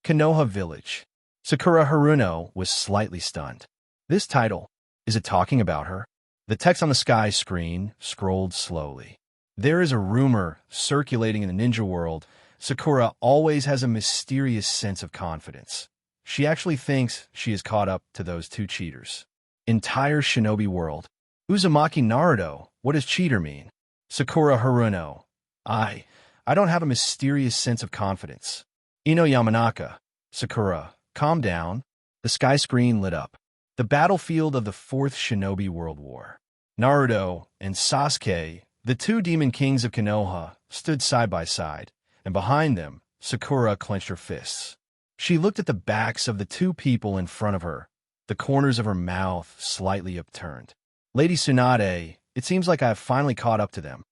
Konoha Village. Sakura Haruno was slightly stunned. This title, is it talking about her? The text on the sky screen scrolled slowly. There is a rumor circulating in the ninja world. Sakura always has a mysterious sense of confidence. She actually thinks she is caught up to those two cheaters. Entire shinobi world. Uzumaki Naruto, what does cheater mean? Sakura Haruno. I don't have a mysterious sense of confidence. Ino Yamanaka. Sakura, calm down. The sky screen lit up. The battlefield of the Fourth Shinobi World War. Naruto and Sasuke, the two demon kings of Konoha, stood side by side, and behind them, Sakura clenched her fists. She looked at the backs of the two people in front of her, the corners of her mouth slightly upturned. Lady Tsunade, it seems like I have finally caught up to them.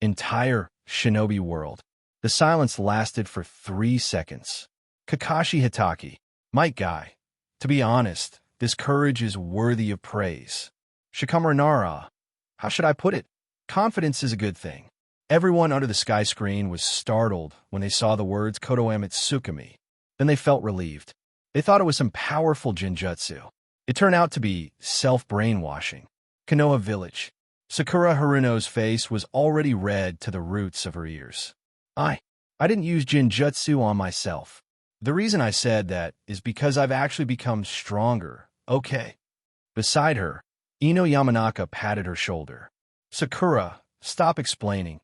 Entire shinobi world. The silence lasted for 3 seconds. Kakashi Hitaki. Might Guy. To be honest, this courage is worthy of praise. Shikamaru Nara. How should I put it? Confidence is a good thing. Everyone under the sky screen was startled when they saw the words Koto Amitsukami. Then they felt relieved. They thought it was some powerful genjutsu. It turned out to be self-brainwashing. Konoha Village. Sakura Haruno's face was already red to the roots of her ears. I didn't use genjutsu on myself. The reason I said that is because I've actually become stronger, okay? Beside her, Ino Yamanaka patted her shoulder. Sakura, stop explaining.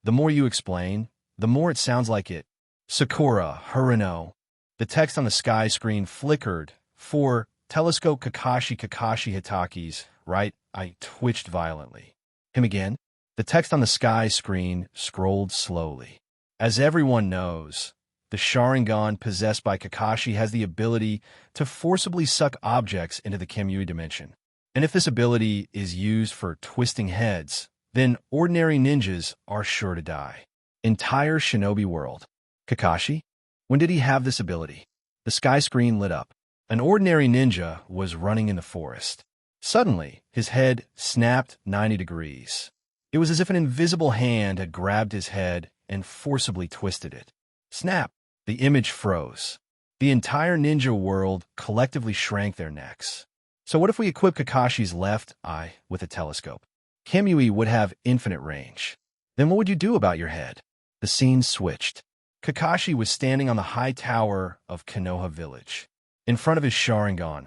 The more you explain, the more it sounds like it. Sakura, Haruno. The text on the sky screen flickered. For telescope Kakashi Hitaki's, right? I twitched violently. Him again? The text on the sky screen scrolled slowly. As everyone knows, the Sharingan possessed by Kakashi has the ability to forcibly suck objects into the Kamui dimension. And if this ability is used for twisting heads, then ordinary ninjas are sure to die. Entire shinobi world. Kakashi? When did he have this ability? The sky screen lit up. An ordinary ninja was running in the forest. Suddenly, his head snapped 90 degrees. It was as if an invisible hand had grabbed his head and forcibly twisted it. Snap! The image froze. The entire ninja world collectively shrank their necks. So what if we equip Kakashi's left eye with a telescope? Kamui would have infinite range. Then what would you do about your head? The scene switched. Kakashi was standing on the high tower of Konoha Village. In front of his Sharingan,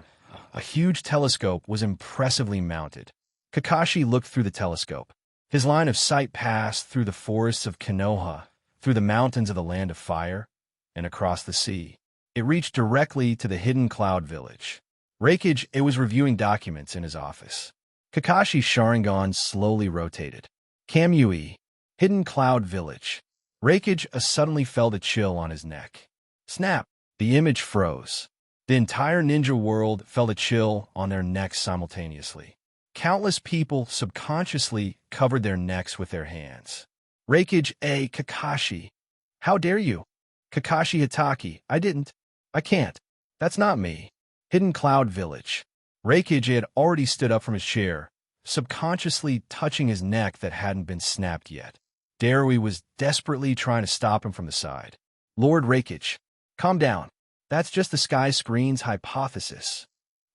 a huge telescope was impressively mounted. Kakashi looked through the telescope. His line of sight passed through the forests of Konoha, through the mountains of the Land of Fire, and across the sea. It reached directly to the Hidden Cloud Village. Reikage was reviewing documents in his office. Kakashi's Sharingan slowly rotated. Kamui, Hidden Cloud Village. Reikage suddenly felt a chill on his neck. Snap! The image froze. The entire ninja world felt a chill on their necks simultaneously. Countless people subconsciously covered their necks with their hands. Reikage Kakashi. How dare you? Kakashi Hitaki. I can't. That's not me. Hidden Cloud Village. Reikage had already stood up from his chair, subconsciously touching his neck that hadn't been snapped yet. Darui was desperately trying to stop him from the side. Lord Reikage, calm down. That's just the sky screen's hypothesis.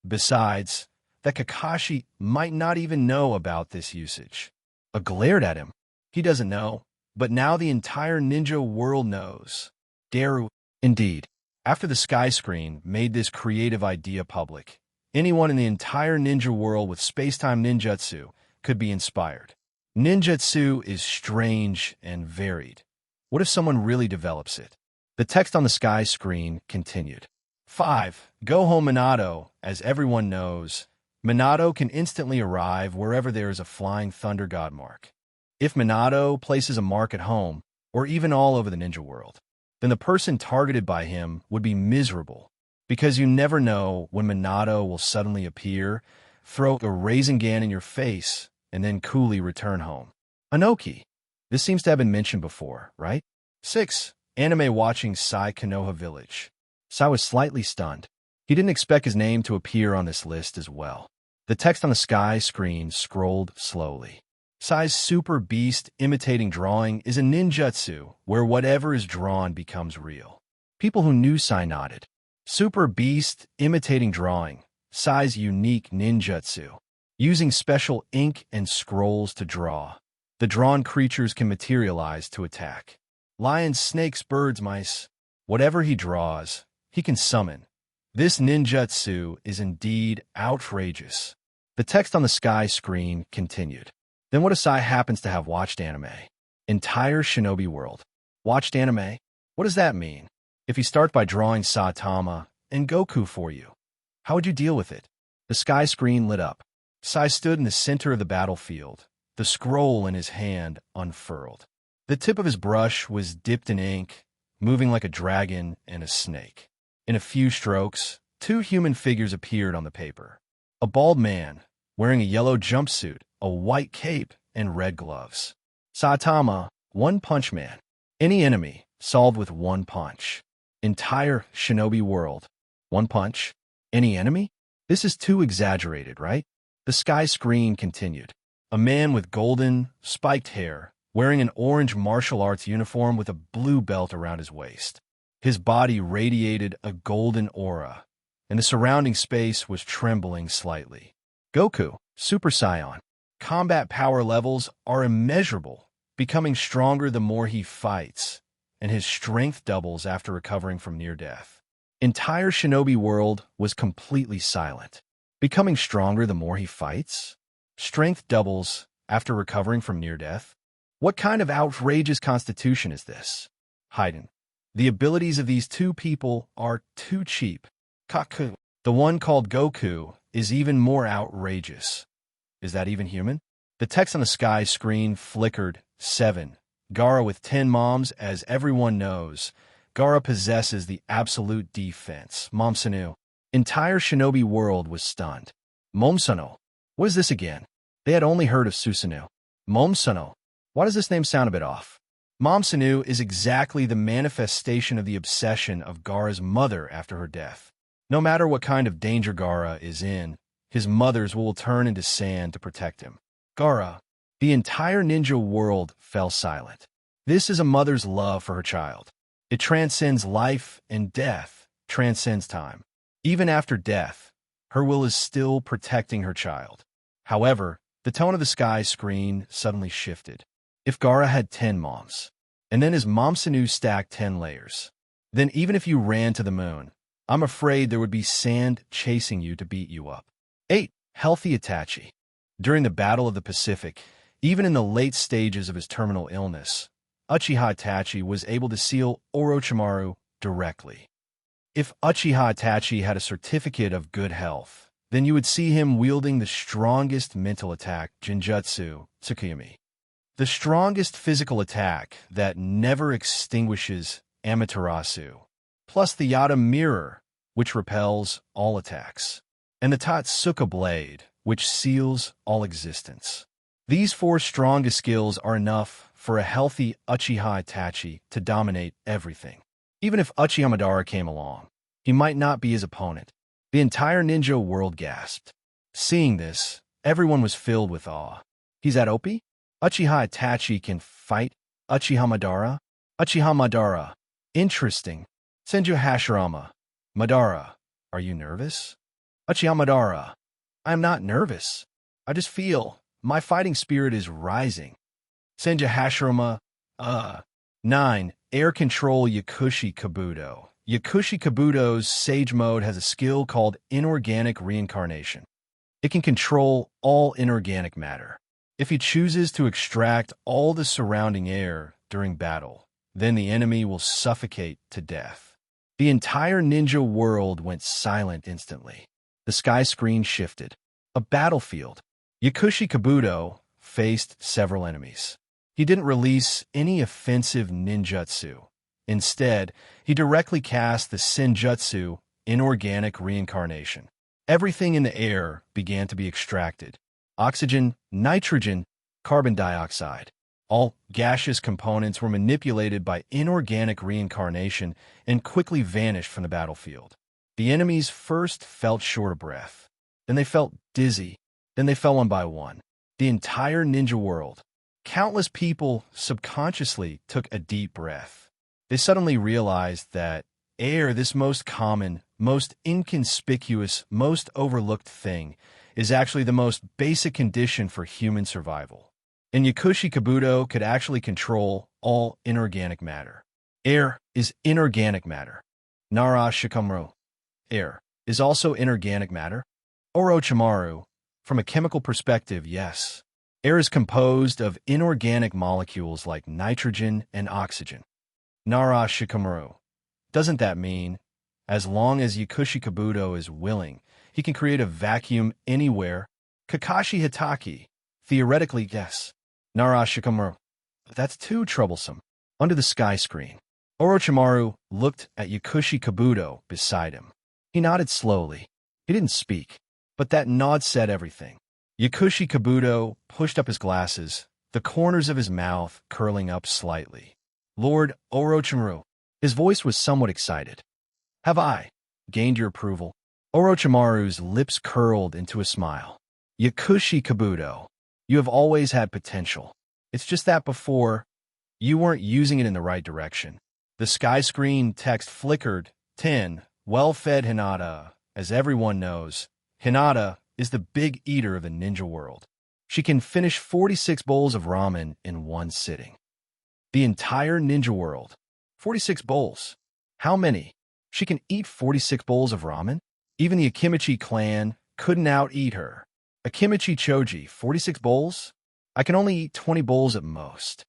Besides, that Kakashi might not even know about this usage. I glared at him. He doesn't know, but now the entire ninja world knows. Daru, indeed. After the sky screen made this creative idea public, anyone in the entire ninja world with space-time ninjutsu could be inspired. Ninjutsu is strange and varied. What if someone really develops it? The text on the sky screen continued. 5. Go home Minato. As everyone knows, Minato can instantly arrive wherever there is a flying thunder god mark. If Minato places a mark at home, or even all over the ninja world, then the person targeted by him would be miserable, because you never know when Minato will suddenly appear, throw a Rasengan in your face, and then coolly return home. Anoki. This seems to have been mentioned before, right? 6. Anime watching Sai Konoha Village. Sai was slightly stunned. He didn't expect his name to appear on this list as well. The text on the sky screen scrolled slowly. Sai's super beast imitating drawing is a ninjutsu where whatever is drawn becomes real. People who knew Sai nodded. Super beast, imitating drawing. Sai's unique ninjutsu. Using special ink and scrolls to draw. The drawn creatures can materialize to attack. Lions, snakes, birds, mice. Whatever he draws, he can summon. This ninjutsu is indeed outrageous. The text on the sky screen continued. Then what if Sai happens to have watched anime? Entire shinobi world. Watched anime? What does that mean? If he starts by drawing Saitama and Goku for you, how would you deal with it? The sky screen lit up. Sai stood in the center of the battlefield, the scroll in his hand unfurled. The tip of his brush was dipped in ink, moving like a dragon and a snake. In a few strokes, two human figures appeared on the paper. A bald man, wearing a yellow jumpsuit, a white cape, and red gloves. Saitama, One Punch Man. Any enemy, solved with one punch. Entire shinobi world. One punch? Any enemy? This is too exaggerated, right? The sky screen continued. A man with golden, spiked hair, wearing an orange martial arts uniform with a blue belt around his waist. His body radiated a golden aura, and the surrounding space was trembling slightly. Goku, Super Saiyan. Combat power levels are immeasurable, becoming stronger the more he fights, and his strength doubles after recovering from near death. Entire shinobi world was completely silent. Becoming stronger the more he fights? Strength doubles after recovering from near death? What kind of outrageous constitution is this? Haydn. The abilities of these two people are too cheap. Kage, the one called Goku, is even more outrageous. Is that even human? The text on the sky screen flickered. 7. Gaara with 10 moms, as everyone knows. Gaara possesses the absolute defense. Momsunu. Entire shinobi world was stunned. Momsano. What is this again? They had only heard of Susanoo. Momsano. Why does this name sound a bit off? Momsanu is exactly the manifestation of the obsession of Gaara's mother after her death. No matter what kind of danger Gaara is in, his mother's will turn into sand to protect him. Gaara. The entire ninja world fell silent. This is a mother's love for her child. It transcends life and death, transcends time. Even after death, her will is still protecting her child. However, the tone of the sky screen suddenly shifted. If Gaara had 10 moms, and then his Momsanu stacked 10 layers, then even if you ran to the moon, I'm afraid there would be sand chasing you to beat you up. 8. Healthy Itachi. During the Battle of the Pacific, even in the late stages of his terminal illness, Uchiha Itachi was able to seal Orochimaru directly. If Uchiha Itachi had a certificate of good health, then you would see him wielding the strongest mental attack, Jinjutsu, Tsukuyomi. The strongest physical attack that never extinguishes Amaterasu, plus the Yata Mirror, which repels all attacks, and the Tatsuka Blade, which seals all existence. These 4 strongest skills are enough for a healthy Uchiha Itachi to dominate everything. Even if Uchiha Madara came along, he might not be his opponent. The entire ninja world gasped. Seeing this, everyone was filled with awe. He's that OP? Uchiha Itachi can fight Uchiha Madara? Uchiha Madara. Interesting. Senju Hashirama. Madara, are you nervous? Uchiha Madara. I'm not nervous. I just feel my fighting spirit is rising. Senju Hashirama. 9. Air Control Yakushi Kabuto. Yakushi Kabuto's Sage Mode has a skill called Inorganic Reincarnation. It can control all inorganic matter. If he chooses to extract all the surrounding air during battle, then the enemy will suffocate to death. The entire ninja world went silent instantly. The sky screen shifted. A battlefield. Yakushi Kabuto faced several enemies. He didn't release any offensive ninjutsu. Instead, he directly cast the senjutsu, Inorganic Reincarnation. Everything in the air began to be extracted. Oxygen, nitrogen, carbon dioxide. All gaseous components were manipulated by inorganic reincarnation and quickly vanished from the battlefield. The enemies first felt short of breath. Then they felt dizzy. Then they fell one by one. The entire ninja world. Countless people subconsciously took a deep breath. They suddenly realized that Air, this most common, most inconspicuous, most overlooked thing, is actually the most basic condition for human survival. And Yakushi Kabuto could actually control all inorganic matter. Air is inorganic matter. Nara Shikamuro. Air is also inorganic matter. Orochimaru. From a chemical perspective, yes. Air is composed of inorganic molecules like nitrogen and oxygen. Nara Shikamuro. Doesn't that mean, as long as Yakushi Kabuto is willing, he can create a vacuum anywhere? Kakashi Hitaki. Theoretically, yes. Nara Shikamuro. That's too troublesome. Under the sky screen, Orochimaru looked at Yakushi Kabuto beside him. He nodded slowly. He didn't speak, but that nod said everything. Yakushi Kabuto pushed up his glasses, the corners of his mouth curling up slightly. Lord Orochimaru. His voice was somewhat excited. Have I gained your approval? Orochimaru's lips curled into a smile. Yakushi Kabuto, you have always had potential. It's just that before, you weren't using it in the right direction. The sky screen text flickered. 10. Well-fed Hinata. As everyone knows, Hinata is the big eater of the ninja world. She can finish 46 bowls of ramen in one sitting. The entire ninja world. 46 bowls. How many? She can eat 46 bowls of ramen? Even the Akimichi clan couldn't out-eat her. Akimichi Choji, 46 bowls? I can only eat 20 bowls at most.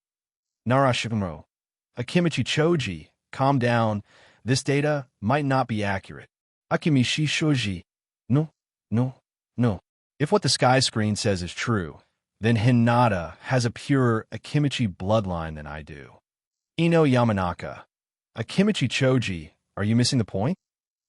Narashimuro. Akimichi Choji, calm down. This data might not be accurate. Akimichi Shoji. No. If what the sky screen says is true, then Hinata has a purer Akimichi bloodline than I do. Ino Yamanaka. Akimichi Choji, are you missing the point?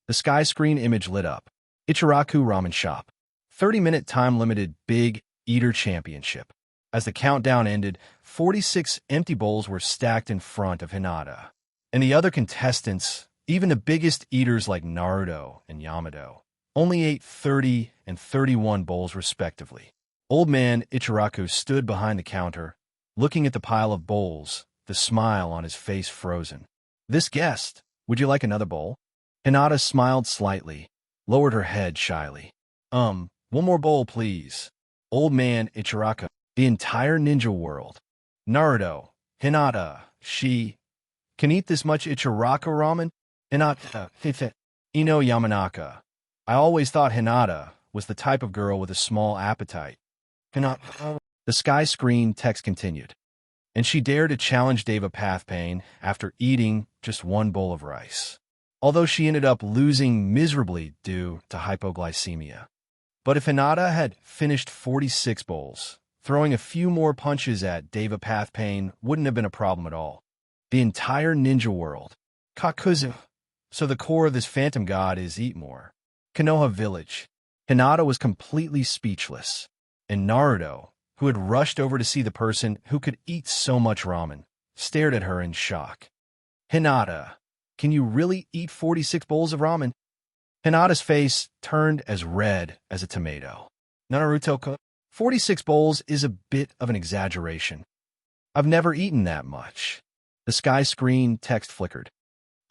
The sky screen image lit up. Ichiraku Ramen Shop. 30-minute time-limited Big Eater Championship. As the countdown ended, 46 empty bowls were stacked in front of Hinata. And the other contestants, even the biggest eaters like Naruto and Yamato, only ate 30 and 31 bowls respectively. Old man Ichiraku stood behind the counter, looking at the pile of bowls, the smile on his face frozen. This guest, would you like another bowl? Hinata smiled slightly, lowered her head shyly. One more bowl, please. Old man Ichiraku. The entire ninja world. Naruto, Hinata, she can eat this much Ichiraku ramen? Hinata, Ino Yamanaka. I always thought Hinata was the type of girl with a small appetite. Hinata. The sky screen text continued. And she dared to challenge Deva Pathpain after eating just one bowl of rice. Although she ended up losing miserably due to hypoglycemia. But if Hinata had finished 46 bowls, throwing a few more punches at Deva Pathpain wouldn't have been a problem at all. The entire ninja world. Kakuzu. So the core of this phantom god is eat more. Konoha village. Hinata was completely speechless. And Naruto, who had rushed over to see the person who could eat so much ramen, stared at her in shock. Hinata, can you really eat 46 bowls of ramen? Hinata's face turned as red as a tomato. Naruto, 46 bowls is a bit of an exaggeration. I've never eaten that much. The sky screen text flickered.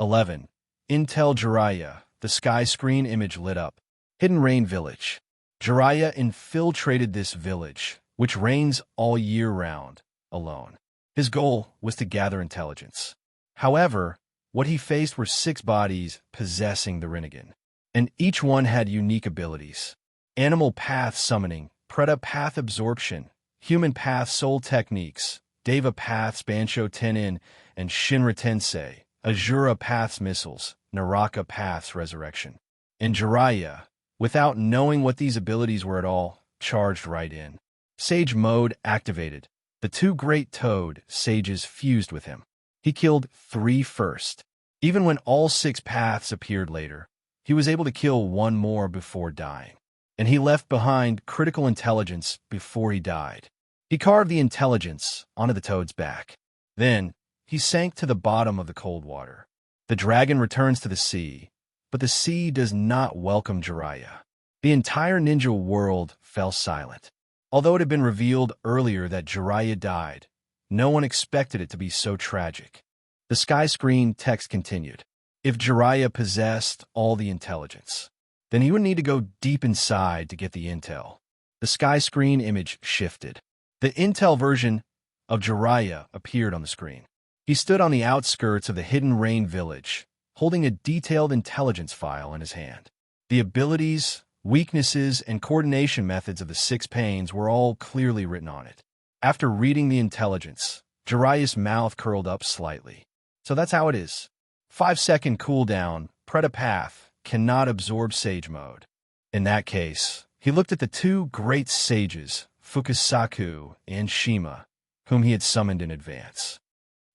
11. Intel Jiraiya. The sky screen image lit up. Hidden Rain Village. Jiraiya infiltrated this village, which rains all year round, alone. His goal was to gather intelligence. However, what he faced were 6 bodies possessing the Rinnegan, and each one had unique abilities. Animal path summoning, Preta path absorption, human path soul techniques, Deva paths Bansho Tenin, and Shinra Tensei, Azura paths missiles, Naraka paths resurrection. And Jiraiya, without knowing what these abilities were at all, charged right in. Sage mode activated. The 2 great toad sages fused with him. He killed 3 first. Even when all 6 paths appeared later, he was able to kill 1 more before dying. And he left behind critical intelligence before he died. He carved the intelligence onto the toad's back. Then, he sank to the bottom of the cold water. The dragon returns to the sea, but the sea does not welcome Jiraiya. The entire ninja world fell silent. Although it had been revealed earlier that Jiraiya died, no one expected it to be so tragic. The sky screen text continued. If Jiraiya possessed all the intelligence, then he would need to go deep inside to get the intel. The sky screen image shifted. The intel version of Jiraiya appeared on the screen. He stood on the outskirts of the Hidden Rain village, holding a detailed intelligence file in his hand. The abilities, weaknesses, and coordination methods of the six pains were all clearly written on it. After reading the intelligence, Jiraiya's mouth curled up slightly. So that's how it is. 5-second cooldown, Pretapath, cannot absorb Sage Mode. In that case, he looked at the two great sages, Fukasaku and Shima, whom he had summoned in advance.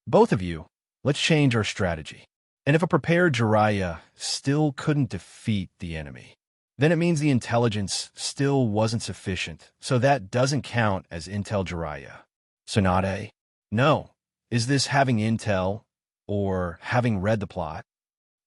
Both of you, let's change our strategy. And if a prepared Jiraiya still couldn't defeat the enemy, then it means the intelligence still wasn't sufficient, so that doesn't count as Intel Jiraiya. Tsunade? No. Is this having intel, or having read the plot?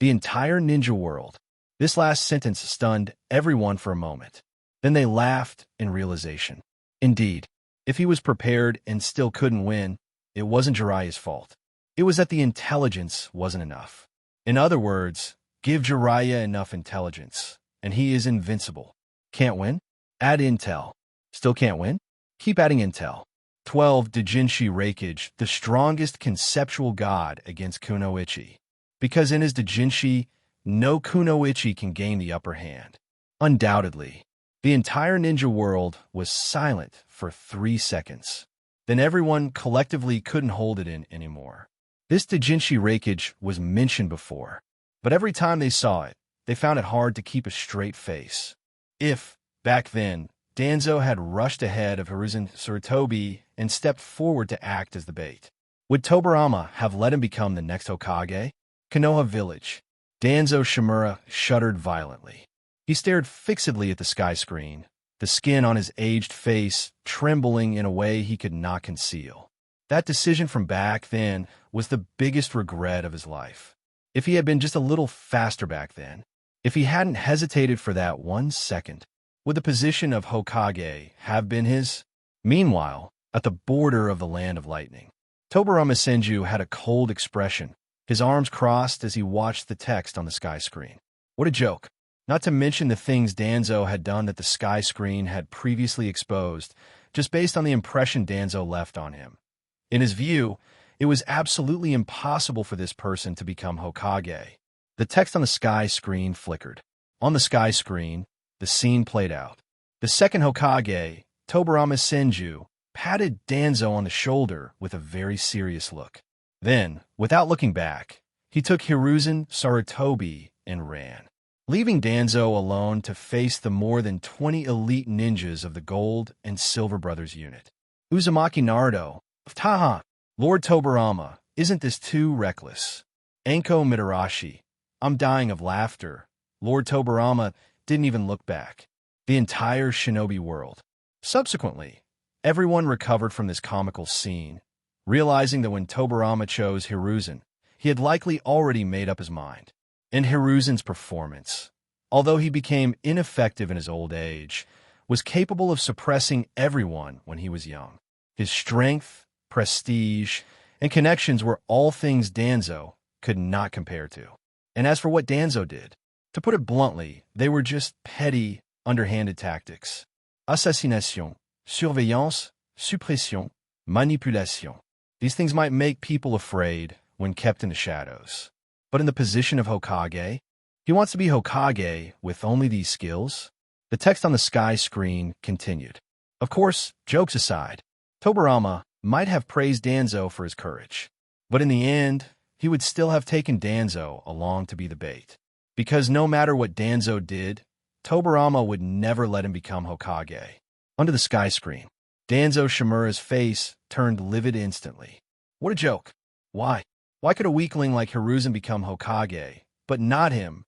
The entire ninja world. This last sentence stunned everyone for a moment. Then they laughed in realization. Indeed, if he was prepared and still couldn't win, it wasn't Jiraiya's fault. It was that the intelligence wasn't enough. In other words, give Jiraiya enough intelligence, and he is invincible. Can't win? Add intel. Still can't win? Keep adding intel. 12. Dojinshi Reikage, the strongest conceptual god against Kunoichi. Because in his Dojinshi, no Kunoichi can gain the upper hand. Undoubtedly, the entire ninja world was silent for 3 seconds. Then everyone collectively couldn't hold it in anymore. This Dojinshi Reikage was mentioned before, but every time they saw it, they found it hard to keep a straight face. If, back then, Danzo had rushed ahead of Hiruzen Sarutobi and stepped forward to act as the bait, would Tobirama have let him become the next Hokage? Konoha Village. Danzo Shimura shuddered violently. He stared fixedly at the sky screen, the skin on his aged face trembling in a way he could not conceal. That decision from back then was the biggest regret of his life. If he had been just a little faster back then, if he hadn't hesitated for that 1 second, would the position of Hokage have been his? Meanwhile, at the border of the Land of Lightning, Tobirama Senju had a cold expression, his arms crossed as he watched the text on the sky screen. What a joke. Not to mention the things Danzo had done that the sky screen had previously exposed, just based on the impression Danzo left on him. In his view, it was absolutely impossible for this person to become Hokage. The text on the sky screen flickered. On the sky screen, the scene played out. The second Hokage, Tobirama Senju, patted Danzo on the shoulder with a very serious look. Then, without looking back, he took Hiruzen Sarutobi and ran, leaving Danzo alone to face the more than 20 elite ninjas of the Gold and Silver Brothers unit. Uzumaki Naruto. Taha! Lord Tobirama, isn't this too reckless? Anko Mitarashi. I'm dying of laughter. Lord Tobirama didn't even look back. The entire shinobi world. Subsequently, everyone recovered from this comical scene, realizing that when Tobirama chose Hiruzen, he had likely already made up his mind. And Hiruzen's performance, although he became ineffective in his old age, was capable of suppressing everyone when he was young. His strength, prestige, and connections were all things Danzo could not compare to. And as for what Danzo did, to put it bluntly, they were just petty, underhanded tactics. Assassination, surveillance, suppression, manipulation. These things might make people afraid when kept in the shadows. But in the position of Hokage, he wants to be Hokage with only these skills? The text on the sky screen continued. Of course, jokes aside, Tobirama might have praised Danzo for his courage, but in the end, he would still have taken Danzo along to be the bait. Because no matter what Danzo did, Tobirama would never let him become Hokage. Under the sky screen, Danzo Shimura's face turned livid instantly. What a joke. Why? Why could a weakling like Hiruzen become Hokage, but not him?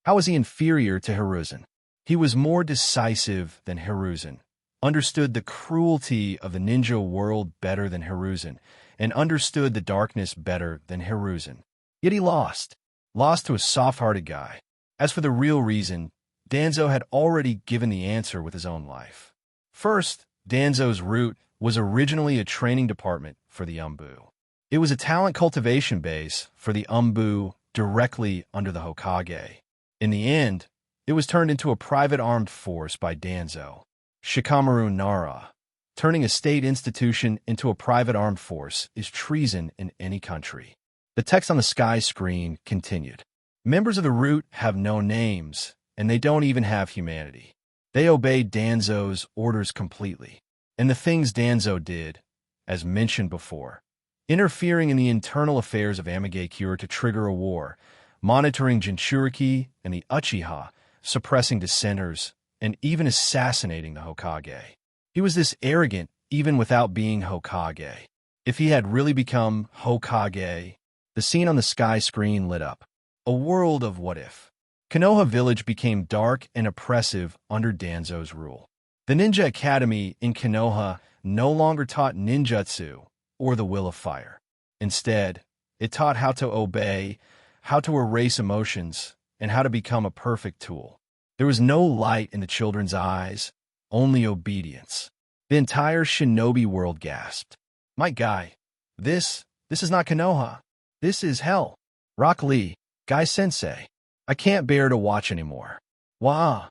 How was he inferior to Hiruzen? He was more decisive than Hiruzen, understood the cruelty of the ninja world better than Hiruzen, and understood the darkness better than Hiruzen. Yet he lost to a soft-hearted guy. As for the real reason, Danzo had already given the answer with his own life. First, Danzo's route was originally a training department for the Umbu. It was a talent cultivation base for the Umbu directly under the Hokage. In the end, it was turned into a private armed force by Danzo. Shikamaru Nara. Turning a state institution into a private armed force is treason in any country. The text on the sky screen continued. Members of the Root have no names, and they don't even have humanity. They obeyed Danzo's orders completely. And the things Danzo did, as mentioned before, interfering in the internal affairs of Amagakure to trigger a war, monitoring Jinchuriki and the Uchiha, suppressing dissenters, and even assassinating the Hokage. He was this arrogant even without being Hokage. If he had really become Hokage, the scene on the sky screen lit up. A world of what if. Konoha village became dark and oppressive under Danzo's rule. The Ninja Academy in Konoha no longer taught ninjutsu or the will of fire. Instead, it taught how to obey, how to erase emotions, and how to become a perfect tool. There was no light in the children's eyes, only obedience. The entire shinobi world gasped. My guy, this is not Konoha. This is hell. Rock Lee, Guy Sensei. I can't bear to watch anymore. Wah.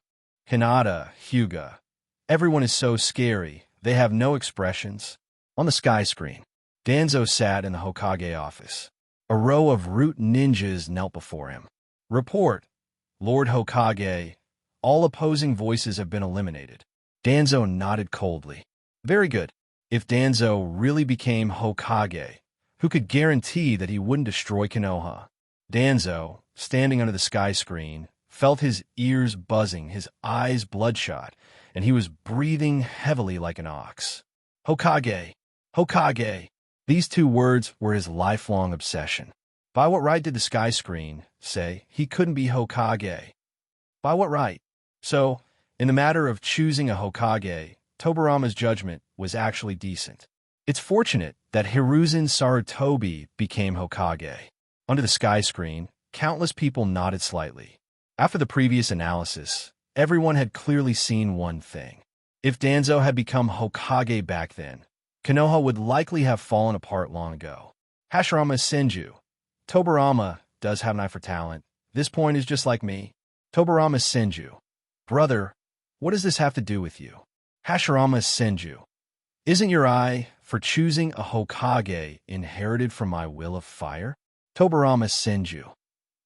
Hinata, Hyuga. Everyone is so scary. They have no expressions. On the sky screen, Danzo sat in the Hokage office. A row of root ninjas knelt before him. Report, Lord Hokage. All opposing voices have been eliminated. Danzo nodded coldly. Very good. If Danzo really became Hokage, who could guarantee that he wouldn't destroy Konoha? Danzo, standing under the sky screen, felt his ears buzzing, his eyes bloodshot, and he was breathing heavily like an ox. Hokage! Hokage! These two words were his lifelong obsession. By what right did the sky screen say he couldn't be Hokage? By what right? So, in the matter of choosing a Hokage, Tobarama's judgment was actually decent. It's fortunate that Hiruzen Sarutobi became Hokage. Under the sky screen, countless people nodded slightly. After the previous analysis, everyone had clearly seen one thing. If Danzo had become Hokage back then, Konoha would likely have fallen apart long ago. Hashirama Senju. Tobarama does have an eye for talent. This point is just like me. Tobarama Senju. Brother, what does this have to do with you? Hashirama Senju. Isn't your eye for choosing a Hokage inherited from my will of fire? Tobarama Senju.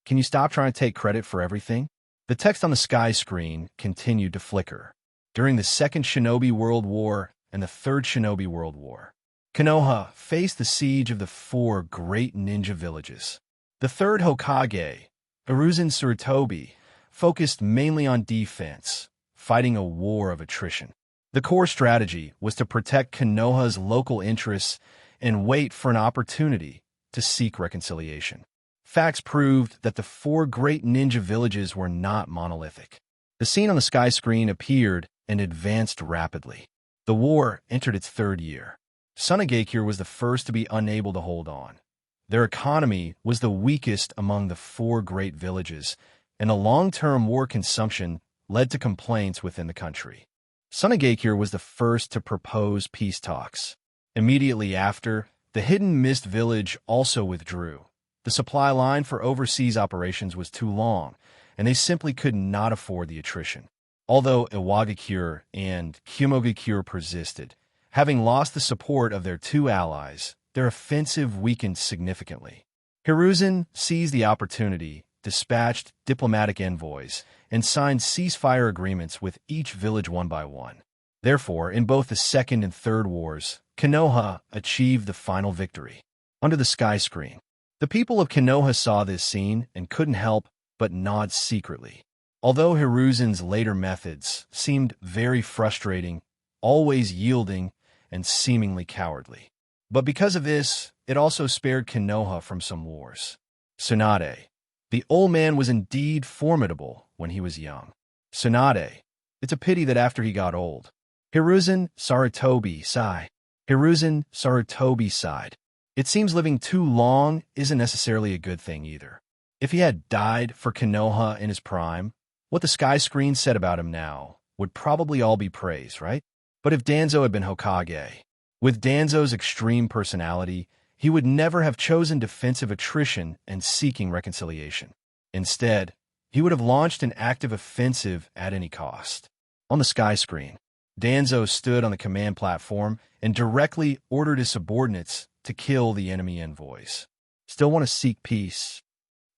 Can you stop trying to take credit for everything? The text on the sky screen continued to flicker. During the Second Shinobi World War and the Third Shinobi World War, Konoha faced the siege of the four great ninja villages. The third Hokage, Hiruzen Sarutobi, focused mainly on defense, fighting a war of attrition. The core strategy was to protect Konoha's local interests and wait for an opportunity to seek reconciliation. Facts proved that the four great ninja villages were not monolithic. The scene on the sky screen appeared and advanced rapidly. The war entered its third year. Sunagakure was the first to be unable to hold on. Their economy was the weakest among the four great villages, and a long-term war consumption led to complaints within the country. Sunagakure was the first to propose peace talks. Immediately after, the Hidden Mist village also withdrew. The supply line for overseas operations was too long, and they simply could not afford the attrition. Although Iwagakure and Kyomogakure persisted, having lost the support of their two allies, their offensive weakened significantly. Hiruzen seized the opportunity, dispatched diplomatic envoys, and signed ceasefire agreements with each village one by one. Therefore, in both the Second and Third Wars, Konoha achieved the final victory. Under the sky screen, the people of Konoha saw this scene and couldn't help but nod secretly. Although Hiruzen's later methods seemed very frustrating, always yielding, and seemingly cowardly. But because of this, it also spared Konoha from some wars. Tsunade. The old man was indeed formidable when he was young. Tsunade. It's a pity that after he got old. Hiruzen Sarutobi sighed. Hiruzen Sarutobi sighed. It seems living too long isn't necessarily a good thing either. If he had died for Konoha in his prime, what the sky screen said about him now would probably all be praise, right? But if Danzo had been Hokage, with Danzo's extreme personality, he would never have chosen defensive attrition and seeking reconciliation. Instead, he would have launched an active offensive at any cost. On the sky screen, Danzo stood on the command platform and directly ordered his subordinates to kill the enemy envoys. Still want to seek peace?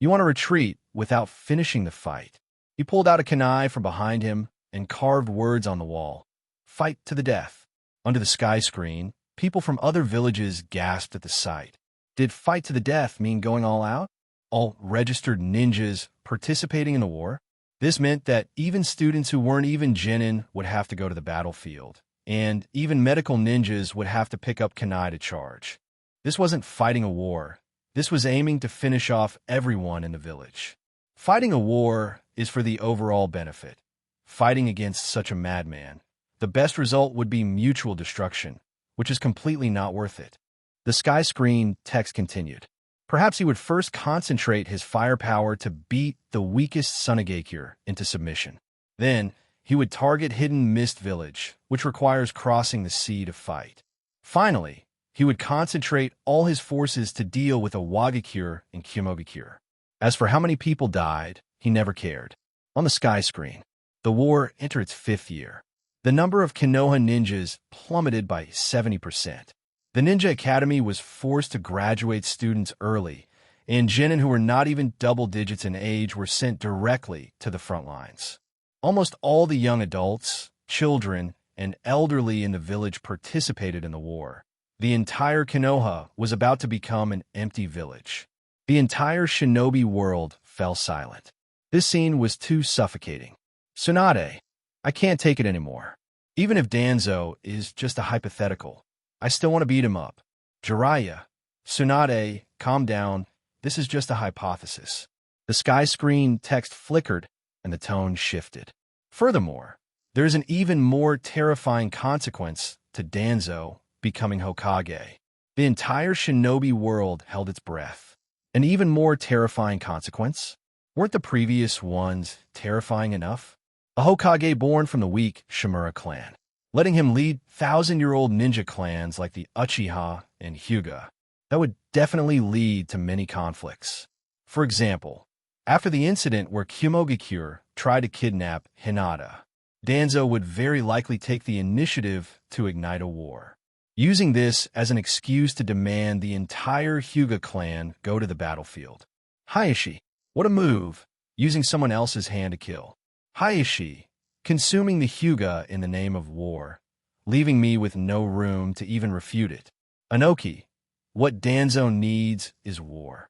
You want to retreat without finishing the fight? He pulled out a kunai from behind him and carved words on the wall. Fight to the death. Under the sky screen, people from other villages gasped at the sight. Did fight to the death mean going all out? All registered ninjas participating in the war? This meant that even students who weren't even genin would have to go to the battlefield, and even medical ninjas would have to pick up kunai to charge. This wasn't fighting a war. This was aiming to finish off everyone in the village. Fighting a war is for the overall benefit. Fighting against such a madman, the best result would be mutual destruction, which is completely not worth it. The sky screen text continued. Perhaps he would first concentrate his firepower to beat the weakest Sunagakure into submission. Then, he would target Hidden Mist Village, which requires crossing the sea to fight. Finally, he would concentrate all his forces to deal with a Wagakure and Kyomogakure. As for how many people died, he never cared. On the sky screen, the war entered its 5th year. The number of Konoha ninjas plummeted by 70%. The Ninja Academy was forced to graduate students early, and genin who were not even double digits in age were sent directly to the front lines. Almost all the young adults, children, and elderly in the village participated in the war. The entire Konoha was about to become an empty village. The entire shinobi world fell silent. This scene was too suffocating. Tsunade, I can't take it anymore. Even if Danzo is just a hypothetical, I still want to beat him up. Jiraiya, Tsunade, calm down. This is just a hypothesis. The sky screen text flickered and the tone shifted. Furthermore, there is an even more terrifying consequence to Danzo becoming Hokage. The entire shinobi world held its breath. An even more terrifying consequence? Weren't the previous ones terrifying enough? A Hokage born from the weak Shimura clan, letting him lead 1,000-year-old ninja clans like the Uchiha and Hyuga. That would definitely lead to many conflicts. For example, after the incident where Kyomogakure tried to kidnap Hinata, Danzo would very likely take the initiative to ignite a war, using this as an excuse to demand the entire Hyuga clan go to the battlefield. Hayashi, what a move, using someone else's hand to kill. Hayashi, consuming the Hyuga in the name of war, leaving me with no room to even refute it. Anoki, what Danzo needs is war.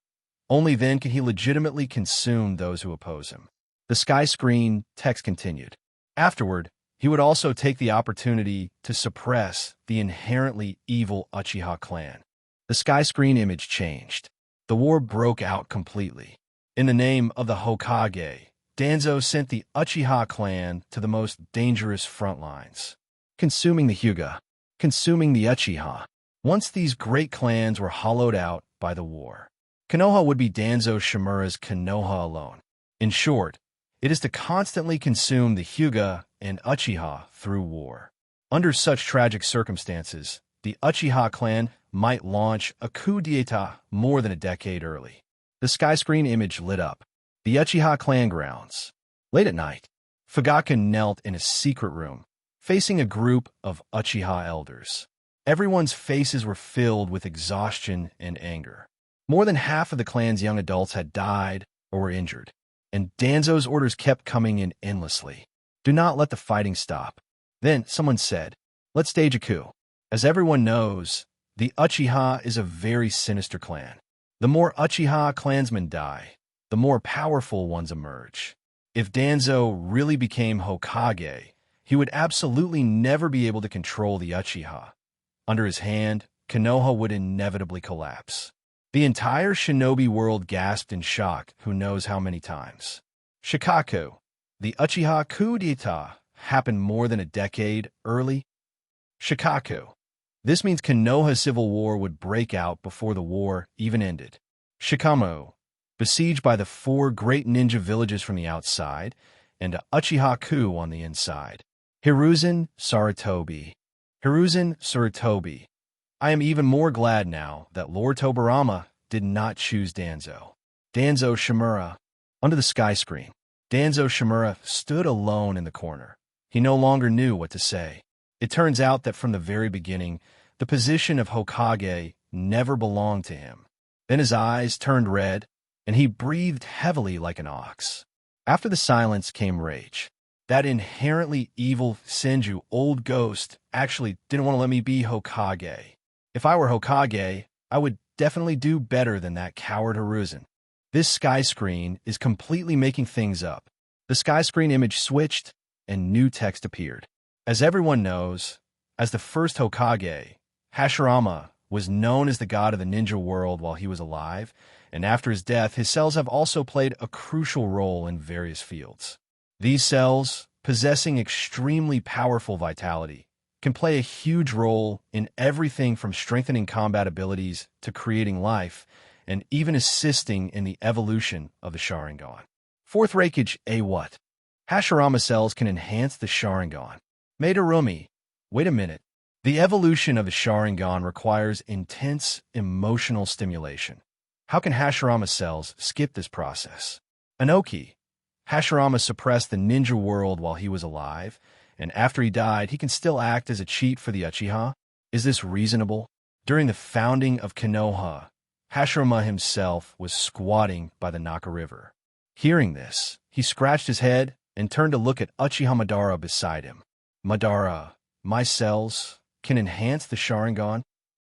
Only then can he legitimately consume those who oppose him. The sky screen text continued. Afterward, he would also take the opportunity to suppress the inherently evil Uchiha clan. The sky screen image changed. The war broke out completely. In the name of the Hokage, Danzo sent the Uchiha clan to the most dangerous front lines, consuming the Hyuga, consuming the Uchiha. Once these great clans were hollowed out by the war, Konoha would be Danzo Shimura's Konoha alone. In short, it is to constantly consume the Hyuga and Uchiha through war. Under such tragic circumstances, the Uchiha clan might launch a coup d'etat more than a decade early. The sky screen image lit up. The Uchiha clan grounds. Late at night, Fugaka knelt in a secret room, facing a group of Uchiha elders. Everyone's faces were filled with exhaustion and anger. More than half of the clan's young adults had died or were injured, and Danzo's orders kept coming in endlessly. Do not let the fighting stop. Then someone said, let's stage a coup. As everyone knows, the Uchiha is a very sinister clan. The more Uchiha clansmen die, the more powerful ones emerge. If Danzo really became Hokage, he would absolutely never be able to control the Uchiha. Under his hand, Konoha would inevitably collapse. The entire shinobi world gasped in shock who knows how many times. Shikaku, the Uchiha coup d'etat, happened more than a decade early. Shikaku. This means Konoha's civil war would break out before the war even ended. Shikamo, besieged by the 4 great ninja villages from the outside, and a Uchiha coup on the inside. Hiruzen Sarutobi. Hiruzen Sarutobi. I am even more glad now that Lord Tobarama did not choose Danzo. Danzo Shimura. Under the sky screen, Danzo Shimura stood alone in the corner. He no longer knew what to say. It turns out that from the very beginning, the position of Hokage never belonged to him. Then his eyes turned red, and he breathed heavily like an ox. After the silence came rage. That inherently evil Senju old ghost actually didn't want to let me be Hokage. If I were Hokage, I would definitely do better than that coward Hiruzen. This sky screen is completely making things up. The sky screen image switched, and new text appeared. As everyone knows, as the first Hokage, Hashirama was known as the god of the ninja world while he was alive, and after his death, his cells have also played a crucial role in various fields. These cells, possessing extremely powerful vitality, can play a huge role in everything from strengthening combat abilities to creating life, and even assisting in the evolution of the Sharingan. Fourth Reikage A what? Hashirama cells can enhance the Sharingan. Madarumi, wait a minute. The evolution of the Sharingan requires intense emotional stimulation. How can Hashirama cells skip this process? Anoki, Hashirama suppressed the ninja world while he was alive, and after he died, he can still act as a cheat for the Uchiha? Is this reasonable? During the founding of Konoha, Hashirama himself was squatting by the Naka River. Hearing this, he scratched his head and turned to look at Uchiha Madara beside him. Madara, my cells can enhance the Sharingan?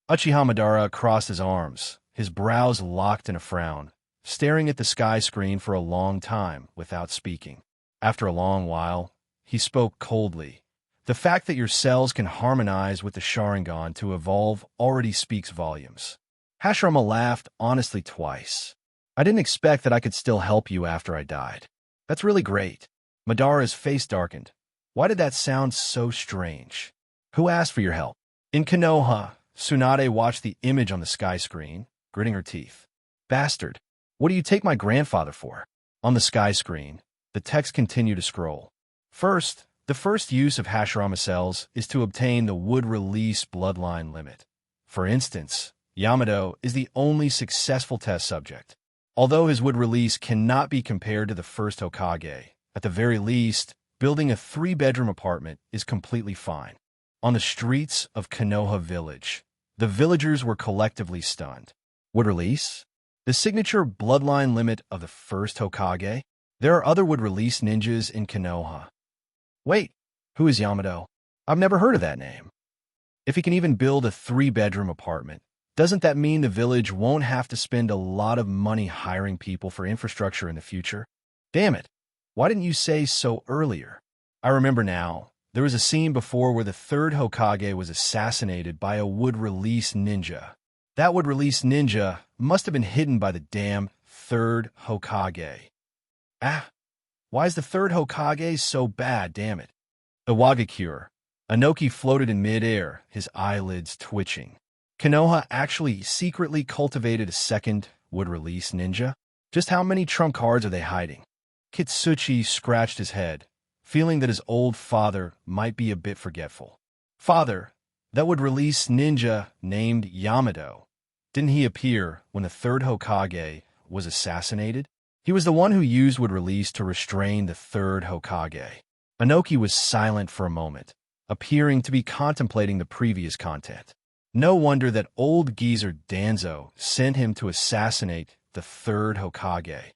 Uchiha Madara crossed his arms, his brows locked in a frown, staring at the sky screen for a long time without speaking. After a long while, he spoke coldly. The fact that your cells can harmonize with the Sharingan to evolve already speaks volumes. Hashirama laughed honestly twice. I didn't expect that I could still help you after I died. That's really great. Madara's face darkened. Why did that sound so strange? Who asked for your help? In Konoha, Tsunade watched the image on the sky screen, gritting her teeth. Bastard, what do you take my grandfather for? On the sky screen, the text continued to scroll. First, the first use of Hashirama cells is to obtain the would-release bloodline limit. For instance, Yamato is the only successful test subject. Although his would-release cannot be compared to the first Hokage, at the very least, building a 3-bedroom apartment is completely fine. On the streets of Konoha Village, the villagers were collectively stunned. Would-release? The signature bloodline limit of the first Hokage? There are other would-release ninjas in Konoha. Wait, who is Yamato? I've never heard of that name. If he can even build a 3-bedroom apartment, doesn't that mean the village won't have to spend a lot of money hiring people for infrastructure in the future? Damn it, why didn't you say so earlier? I remember now, there was a scene before where the third Hokage was assassinated by a would-release ninja. That would-release ninja must have been hidden by the damn third Hokage. Why is the third Hokage so bad, damn it? Iwagakure. Anoki floated in mid-air, his eyelids twitching. Konoha actually secretly cultivated a second would-release ninja? Just how many trump cards are they hiding? Kitsuchi scratched his head, feeling that his old father might be a bit forgetful. Father, that would-release ninja named Yamato. Didn't he appear when the third Hokage was assassinated? He was the one who used would-release to restrain the third Hokage. Anoki was silent for a moment, appearing to be contemplating the previous content. No wonder that old geezer Danzo sent him to assassinate the third Hokage.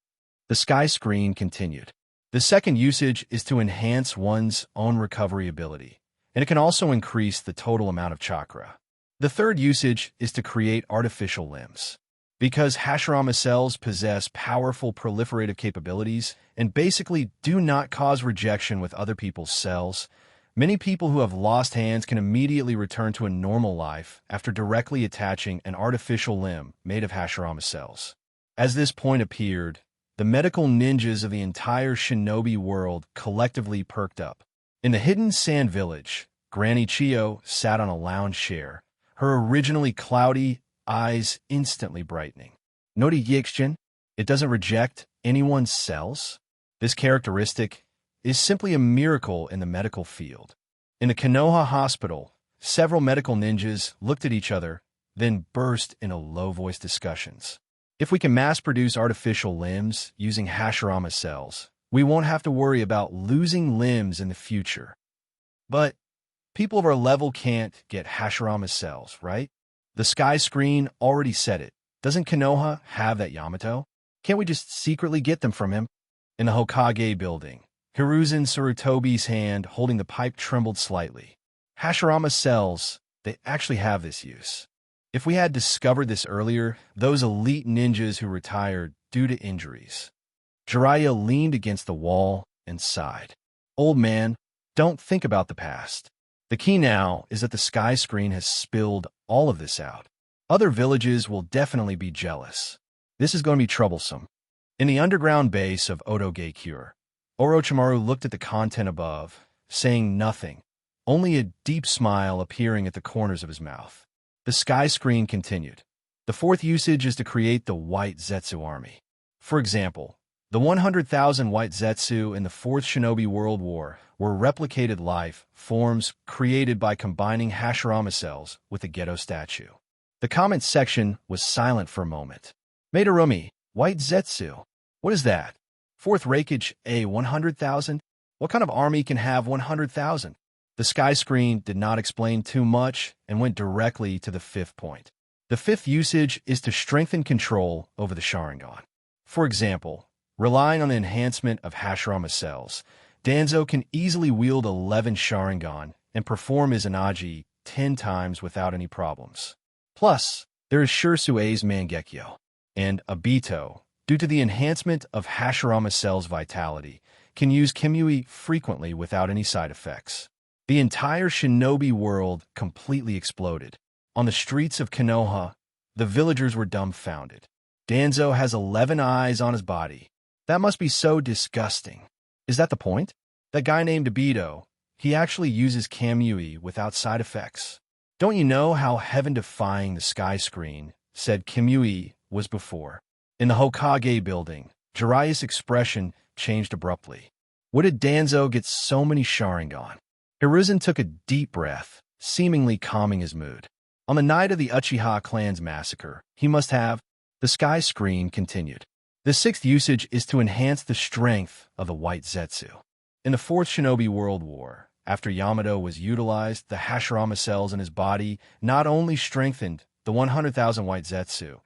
The sky screen continued. The second usage is to enhance one's own recovery ability, and it can also increase the total amount of chakra. The third usage is to create artificial limbs. Because Hashirama cells possess powerful proliferative capabilities and basically do not cause rejection with other people's cells, many people who have lost hands can immediately return to a normal life after directly attaching an artificial limb made of Hashirama cells. As this point appeared, the medical ninjas of the entire shinobi world collectively perked up. In the hidden sand village, Granny Chio sat on a lounge chair, her originally cloudy eyes instantly brightening. Nori Yixjin, it doesn't reject anyone's cells? This characteristic is simply a miracle in the medical field. In the Konoha hospital, Several medical ninjas looked at each other, then burst into low-voiced discussions. If we can mass-produce artificial limbs using Hashirama cells, we won't have to worry about losing limbs in the future. But people of our level can't get Hashirama cells, right? The sky screen already said it. Doesn't Konoha have that Yamato? Can't we just secretly get them from him? In the Hokage building, Hiruzen Sarutobi's hand holding the pipe trembled slightly. Hashirama cells, they actually have this use. If we had discovered this earlier, those elite ninjas who retired due to injuries. Jiraiya leaned against the wall and sighed. Old man, don't think about the past. The key now is that the sky screen has spilled all of this out. Other villages will definitely be jealous. This is going to be troublesome. In the underground base of Odogaekure, Orochimaru looked at the content above, saying nothing, only a deep smile appearing at the corners of his mouth. The sky screen continued. The fourth usage is to create the White Zetsu army. For example, the 100,000 White Zetsu in the Fourth Shinobi World War were replicated life forms created by combining Hashirama cells with the Geto statue. The comments section was silent for a moment. Madarumi, White Zetsu. What is that? Fourth Reikage, a 100,000? What kind of army can have 100,000? The sky screen did not explain too much and went directly to the fifth point. The fifth usage is to strengthen control over the Sharingan. For example, relying on the enhancement of Hashirama cells, Danzo can easily wield 11 Sharingan and perform his Inagi 10 times without any problems. Plus, there is Shurisue's Mangekyo, and Obito, due to the enhancement of Hashirama cells' vitality, can use Kimui frequently without any side effects. The entire shinobi world completely exploded. On the streets of Konoha, the villagers were dumbfounded. Danzo has 11 eyes on his body. That must be so disgusting. Is that the point? That guy named Obito, he actually uses Kamui without side effects. Don't you know how heaven-defying the sky screen said Kimui was before? In the Hokage building, Jiraiya's expression changed abruptly. What did Danzo get so many Sharingan? Hiruzen took a deep breath, seemingly calming his mood. On the night of the Uchiha clan's massacre, he must have. The sky screen continued. The sixth usage is to enhance the strength of the White Zetsu. In the Fourth Shinobi World War, after Yamato was utilized, the Hashirama cells in his body not only strengthened the 100,000 White Zetsu,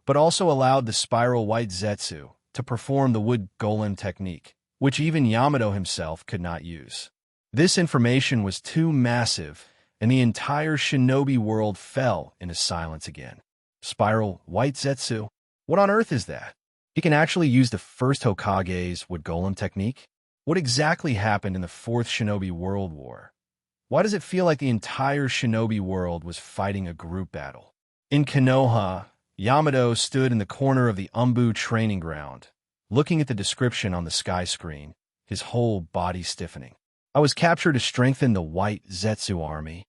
but also allowed the spiral White Zetsu to perform the wood golem technique, which even Yamato himself could not use. This information was too massive, and the entire shinobi world fell into silence again. Spiral White Zetsu? What on earth is that? He can actually use the first Hokage's wood golem technique? What exactly happened in the Fourth Shinobi World War? Why does it feel like the entire shinobi world was fighting a group battle? In Konoha, Yamato stood in the corner of the Umbu training ground, looking at the description on the sky screen, his whole body stiffening. I was captured to strengthen the White Zetsu army.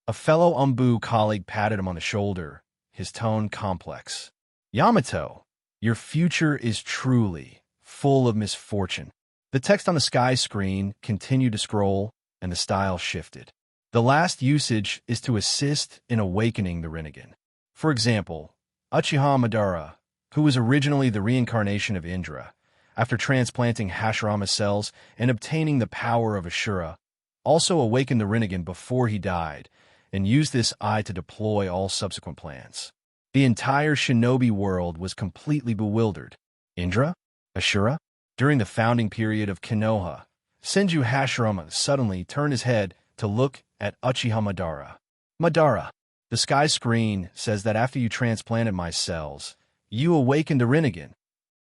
A fellow Umbu colleague patted him on the shoulder, his tone complex. Yamato, your future is truly full of misfortune. The text on the sky screen continued to scroll, and the style shifted. The last usage is to assist in awakening the Rinnegan. For example, Uchiha Madara, who was originally the reincarnation of Indra, after transplanting Hashirama cells and obtaining the power of Ashura, also awakened the Rinnegan before he died, and used this eye to deploy all subsequent plans. The entire shinobi world was completely bewildered. Indra? Ashura? During the founding period of Konoha, Senju Hashirama suddenly turned his head to look at Uchiha Madara. Madara, the sky screen says that after you transplanted my cells, you awakened the Rinnegan.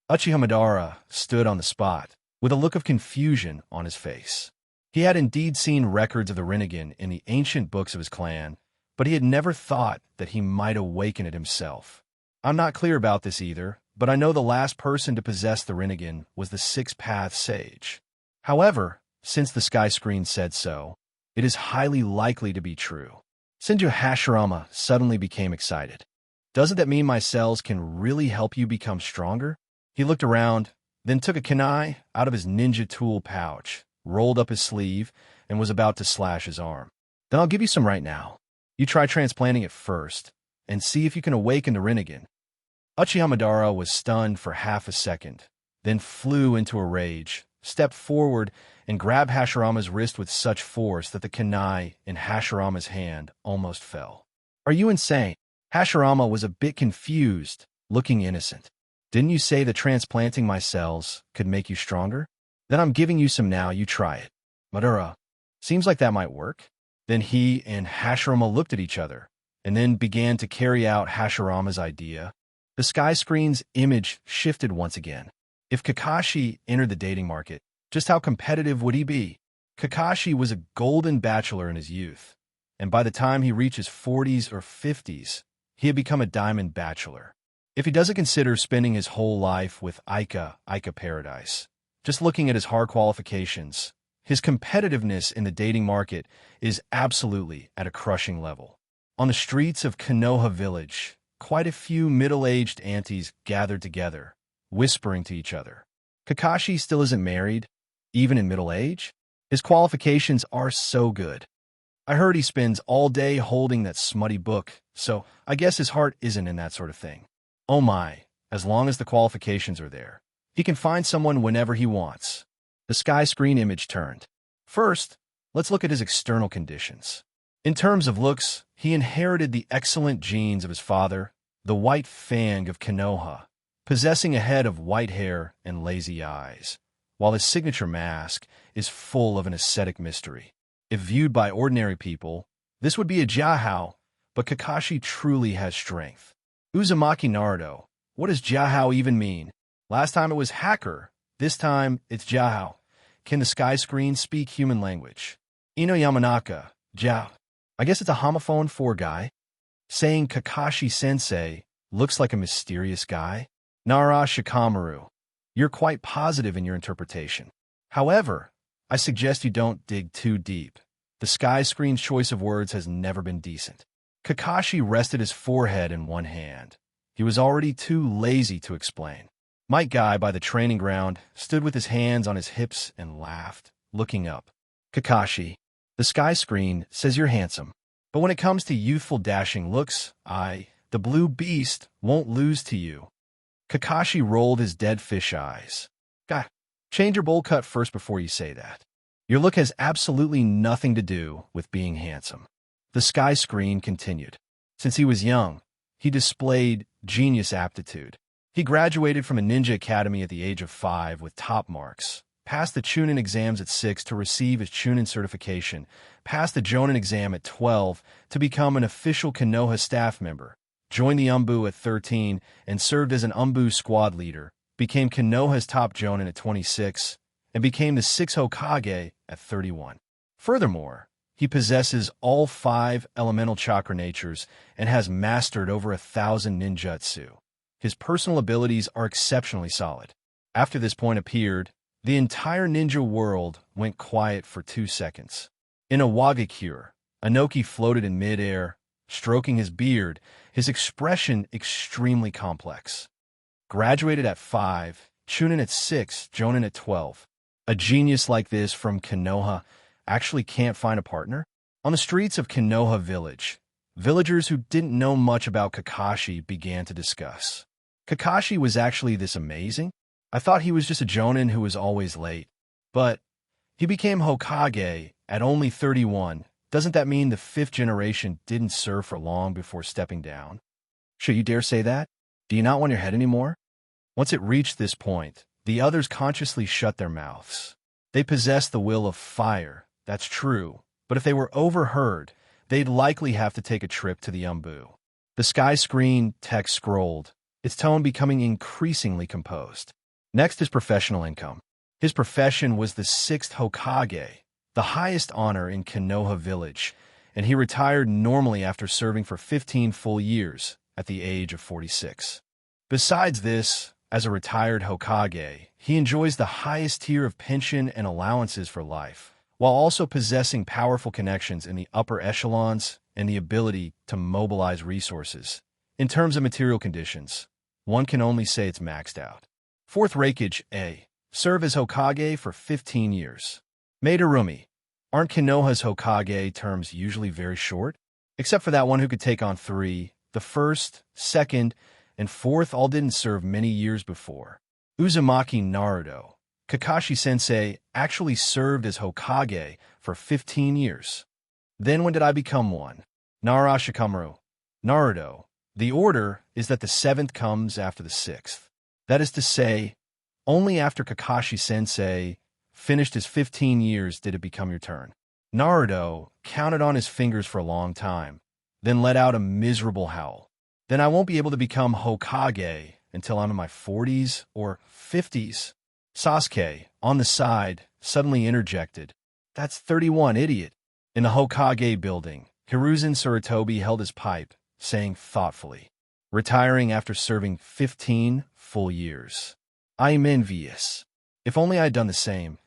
Uchiha Madara stood on the spot, with a look of confusion on his face. He had indeed seen records of the Rinnegan in the ancient books of his clan, but he had never thought that he might awaken it himself. I'm not clear about this either, but I know the last person to possess the Rinnegan was the Six-Path Sage. However, since the sky screen said so, it is highly likely to be true. Senju Hashirama suddenly became excited. Doesn't that mean my cells can really help you become stronger? He looked around, then took a kunai out of his ninja tool pouch, rolled up his sleeve, and was about to slash his arm. Then I'll give you some right now. You try transplanting it first, and see if you can awaken the Rinnegan. Uchiha Madara was stunned for half a second, then flew into a rage, stepped forward, and grabbed Hashirama's wrist with such force that the kunai in Hashirama's hand almost fell. Are you insane? Hashirama was a bit confused, looking innocent. Didn't you say that transplanting my cells could make you stronger? Then I'm giving you some now, you try it. Madara, seems like that might work. Then he and Hashirama looked at each other, and then began to carry out Hashirama's idea. The sky screen's image shifted once again. If Kakashi entered the dating market, just how competitive would he be? Kakashi was a golden bachelor in his youth, and by the time he reached his 40s or 50s, he had become a diamond bachelor. If he doesn't consider spending his whole life with Ica Paradise, just looking at his hard qualifications, his competitiveness in the dating market is absolutely at a crushing level. On the streets of Konoha village, quite a few middle-aged aunties gathered together, whispering to each other. Kakashi still isn't married, even in middle age? His qualifications are so good. I heard he spends all day holding that smutty book, so I guess his heart isn't in that sort of thing. Oh my, as long as the qualifications are there, he can find someone whenever he wants. The sky screen image turned. First, let's look at his external conditions. In terms of looks, he inherited the excellent genes of his father, the white fang of Konoha, possessing a head of white hair and lazy eyes, while his signature mask is full of an ascetic mystery. If viewed by ordinary people, this would be a Jihao, but Kakashi truly has strength. Uzumaki Naruto, what does Jihao even mean? Last time it was hacker, this time it's Jihao. Can the sky screen speak human language? Ino Yamanaka, Jihao. I guess it's a homophone for guy. Saying Kakashi-sensei looks like a mysterious guy. Nara Shikamaru, you're quite positive in your interpretation. However, I suggest you don't dig too deep. The sky screen's choice of words has never been decent. Kakashi rested his forehead in one hand. He was already too lazy to explain. Mike Guy by the training ground stood with his hands on his hips and laughed, looking up. Kakashi, the sky screen says you're handsome. But when it comes to youthful dashing looks, the blue beast, won't lose to you. Kakashi rolled his dead fish eyes. God, change your bowl cut first before you say that. Your look has absolutely nothing to do with being handsome. The sky screen continued. Since he was young, he displayed genius aptitude. He graduated from a ninja academy at the age of 5 with top marks, passed the Chunin exams at 6 to receive his Chunin certification, passed the Jonin exam at 12 to become an official Konoha staff member, joined the Umbu at 13 and served as an Umbu squad leader, became Konoha's top Jonin at 26, and became the 6th Hokage at 31. Furthermore, he possesses all 5 elemental chakra natures and has mastered over 1,000 ninjutsu. His personal abilities are exceptionally solid. After this point appeared, the entire ninja world went quiet for 2 seconds. In a Wagakure, Inoki floated in midair, stroking his beard, his expression extremely complex. Graduated at 5, Chunin at 6, Jonin at 12. A genius like this from Konoha actually can't find a partner? On the streets of Konoha village, villagers who didn't know much about Kakashi began to discuss. Kakashi was actually this amazing? I thought he was just a Jonin who was always late. But he became Hokage at only 31. Doesn't that mean the 5th generation didn't serve for long before stepping down? Should you dare say that? Do you not want your head anymore? Once it reached this point, the others consciously shut their mouths. They possessed the will of fire, that's true, but if they were overheard, they'd likely have to take a trip to the Umbu. The sky screen text scrolled, its tone becoming increasingly composed. Next is professional income. His profession was the 6th Hokage, the highest honor in Konoha village, and he retired normally after serving for 15 full years at the age of 46. Besides this, as a retired Hokage, he enjoys the highest tier of pension and allowances for life, while also possessing powerful connections in the upper echelons and the ability to mobilize resources. In terms of material conditions, one can only say it's maxed out. 4th Reikage A. Serve as Hokage for 15 years. Madarumi. Aren't Konoha's Hokage terms usually very short? Except for that one who could take on three. The first, second, and fourth all didn't serve many years before. Uzumaki Naruto, Kakashi-sensei, actually served as Hokage for 15 years. Then when did I become one? Narashikamaru. Naruto. The order is that the seventh comes after the sixth. That is to say, only after Kakashi-sensei finished his 15 years did it become your turn. Naruto counted on his fingers for a long time, then let out a miserable howl. Then I won't be able to become Hokage until I'm in my 40s or 50s. Sasuke, on the side, suddenly interjected. That's 31, idiot. In the Hokage building, Hiruzen Sarutobi held his pipe, saying thoughtfully, retiring after serving 15 full years. I'm envious. If only I'd done the same.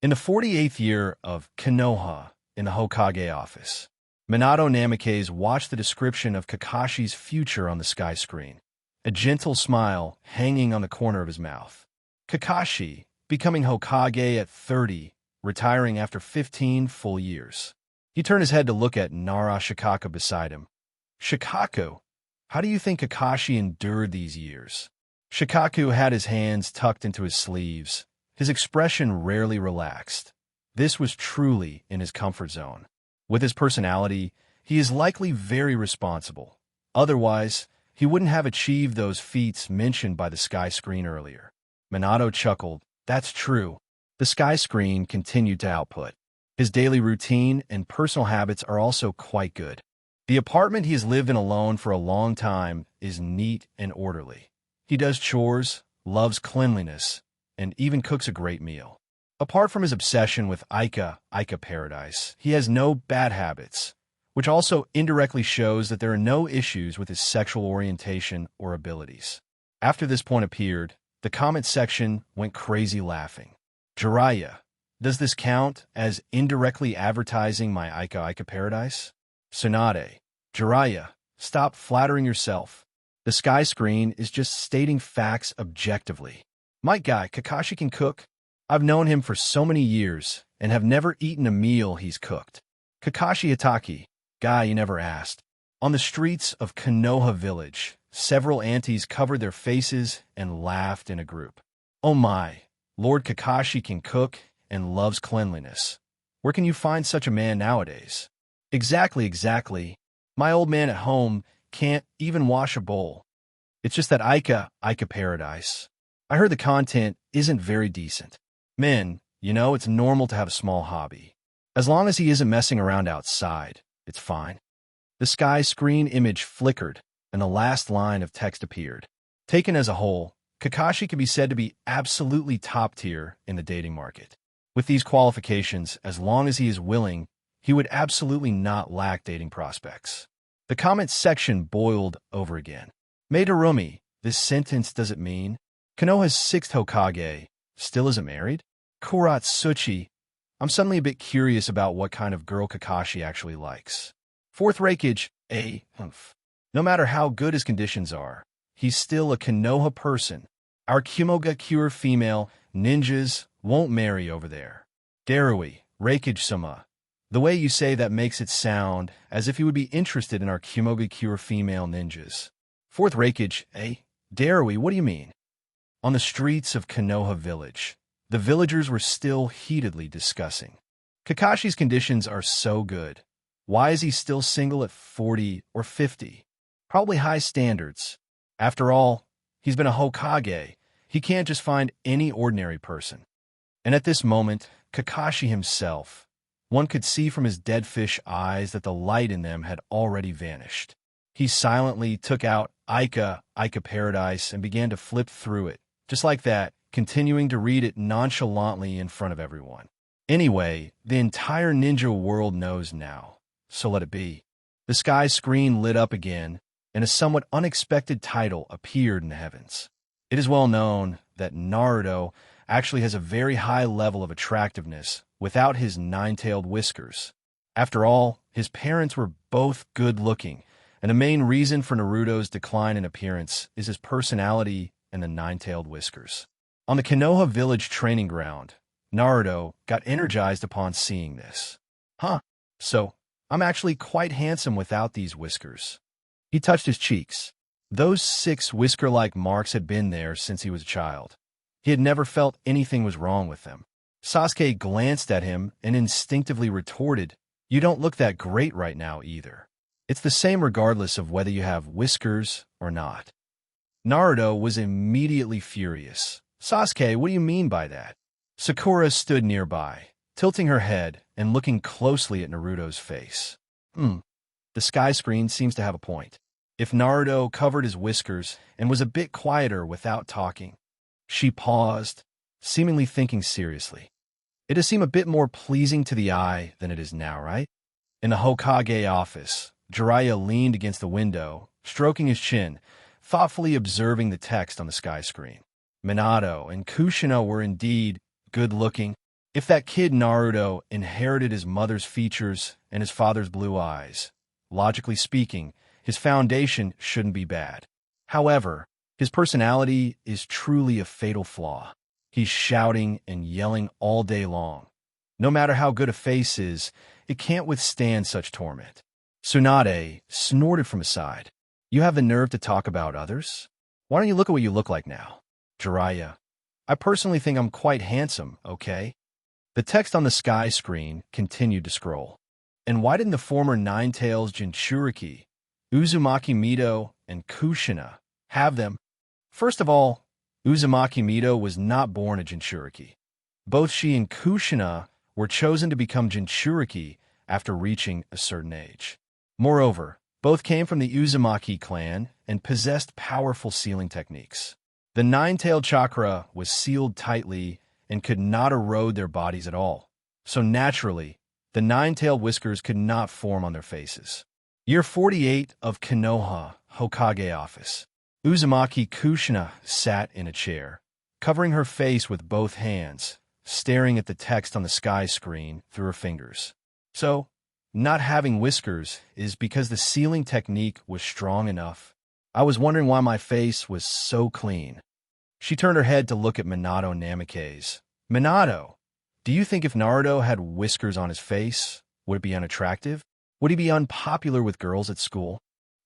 In the 48th year of Konoha in the Hokage office, Minato Namikaze watched the description of Kakashi's future on the sky screen, a gentle smile hanging on the corner of his mouth. Kakashi, becoming Hokage at 30, retiring after 15 full years. He turned his head to look at Nara Shikaka beside him. Shikaku, how do you think Kakashi endured these years? Shikaku had his hands tucked into his sleeves, his expression rarely relaxed. This was truly in his comfort zone. With his personality, he is likely very responsible. Otherwise, he wouldn't have achieved those feats mentioned by the sky screen earlier. Minato chuckled. That's true. The sky screen continued to output. His daily routine and personal habits are also quite good. The apartment he has lived in alone for a long time is neat and orderly. He does chores, loves cleanliness, and even cooks a great meal. Apart from his obsession with Aika Paradise, he has no bad habits, which also indirectly shows that there are no issues with his sexual orientation or abilities. After this point appeared, the comment section went crazy laughing. Jiraiya, does this count as indirectly advertising my Aika Paradise? Tsunade, Jiraiya, stop flattering yourself. The sky screen is just stating facts objectively. My guy, Kakashi can cook. I've known him for so many years and have never eaten a meal he's cooked. Kakashi Itachi, guy you never asked. On the streets of Konoha village, several aunties covered their faces and laughed in a group. Oh my, Lord Kakashi can cook and loves cleanliness. Where can you find such a man nowadays? Exactly. My old man at home can't even wash a bowl. It's just that Aika Paradise. I heard the content isn't very decent. Men, it's normal to have a small hobby. As long as he isn't messing around outside, it's fine. The sky screen image flickered, and the last line of text appeared. Taken as a whole, Kakashi can be said to be absolutely top tier in the dating market. With these qualifications, as long as he is willing, he would absolutely not lack dating prospects. The comment section boiled over again. Madarumi, this sentence does it mean? Konoha's sixth Hokage still isn't married? Kuratsuchi, I'm suddenly a bit curious about what kind of girl Kakashi actually likes. Fourth Reikage, no matter how good his conditions are, he's still a Konoha person. Our Kumoga-cure female ninjas won't marry over there. Darui, Reikage-sama. The way you say that makes it sound as if you would be interested in our Kumoga-cure female ninjas. Fourth Reikage, Darui, what do you mean? On the streets of Konoha village, the villagers were still heatedly discussing. Kakashi's conditions are so good. Why is he still single at 40 or 50? Probably high standards. After all, he's been a Hokage. He can't just find any ordinary person. And at this moment, Kakashi himself, one could see from his dead fish eyes that the light in them had already vanished. He silently took out Aika Paradise and began to flip through it, just like that, continuing to read it nonchalantly in front of everyone. Anyway, the entire ninja world knows now, so let it be. The sky screen lit up again, and a somewhat unexpected title appeared in the heavens. It is well known that Naruto actually has a very high level of attractiveness without his nine-tailed whiskers. After all, his parents were both good-looking, and the main reason for Naruto's decline in appearance is his personality and the nine-tailed whiskers. On the Konoha village training ground, Naruto got energized upon seeing this. So, I'm actually quite handsome without these whiskers. He touched his cheeks. Those 6 whisker-like marks had been there since he was a child. He had never felt anything was wrong with them. Sasuke glanced at him and instinctively retorted, "You don't look that great right now either. It's the same regardless of whether you have whiskers or not." Naruto was immediately furious. "Sasuke, what do you mean by that?" Sakura stood nearby, tilting her head and looking closely at Naruto's face. The sky screen seems to have a point. If Naruto covered his whiskers and was a bit quieter without talking. She paused, seemingly thinking seriously. It'd seem a bit more pleasing to the eye than it is now, right? In the Hokage office, Jiraiya leaned against the window, stroking his chin, thoughtfully observing the text on the sky screen. Minato and Kushina were indeed good-looking. If that kid Naruto inherited his mother's features and his father's blue eyes, logically speaking, his foundation shouldn't be bad. However, his personality is truly a fatal flaw. He's shouting and yelling all day long. No matter how good a face is, it can't withstand such torment. Tsunade snorted from his side. "You have the nerve to talk about others? Why don't you look at what you look like now?" Jiraiya: "I personally think I'm quite handsome, okay?" The text on the sky screen continued to scroll. "And why didn't the former Nine-Tails Jinchuriki, Uzumaki Mido, and Kushina have them?" First of all, Uzumaki Mido was not born a Jinchuriki. Both she and Kushina were chosen to become Jinchuriki after reaching a certain age. Moreover, both came from the Uzumaki clan and possessed powerful sealing techniques. The nine-tailed chakra was sealed tightly and could not erode their bodies at all. So naturally, the nine-tailed whiskers could not form on their faces. Year 48 of Konoha Hokage office. Uzumaki Kushina sat in a chair, covering her face with both hands, staring at the text on the sky screen through her fingers. So, not having whiskers is because the sealing technique was strong enough. I was wondering why my face was so clean. She turned her head to look at Minato Namikaze. "Minato, do you think if Naruto had whiskers on his face, would it be unattractive? Would he be unpopular with girls at school?"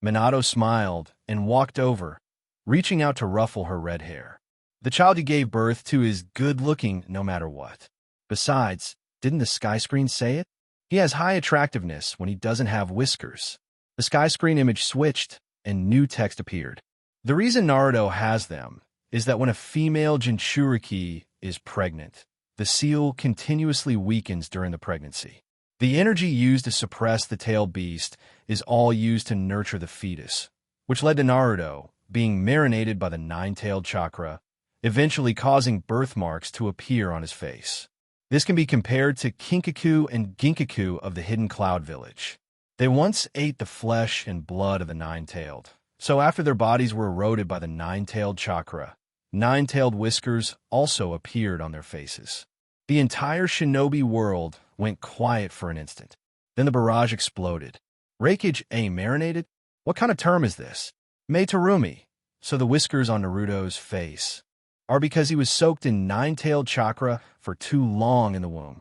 Minato smiled and walked over, reaching out to ruffle her red hair. "The child you gave birth to is good-looking no matter what. Besides, didn't the sky screen say it? He has high attractiveness when he doesn't have whiskers." The sky screen image switched, and new text appeared. "The reason Naruto has them is that when a female Jinchuriki is pregnant, the seal continuously weakens during the pregnancy. The energy used to suppress the tailed beast is all used to nurture the fetus, which led to Naruto being marinated by the nine-tailed chakra, eventually causing birthmarks to appear on his face. This can be compared to Kinkaku and Ginkaku of the Hidden Cloud Village. They once ate the flesh and blood of the nine-tailed, so after their bodies were eroded by the nine-tailed chakra, nine-tailed whiskers also appeared on their faces. The entire shinobi world went quiet for an instant. Then the barrage exploded. Reikage A marinated? What kind of term is this? Meitarumi. So the whiskers on Naruto's face are because he was soaked in nine-tailed chakra for too long in the womb.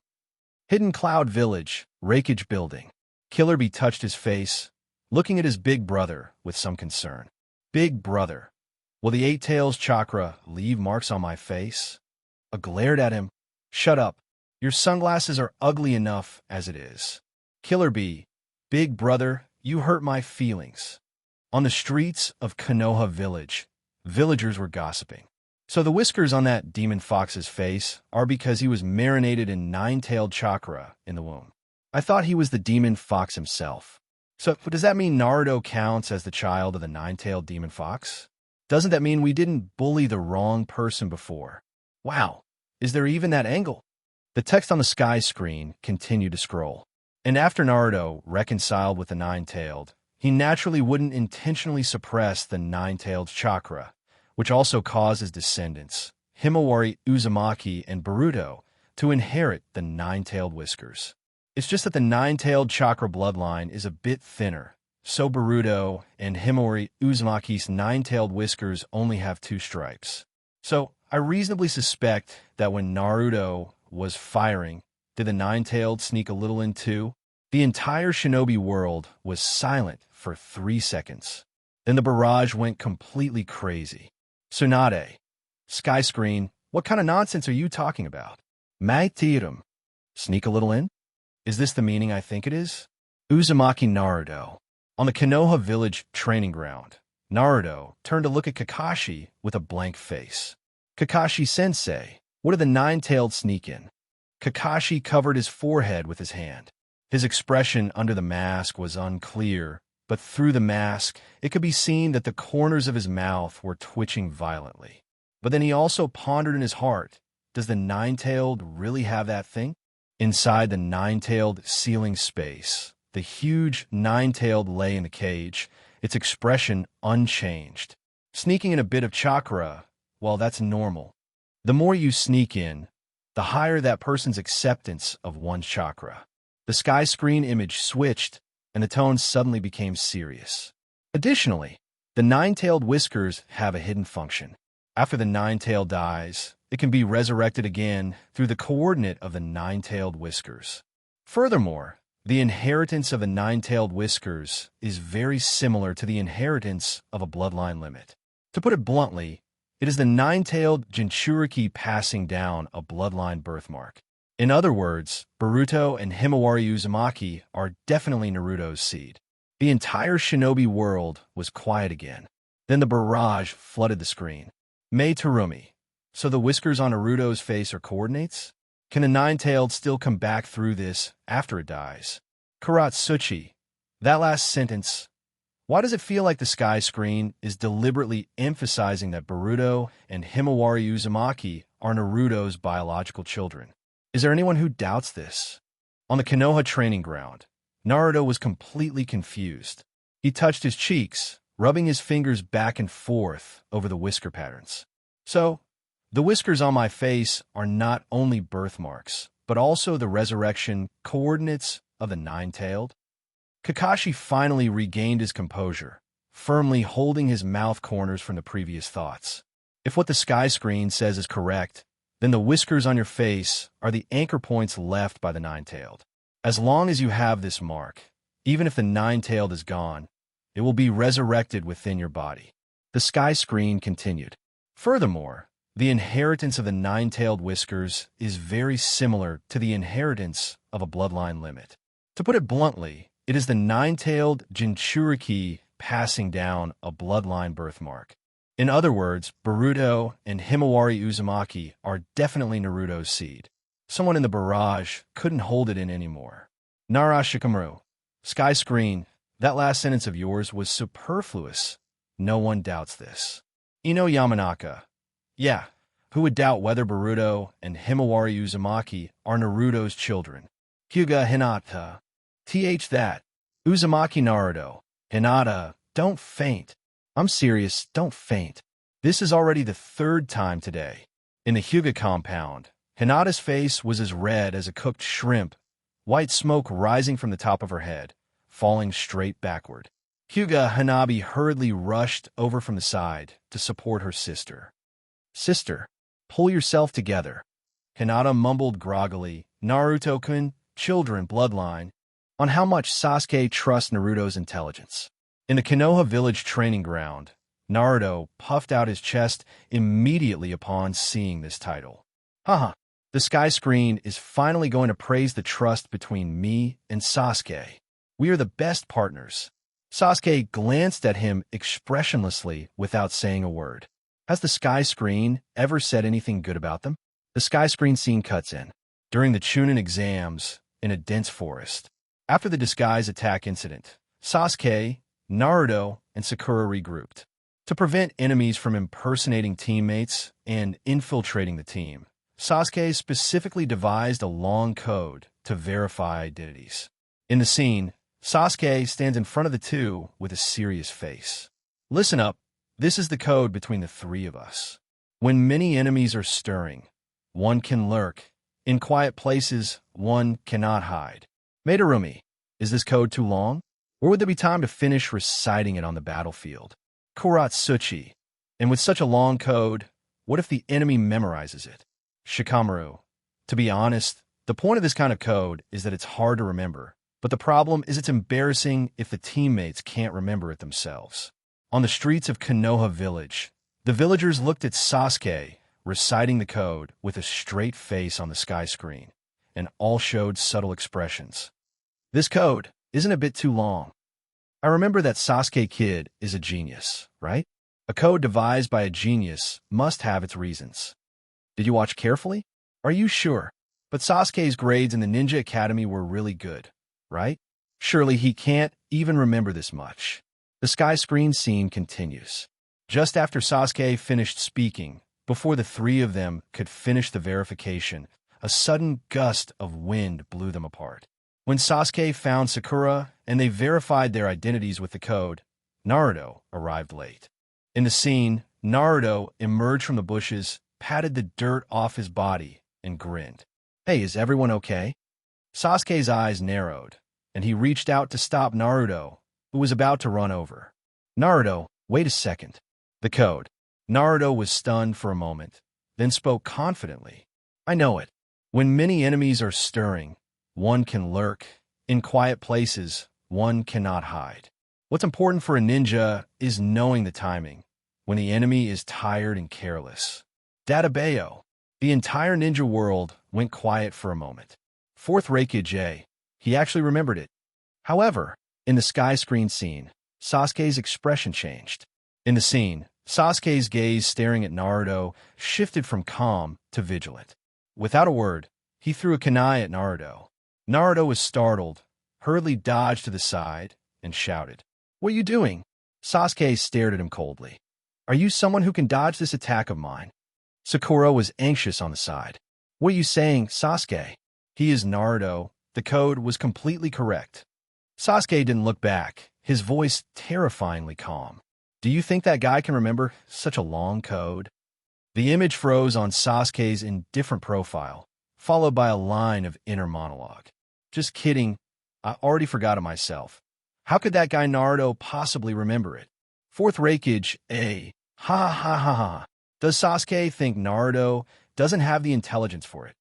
Hidden Cloud Village, Reikage Building. Killer Bee touched his face, looking at his big brother with some concern. "Big brother, will the eight tails chakra leave marks on my face?" I glared at him. "Shut up. Your sunglasses are ugly enough as it is." Killer Bee, "Big brother, you hurt my feelings." On the streets of Konoha Village, villagers were gossiping. So the whiskers on that demon fox's face are because he was marinated in nine-tailed chakra in the womb. I thought he was the demon fox himself. So does that mean Naruto counts as the child of the nine-tailed demon fox? Doesn't that mean we didn't bully the wrong person before? Wow, is there even that angle? The text on the sky screen continued to scroll. And after Naruto reconciled with the nine-tailed, he naturally wouldn't intentionally suppress the nine-tailed chakra, which also caused his descendants, Himawari, Uzumaki, and Boruto, to inherit the nine-tailed whiskers. It's just that the nine-tailed chakra bloodline is a bit thinner, so Boruto and Himawari Uzumaki's nine-tailed whiskers only have 2 stripes. So I reasonably suspect that when Naruto was firing, did the nine-tailed sneak a little in too? The entire shinobi world was silent for 3 seconds. Then the barrage went completely crazy. Tsunade. Sky screen, what kind of nonsense are you talking about? Mai Tirum. Sneak a little in? Is this the meaning I think it is? Uzumaki Naruto. On the Konoha village training ground, Naruto turned to look at Kakashi with a blank face. Kakashi-sensei, what did the nine-tailed sneak in? Kakashi covered his forehead with his hand. His expression under the mask was unclear, but through the mask, it could be seen that the corners of his mouth were twitching violently. But then he also pondered in his heart, does the nine-tailed really have that thing? Inside the nine-tailed ceiling space, the huge nine-tailed lay in the cage, its expression unchanged. Sneaking in a bit of chakra, well, that's normal. The more you sneak in, the higher that person's acceptance of one's chakra. The sky screen image switched, and the tone suddenly became serious. Additionally, the nine-tailed whiskers have a hidden function. After the nine-tail dies, it can be resurrected again through the coordinate of the nine-tailed whiskers. Furthermore, the inheritance of the nine-tailed whiskers is very similar to the inheritance of a bloodline limit. To put it bluntly, it is the nine-tailed Jinchuriki passing down a bloodline birthmark. In other words, Boruto and Himawari Uzumaki are definitely Naruto's seed. The entire shinobi world was quiet again. Then the barrage flooded the screen. Mei Terumi. So the whiskers on Naruto's face are coordinates? Can a nine-tailed still come back through this after it dies? Karatsuchi. That last sentence. Why does it feel like the sky screen is deliberately emphasizing that Boruto and Himawari Uzumaki are Naruto's biological children? Is there anyone who doubts this? On the Konoha training ground, Naruto was completely confused. He touched his cheeks, rubbing his fingers back and forth over the whisker patterns. So, the whiskers on my face are not only birthmarks, but also the resurrection coordinates of the nine-tailed? Kakashi finally regained his composure, firmly holding his mouth corners from the previous thoughts. If what the sky screen says is correct, then the whiskers on your face are the anchor points left by the nine-tailed. As long as you have this mark, even if the nine-tailed is gone, it will be resurrected within your body. The sky screen continued. Furthermore, the inheritance of the nine-tailed whiskers is very similar to the inheritance of a bloodline limit. To put it bluntly, it is the nine-tailed Jinchuriki passing down a bloodline birthmark. In other words, Boruto and Himawari Uzumaki are definitely Naruto's seed. Someone in the barrage couldn't hold it in anymore. Nara Shikamaru. Sky screen, that last sentence of yours was superfluous. No one doubts this. Ino Yamanaka. Yeah, who would doubt whether Boruto and Himawari Uzumaki are Naruto's children? Hyuga Hinata. That. Uzumaki Naruto. Hinata, don't faint. I'm serious, don't faint. This is already the third time today. In the Hyuga compound, Hinata's face was as red as a cooked shrimp, white smoke rising from the top of her head, falling straight backward. Hyuga Hanabi hurriedly rushed over from the side to support her sister. Sister, pull yourself together. Hinata mumbled groggily, Naruto-kun, children, bloodline, on how much Sasuke trusts Naruto's intelligence. In the Konoha village training ground, Naruto puffed out his chest immediately upon seeing this title. Haha, the sky screen is finally going to praise the trust between me and Sasuke. We are the best partners. Sasuke glanced at him expressionlessly without saying a word. Has the sky screen ever said anything good about them? The sky screen scene cuts in. During the Chunin exams, in a dense forest. After the disguise attack incident, Sasuke, Naruto, and Sakura regrouped. To prevent enemies from impersonating teammates and infiltrating the team, Sasuke specifically devised a long code to verify identities. In the scene, Sasuke stands in front of the two with a serious face. Listen up, this is the code between the three of us. When many enemies are stirring, one can lurk. In quiet places, one cannot hide. Madarumi, is this code too long? Or would there be time to finish reciting it on the battlefield? Kuratsuchi. And with such a long code, what if the enemy memorizes it? Shikamaru. To be honest, the point of this kind of code is that it's hard to remember, But the problem is it's embarrassing if the teammates can't remember it themselves. On the streets of Konoha village, the villagers looked at Sasuke reciting the code with a straight face on the sky screen, and all showed subtle expressions. This code isn't a bit too long. I remember that Sasuke kid is a genius, right? A code devised by a genius must have its reasons. Did you watch carefully? Are you sure? But Sasuke's grades in the Ninja Academy were really good, right? Surely he can't even remember this much. The sky screen scene continues. Just after Sasuke finished speaking, before the three of them could finish the verification, a sudden gust of wind blew them apart. When Sasuke found Sakura and they verified their identities with the code, Naruto arrived late. In the scene, Naruto emerged from the bushes, patted the dirt off his body, and grinned. Hey, is everyone okay? Sasuke's eyes narrowed, and he reached out to stop Naruto, who was about to run over. Naruto, wait a second. The code. Naruto was stunned for a moment, then spoke confidently. I know it. When many enemies are stirring, one can lurk. In quiet places, one cannot hide. What's important for a ninja is knowing the timing, when the enemy is tired and careless. Databayo. The entire ninja world went quiet for a moment. Fourth Kage, he actually remembered it. However, in the sky screen scene, Sasuke's expression changed. In the scene, Sasuke's gaze staring at Naruto shifted from calm to vigilant. Without a word, he threw a kunai at Naruto. Naruto was startled, hurriedly dodged to the side, and shouted, What are you doing? Sasuke stared at him coldly. Are you someone who can dodge this attack of mine? Sakura was anxious on the side. What are you saying, Sasuke? He is Naruto. The code was completely correct. Sasuke didn't look back, his voice terrifyingly calm. Do you think that guy can remember such a long code? The image froze on Sasuke's indifferent profile, followed by a line of inner monologue. Just kidding. I already forgot it myself. How could that guy Naruto possibly remember it? Fourth Raikage, ha ha ha ha. Does Sasuke think Naruto doesn't have the intelligence for it?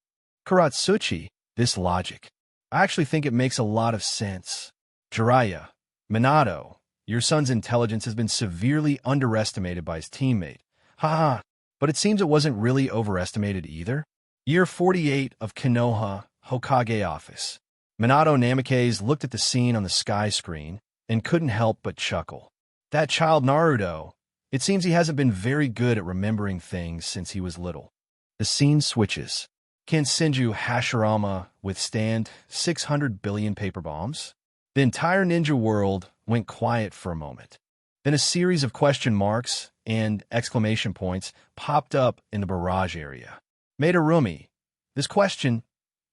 Akatsuki, this logic. I actually think it makes a lot of sense. Jiraiya, Minato, your son's intelligence has been severely underestimated by his teammate. Ha, but it seems it wasn't really overestimated either. Year 48 of Konoha Hokage office. Minato Namikaze looked at the scene on the sky screen and couldn't help but chuckle. That child Naruto, it seems he hasn't been very good at remembering things since he was little. The scene switches. Can Senju Hashirama withstand 600 billion paper bombs? The entire ninja world went quiet for a moment. Then a series of question marks and exclamation points popped up in the barrage area. Madarumi, this question,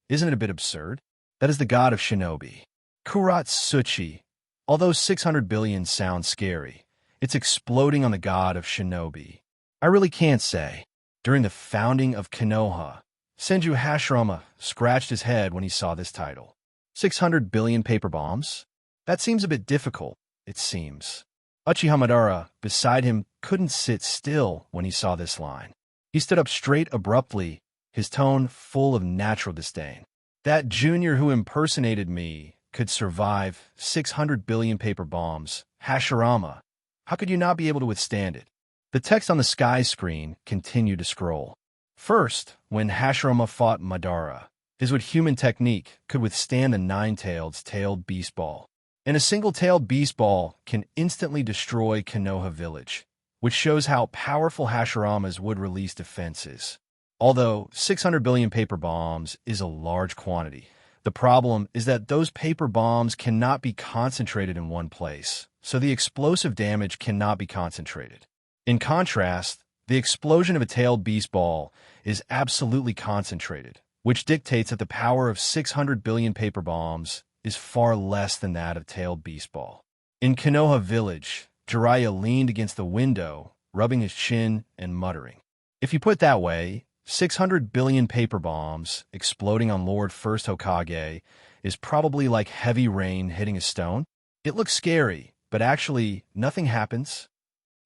isn't it a bit absurd? That is the god of shinobi. Kuratsuchi, although 600 billion sounds scary, it's exploding on the god of shinobi. I really can't say. During the founding of Konoha, Senju Hashirama scratched his head when he saw this title. 600 billion paper bombs? That seems a bit difficult, it seems. Uchiha Madara, beside him, couldn't sit still when he saw this line. He stood up straight abruptly, his tone full of natural disdain. That junior who impersonated me could survive 600 billion paper bombs. Hashirama, how could you not be able to withstand it? The text on the sky screen continued to scroll. First, when Hashirama fought Madara, his with human technique could withstand the nine-tailed beast ball. And a single-tailed beast ball can instantly destroy Konoha village, which shows how powerful Hashirama's wood-release defense is. Although 600 billion paper bombs is a large quantity, the problem is that those paper bombs cannot be concentrated in one place, so the explosive damage cannot be concentrated. In contrast, the explosion of a tailed beast ball is absolutely concentrated, which dictates that the power of 600 billion paper bombs is far less than that of tailed beast ball. In Konoha village, Jiraiya leaned against the window, rubbing his chin and muttering. If you put it that way, 600 billion paper bombs exploding on Lord First Hokage is probably like heavy rain hitting a stone. It looks scary, but actually nothing happens.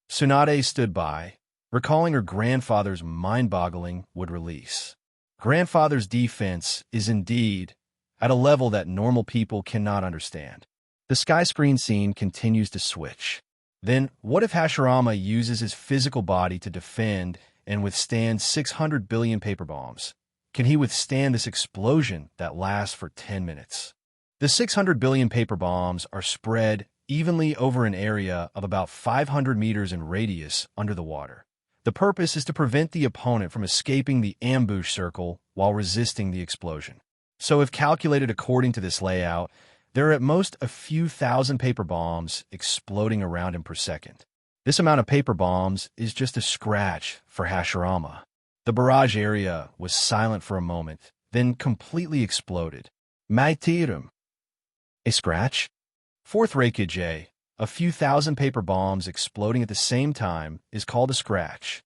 Tsunade stood by, recalling her grandfather's mind-boggling wood release. Grandfather's defense is indeed at a level that normal people cannot understand. The sky screen scene continues to switch. Then, what if Hashirama uses his physical body to defend and withstand 600 billion paper bombs? Can he withstand this explosion that lasts for 10 minutes? The 600 billion paper bombs are spread evenly over an area of about 500 meters in radius under the water. The purpose is to prevent the opponent from escaping the ambush circle while resisting the explosion. So if calculated according to this layout, there are at most a few thousand paper bombs exploding around him per second. This amount of paper bombs is just a scratch for Hashirama. The barrage area was silent for a moment, then completely exploded. Maitirum. A scratch? Fourth Reikage, a few thousand paper bombs exploding at the same time, is called a scratch.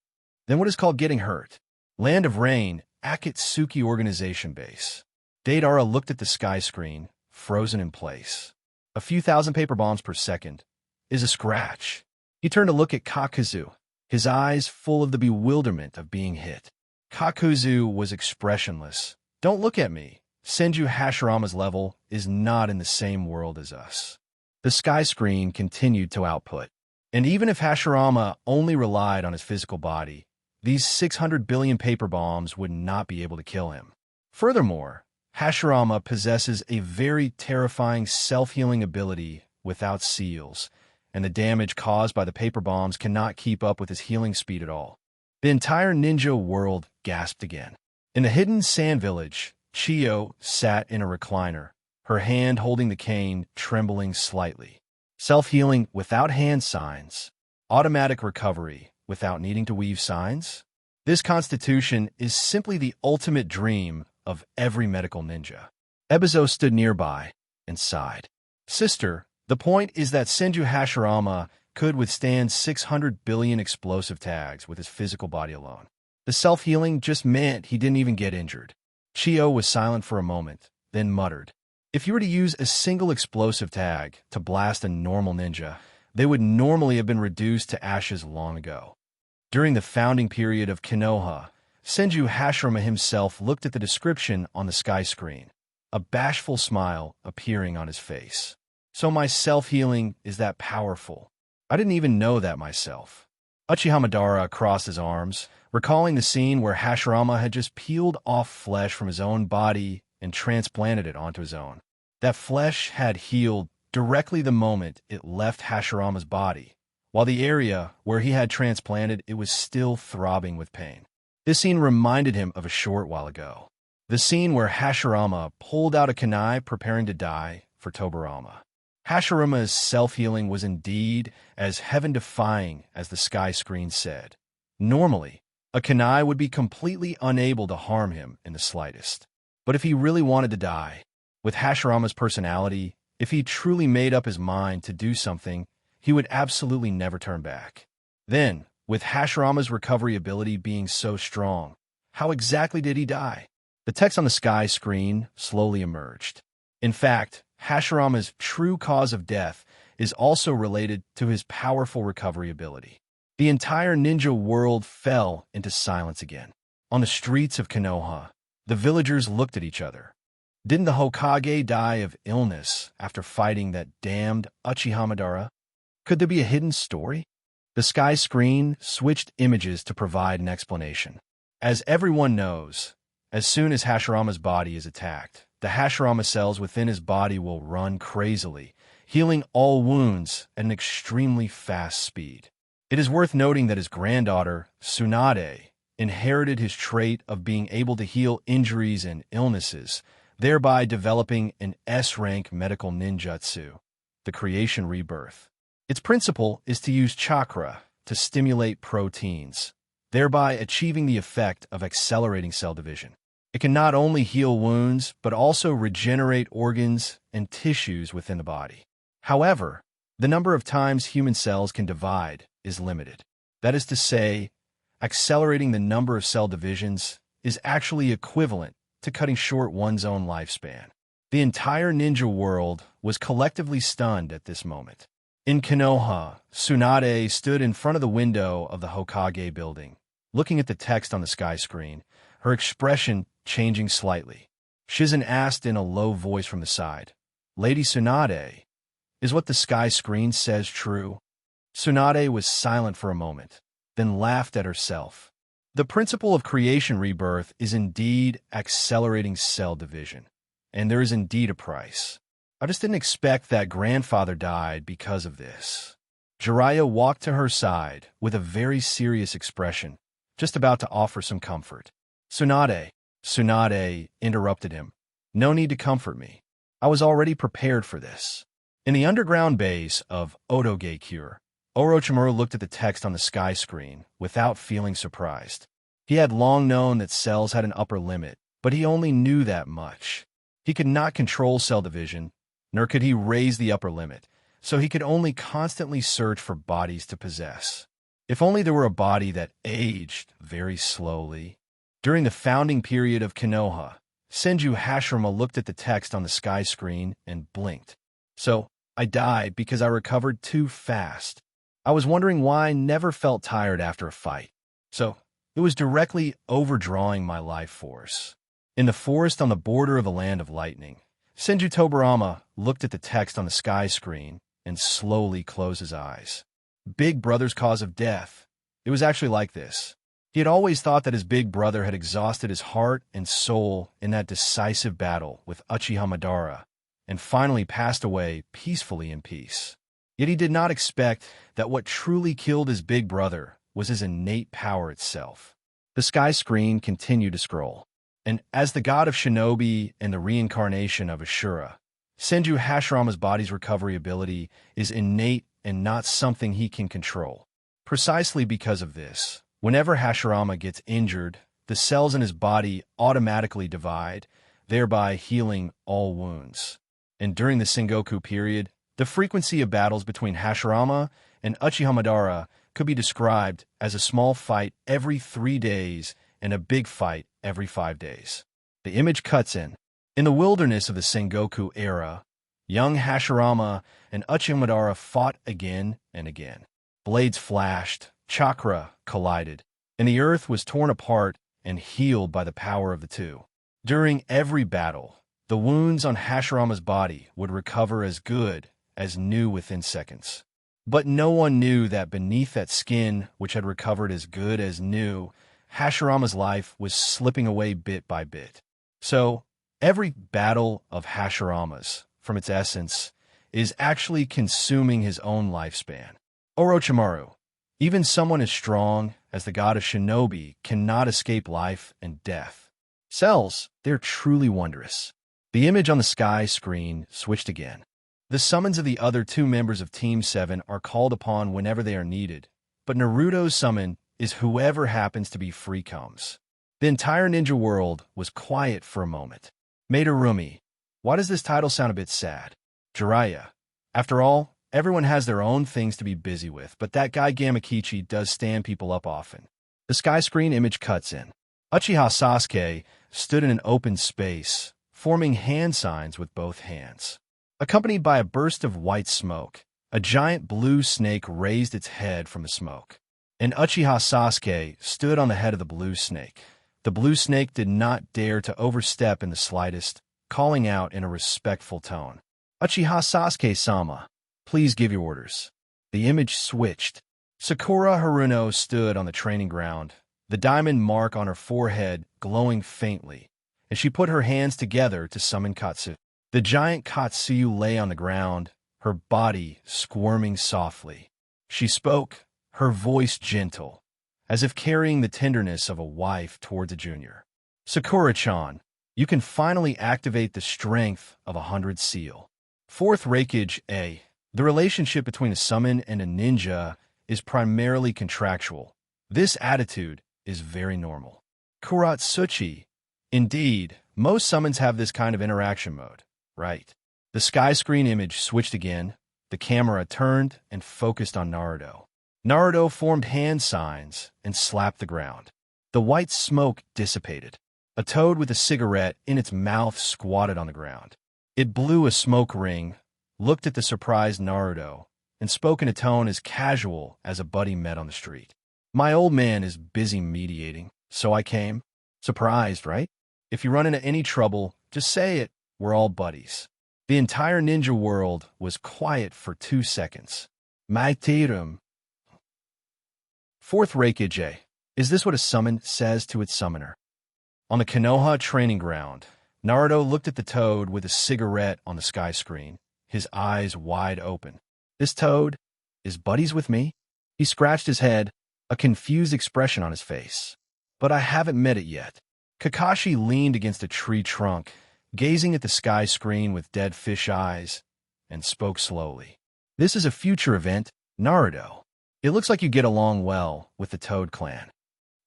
Then what is called getting hurt? Land of Rain, Akatsuki Organization Base. Deidara looked at the sky screen, frozen in place. A few thousand paper bombs per second is a scratch. He turned to look at Kakuzu, his eyes full of the bewilderment of being hit. Kakuzu was expressionless. Don't look at me. Senju Hashirama's level is not in the same world as us. The sky screen continued to output. And even if Hashirama only relied on his physical body, these 600 billion paper bombs would not be able to kill him. Furthermore, Hashirama possesses a very terrifying self-healing ability without seals, and the damage caused by the paper bombs cannot keep up with his healing speed at all. The entire ninja world gasped again. In the hidden sand village, Chiyo sat in a recliner, her hand holding the cane, trembling slightly. Self-healing without hand signs. Automatic recovery without needing to weave signs. This constitution is simply the ultimate dream of every medical ninja. Ebizo stood nearby and sighed. Sister, the point is that Senju Hashirama could withstand 600 billion explosive tags with his physical body alone. The self-healing just meant he didn't even get injured. Chiyo was silent for a moment, then muttered. If you were to use a single explosive tag to blast a normal ninja, they would normally have been reduced to ashes long ago. During the founding period of Konoha, Senju Hashirama himself looked at the description on the sky screen, a bashful smile appearing on his face. So my self-healing is that powerful. I didn't even know that myself. Uchiha Madara crossed his arms, recalling the scene where Hashirama had just peeled off flesh from his own body and transplanted it onto his own. That flesh had healed directly the moment it left Hashirama's body, while the area where he had transplanted it was still throbbing with pain. This scene reminded him of a short while ago. The scene where Hashirama pulled out a kunai preparing to die for Tobirama. Hashirama's self-healing was indeed as heaven-defying as the sky screen said. Normally, a kunai would be completely unable to harm him in the slightest. But if he really wanted to die, with Hashirama's personality, if he truly made up his mind to do something, he would absolutely never turn back. Then, with Hashirama's recovery ability being so strong, how exactly did he die? The text on the sky screen slowly emerged. In fact, Hashirama's true cause of death is also related to his powerful recovery ability. The entire ninja world fell into silence again. On the streets of Konoha, the villagers looked at each other. Didn't the Hokage die of illness after fighting that damned Uchiha Madara? Could there be a hidden story? The sky screen switched images to provide an explanation. As everyone knows, as soon as Hashirama's body is attacked, the Hashirama cells within his body will run crazily, healing all wounds at an extremely fast speed. It is worth noting that his granddaughter, Tsunade, inherited his trait of being able to heal injuries and illnesses, thereby developing an S-rank medical ninjutsu, the creation rebirth. Its principle is to use chakra to stimulate proteins, thereby achieving the effect of accelerating cell division. It can not only heal wounds, but also regenerate organs and tissues within the body. However, the number of times human cells can divide is limited. That is to say, accelerating the number of cell divisions is actually equivalent to cutting short one's own lifespan. The entire ninja world was collectively stunned at this moment. In Konoha, Tsunade stood in front of the window of the Hokage building, looking at the text on the sky screen, her expression changing slightly. Shizen asked in a low voice from the side. Lady Tsunade, is what the sky screen says true? Tsunade was silent for a moment, then laughed at herself. The principle of creation rebirth is indeed accelerating cell division, and there is indeed a price. I just didn't expect that grandfather died because of this. Jiraiya walked to her side with a very serious expression, just about to offer some comfort. Tsunade interrupted him. No need to comfort me. I was already prepared for this. In the underground base of Odoge-cure, Orochimaru looked at the text on the sky screen without feeling surprised. He had long known that cells had an upper limit, but he only knew that much. He could not control cell division, nor could he raise the upper limit, so he could only constantly search for bodies to possess. If only there were a body that aged very slowly. During the founding period of Konoha, Senju Hashirama looked at the text on the sky screen and blinked. So, I died because I recovered too fast. I was wondering why I never felt tired after a fight. So, it was directly overdrawing my life force. In the forest on the border of the Land of Lightning, Senju Tobirama looked at the text on the sky screen and slowly closed his eyes. Big brother's cause of death. It was actually like this. He had always thought that his big brother had exhausted his heart and soul in that decisive battle with Uchiha Madara, and finally passed away peacefully in peace. Yet he did not expect that what truly killed his big brother was his innate power itself. The sky screen continued to scroll, and as the god of shinobi and the reincarnation of Ashura, Senju Hashirama's body's recovery ability is innate and not something he can control. Precisely because of this, whenever Hashirama gets injured, the cells in his body automatically divide, thereby healing all wounds. And during the Sengoku period, the frequency of battles between Hashirama and Uchiha Madara could be described as a small fight every 3 days and a big fight every 5 days. The image cuts in. In the wilderness of the Sengoku era, young Hashirama and Uchiha Madara fought again and again. Blades flashed, chakra collided, and the earth was torn apart and healed by the power of the two. During every battle, the wounds on Hashirama's body would recover as good as new within seconds. But no one knew that beneath that skin, which had recovered as good as new, Hashirama's life was slipping away bit by bit. So, every battle of Hashirama's, from its essence, is actually consuming his own lifespan. Orochimaru, even someone as strong as the god of shinobi, cannot escape life and death. Cells, they're truly wondrous. The image on the sky screen switched again. The summons of the other 2 members of Team 7 are called upon whenever they are needed, but Naruto's summon is whoever happens to be free comes. The entire ninja world was quiet for a moment. Madarumi, why does this title sound a bit sad? Jiraiya, after all, everyone has their own things to be busy with, but that guy Gamakichi does stand people up often. The sky screen image cuts in. Uchiha Sasuke stood in an open space, forming hand signs with both hands. Accompanied by a burst of white smoke, a giant blue snake raised its head from the smoke. And Uchiha Sasuke stood on the head of the blue snake. The blue snake did not dare to overstep in the slightest, calling out in a respectful tone. Uchiha Sasuke-sama, please give your orders. The image switched. Sakura Haruno stood on the training ground, the diamond mark on her forehead glowing faintly, and she put her hands together to summon Katsu. The giant Katsuyu lay on the ground, her body squirming softly. She spoke, her voice gentle, as if carrying the tenderness of a wife towards a junior. Sakura-chan, you can finally activate the strength of 100 seal. 4th Reikage A. The relationship between a summon and a ninja is primarily contractual. This attitude is very normal. Kuratsuchi. Indeed, most summons have this kind of interaction mode. Right. The sky screen image switched again, the camera turned and focused on Naruto. Naruto formed hand signs and slapped the ground. The white smoke dissipated. A toad with a cigarette in its mouth squatted on the ground. It blew a smoke ring, looked at the surprised Naruto, and spoke in a tone as casual as a buddy met on the street. My old man is busy mediating, so I came. Surprised, right? If you run into any trouble, Just say it. We're all buddies. The entire ninja world was quiet for 2 seconds. Maitirum. Fourth Reikage. Is this what a summon says to its summoner? On the Konoha training ground, Naruto looked at the toad with a cigarette on the sky screen, his eyes wide open. This toad is buddies with me? He scratched his head, a confused expression on his face. But I haven't met it yet. Kakashi leaned against a tree trunk, gazing at the sky screen with dead fish eyes, and spoke slowly. This is a future event, Naruto. It looks like you get along well with the Toad Clan.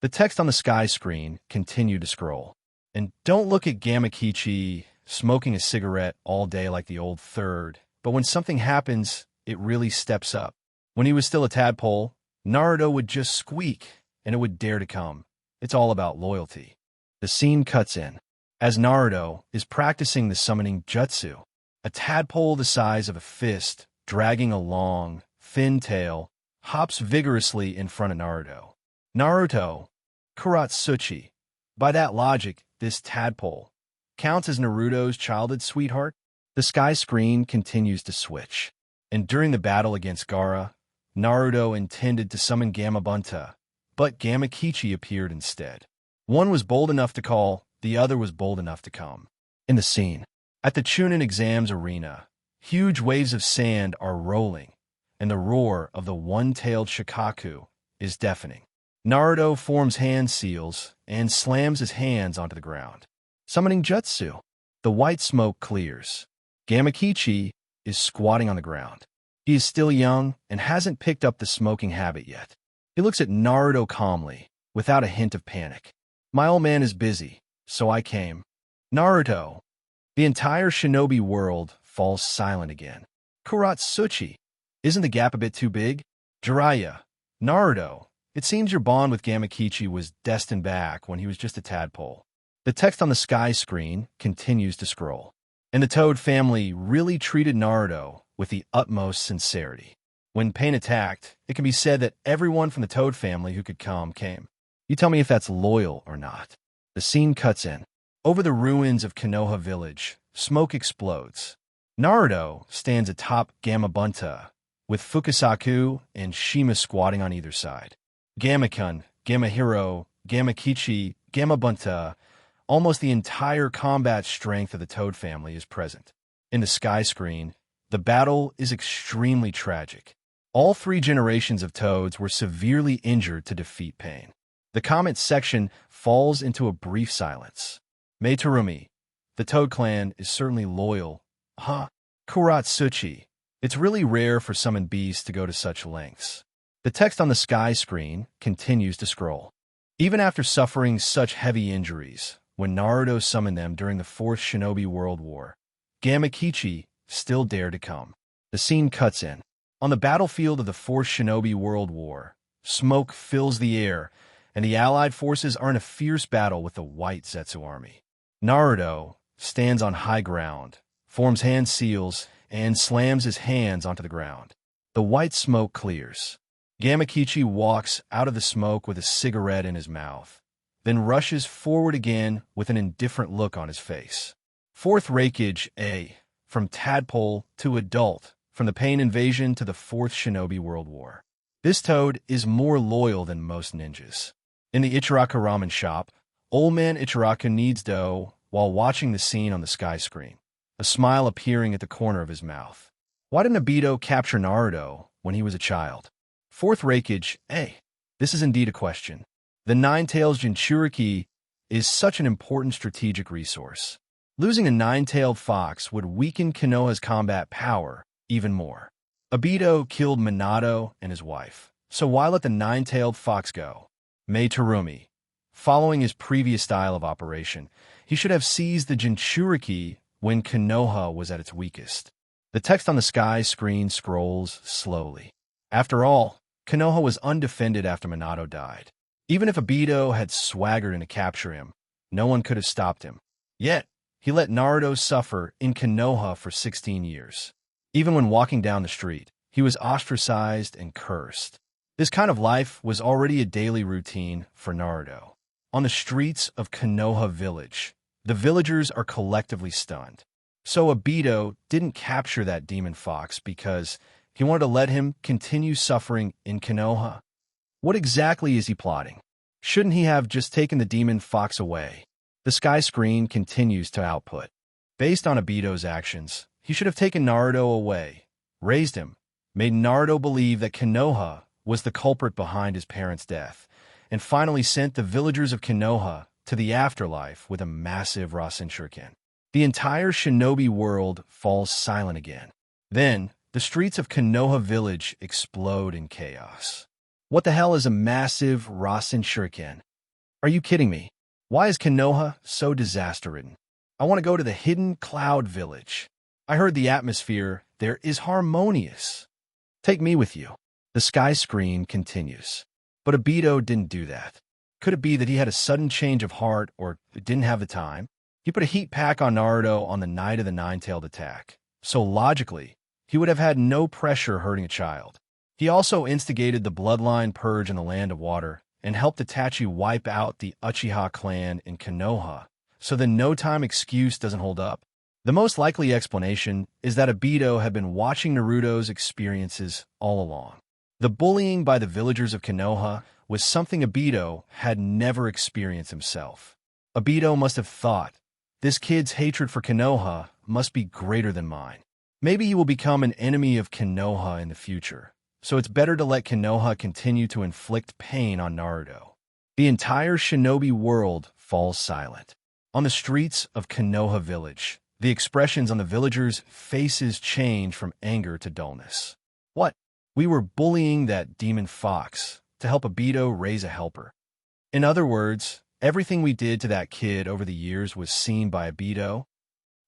The text on the sky screen continued to scroll. And don't look at Gamakichi smoking a cigarette all day like the old third, but when something happens, it really steps up. When he was still a tadpole, Naruto would just squeak, and it would dare to come. It's all about loyalty. The scene cuts in. As Naruto is practicing the summoning jutsu, a tadpole the size of a fist, dragging a long, thin tail, hops vigorously in front of Naruto. Naruto, Kuratsuchi. By that logic, this tadpole counts as Naruto's childhood sweetheart. The sky screen continues to switch, and during the battle against Gaara, Naruto intended to summon Gamabunta, but Gamakichi appeared instead. One was bold enough to call, the other was bold enough to come. In the scene, at the Chunin exams arena, huge waves of sand are rolling, and the roar of the one-tailed Shikaku is deafening. Naruto forms hand seals and slams his hands onto the ground. Summoning jutsu. The white smoke clears. Gamakichi is squatting on the ground. He is still young and hasn't picked up the smoking habit yet. He looks at Naruto calmly, without a hint of panic. My old man is busy, so I came. Naruto. The entire shinobi world falls silent again. Kuratsuchi. Isn't the gap a bit too big? Jiraiya. Naruto. It seems your bond with Gamakichi was destined back when he was just a tadpole. The text on the sky screen continues to scroll. And the Toad family really treated Naruto with the utmost sincerity. When Pain attacked, it can be said that everyone from the Toad family who could come came. You tell me if that's loyal or not. The scene cuts in. Over the ruins of Konoha village, smoke explodes. Naruto stands atop Gamabunta, with Fukasaku and Shima squatting on either side. Gamakun, Gamahiro, Gamakichi, Gamabunta, almost the entire combat strength of the Toad family is present. In the sky screen, the battle is extremely tragic. All 3 generations of Toads were severely injured to defeat Pain. The comment section falls into a brief silence. Meitarumi, the Toad Clan is certainly loyal. Huh? Kuratsuchi. It's really rare for summoned beasts to go to such lengths. The text on the sky screen continues to scroll. Even after suffering such heavy injuries, when Naruto summoned them during the 4th Shinobi World War, Gamakichi still dared to come. The scene cuts in. On the battlefield of the 4th Shinobi World War, smoke fills the air, and the Allied forces are in a fierce battle with the White Zetsu army. Naruto stands on high ground, forms hand seals, and slams his hands onto the ground. The white smoke clears. Gamakichi walks out of the smoke with a cigarette in his mouth, then rushes forward again with an indifferent look on his face. Fourth Reikage A. From tadpole to adult, from the Pain invasion to the 4th Shinobi World War. This Toad is more loyal than most ninjas. In the Ichiraku ramen shop, old man Ichiraku kneads dough while watching the scene on the sky screen, a smile appearing at the corner of his mouth. Why didn't Obito capture Naruto when he was a child? Fourth Reikage A. This is indeed a question. The Nine-Tails Jinchuriki is such an important strategic resource. Losing a nine-tailed fox would weaken Konoha's combat power even more. Obito killed Minato and his wife, so why let the nine-tailed fox go? Meitarumi. Following his previous style of operation, he should have seized the Jinchuriki when Konoha was at its weakest. The text on the sky screen scrolls slowly. After all, Konoha was undefended after Minato died. Even if Obito had swaggered in to capture him, no one could have stopped him. Yet, he let Naruto suffer in Konoha for 16 years. Even when walking down the street, he was ostracized and cursed. This kind of life was already a daily routine for Naruto. On the streets of Konoha village, The villagers are collectively stunned. So Obito didn't capture that demon fox because he wanted to let him continue suffering in Konoha. What exactly is he plotting? Shouldn't he have just taken the demon fox away? The sky screen continues to output. Based on Obito's actions, he should have taken Naruto away, raised him, made Naruto believe that Konoha was the culprit behind his parents' death, and finally sent the villagers of Konoha to the afterlife with a massive Rasen Shuriken. The entire shinobi world falls silent again. Then, the streets of Konoha village explode in chaos. What the hell is a massive Rasen Shuriken? Are you kidding me? Why is Konoha so disaster-ridden? I want to go to the hidden cloud village. I heard the atmosphere there is harmonious. Take me with you. The sky screen continues. But Obito didn't do that. Could it be that he had a sudden change of heart or didn't have the time? He put a heat pack on Naruto on the night of the nine-tailed attack. So logically, he would have had no pressure hurting a child. He also instigated the bloodline purge in the Land of Water and helped Itachi wipe out the Uchiha clan in Konoha, so the no-time excuse doesn't hold up. The most likely explanation is that Obito had been watching Naruto's experiences all along. The bullying by the villagers of Konoha was something Obito had never experienced himself. Obito must have thought, this kid's hatred for Konoha must be greater than mine. Maybe he will become an enemy of Konoha in the future, so it's better to let Konoha continue to inflict pain on Naruto. The entire shinobi world falls silent. On the streets of Konoha village, the expressions on the villagers' faces change from anger to dullness. What? We were bullying that demon fox to help Obito raise a helper. In other words, everything we did to that kid over the years was seen by Obito.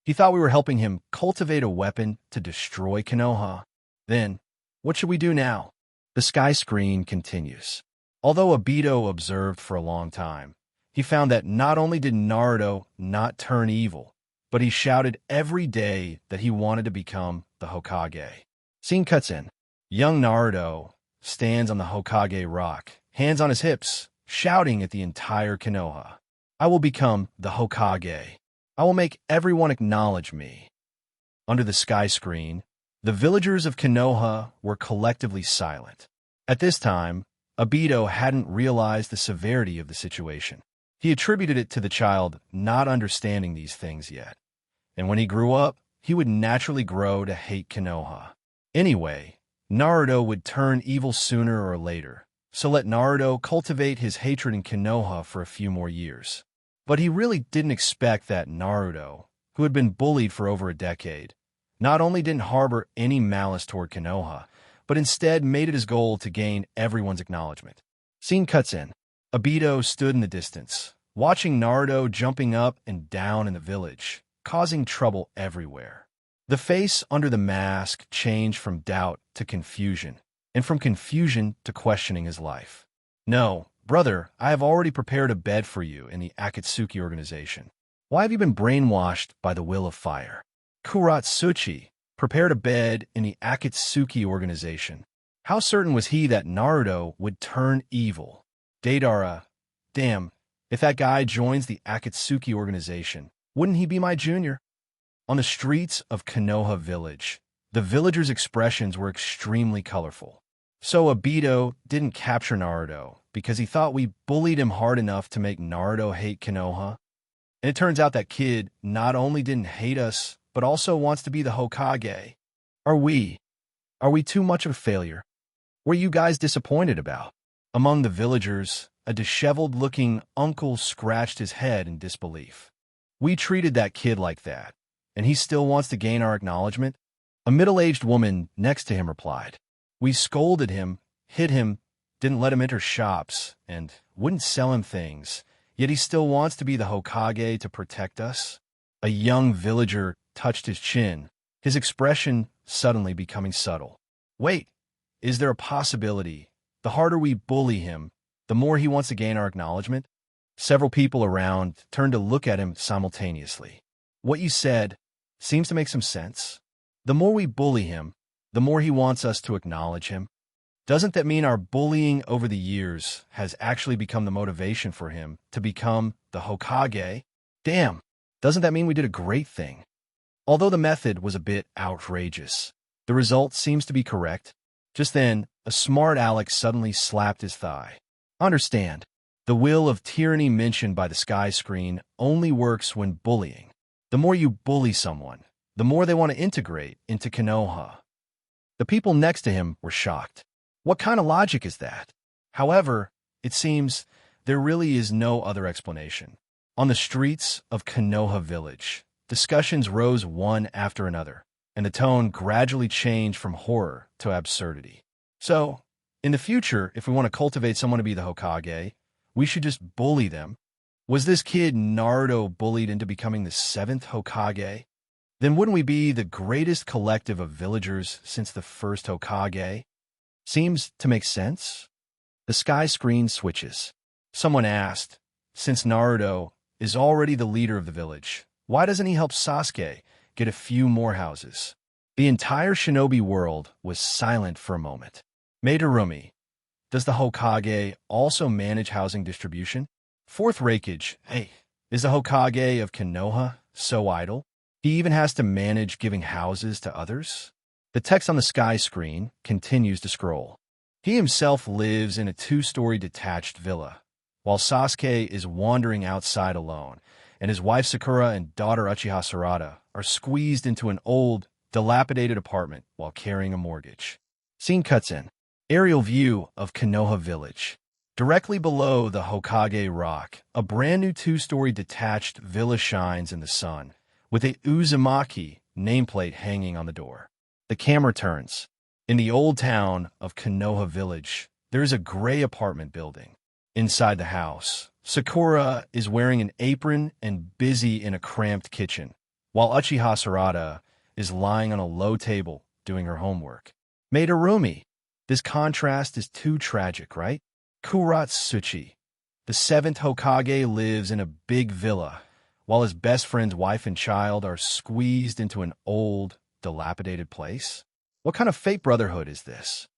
He thought we were helping him cultivate a weapon to destroy Konoha. Then, what should we do now? The sky screen continues. Although Obito observed for a long time, he found that not only did Naruto not turn evil, but he shouted every day that he wanted to become the Hokage. Scene cuts in. Young Naruto stands on the Hokage rock, hands on his hips, shouting at the entire Konoha. I will become the Hokage. I will make everyone acknowledge me. Under the sky screen, the villagers of Konoha were collectively silent. At this time, Obito hadn't realized the severity of the situation. He attributed it to the child not understanding these things yet. And when he grew up, he would naturally grow to hate Konoha. Anyway, Naruto would turn evil sooner or later, so let Naruto cultivate his hatred in Konoha for a few more years. But he really didn't expect that Naruto, who had been bullied for over a decade, not only didn't harbor any malice toward Konoha, but instead made it his goal to gain everyone's acknowledgement. Scene cuts in. Obito stood in the distance, watching Naruto jumping up and down in the village, causing trouble everywhere. The face under the mask changed from doubt to confusion, and from confusion to questioning his life. No, brother, I have already prepared a bed for you in the Akatsuki organization. Why have you been brainwashed by the will of fire? Kuratsuchi prepared a bed in the Akatsuki organization. How certain was he that Naruto would turn evil? Deidara, damn, if that guy joins the Akatsuki organization, wouldn't he be my junior? On the streets of Konoha village, the villagers' expressions were extremely colorful. So Obito didn't capture Naruto because he thought we bullied him hard enough to make Naruto hate Konoha. And it turns out that kid not only didn't hate us, but also wants to be the Hokage. Are we too much of a failure? Were you guys disappointed about? Among the villagers, a disheveled-looking uncle scratched his head in disbelief. We treated that kid like that, and he still wants to gain our acknowledgement? A middle-aged woman next to him replied. We scolded him, hit him, didn't let him enter shops, and wouldn't sell him things, yet he still wants to be the Hokage to protect us? A young villager touched his chin, his expression suddenly becoming subtle. Wait, is there a possibility the harder we bully him, the more he wants to gain our acknowledgement? Several people around turned to look at him simultaneously. What you said seems to make some sense. The more we bully him, the more he wants us to acknowledge him. Doesn't that mean our bullying over the years has actually become the motivation for him to become the Hokage? Damn, Doesn't that mean we did a great thing? Although the method was a bit outrageous, the result seems to be correct. Just then, a smart Alex suddenly slapped his thigh. Understand, the will of tyranny mentioned by the sky screen only works when bullying. The more you bully someone, the more they want to integrate into Konoha. The people next to him were shocked. What kind of logic is that? However, it seems there really is no other explanation. On the streets of Konoha village, discussions rose one after another, and the tone gradually changed from horror to absurdity. So, in the future, if we want to cultivate someone to be the Hokage, we should just bully them. Was this kid Naruto bullied into becoming the 7th Hokage? Then wouldn't we be the greatest collective of villagers since the first Hokage? Seems to make sense. The sky screen switches. Someone asked, since Naruto is already the leader of the village, why doesn't he help Sasuke get a few more houses? The entire shinobi world was silent for a moment. Madarumi, does the Hokage also manage housing distribution? 4th Reikage, hey, is the Hokage of Konoha so idle? He even has to manage giving houses to others? The text on the sky screen continues to scroll. He himself lives in a 2-story detached villa, while Sasuke is wandering outside alone, and his wife Sakura and daughter Uchiha Sarada are squeezed into an old, dilapidated apartment while carrying a mortgage. Scene cuts in. Aerial view of Konoha village. Directly below the Hokage rock, a brand new 2-story detached villa shines in the sun, with a Uzumaki nameplate hanging on the door. The camera turns. In the old town of Konoha village, there is a gray apartment building. Inside the house, Sakura is wearing an apron and busy in a cramped kitchen, while Uchiha Sarada is lying on a low table doing her homework. Madarumi. This contrast is too tragic, right? Kuratsuchi. The 7th Hokage lives in a big villa, while his best friend's wife and child are squeezed into an old, dilapidated place? What kind of fake brotherhood is this?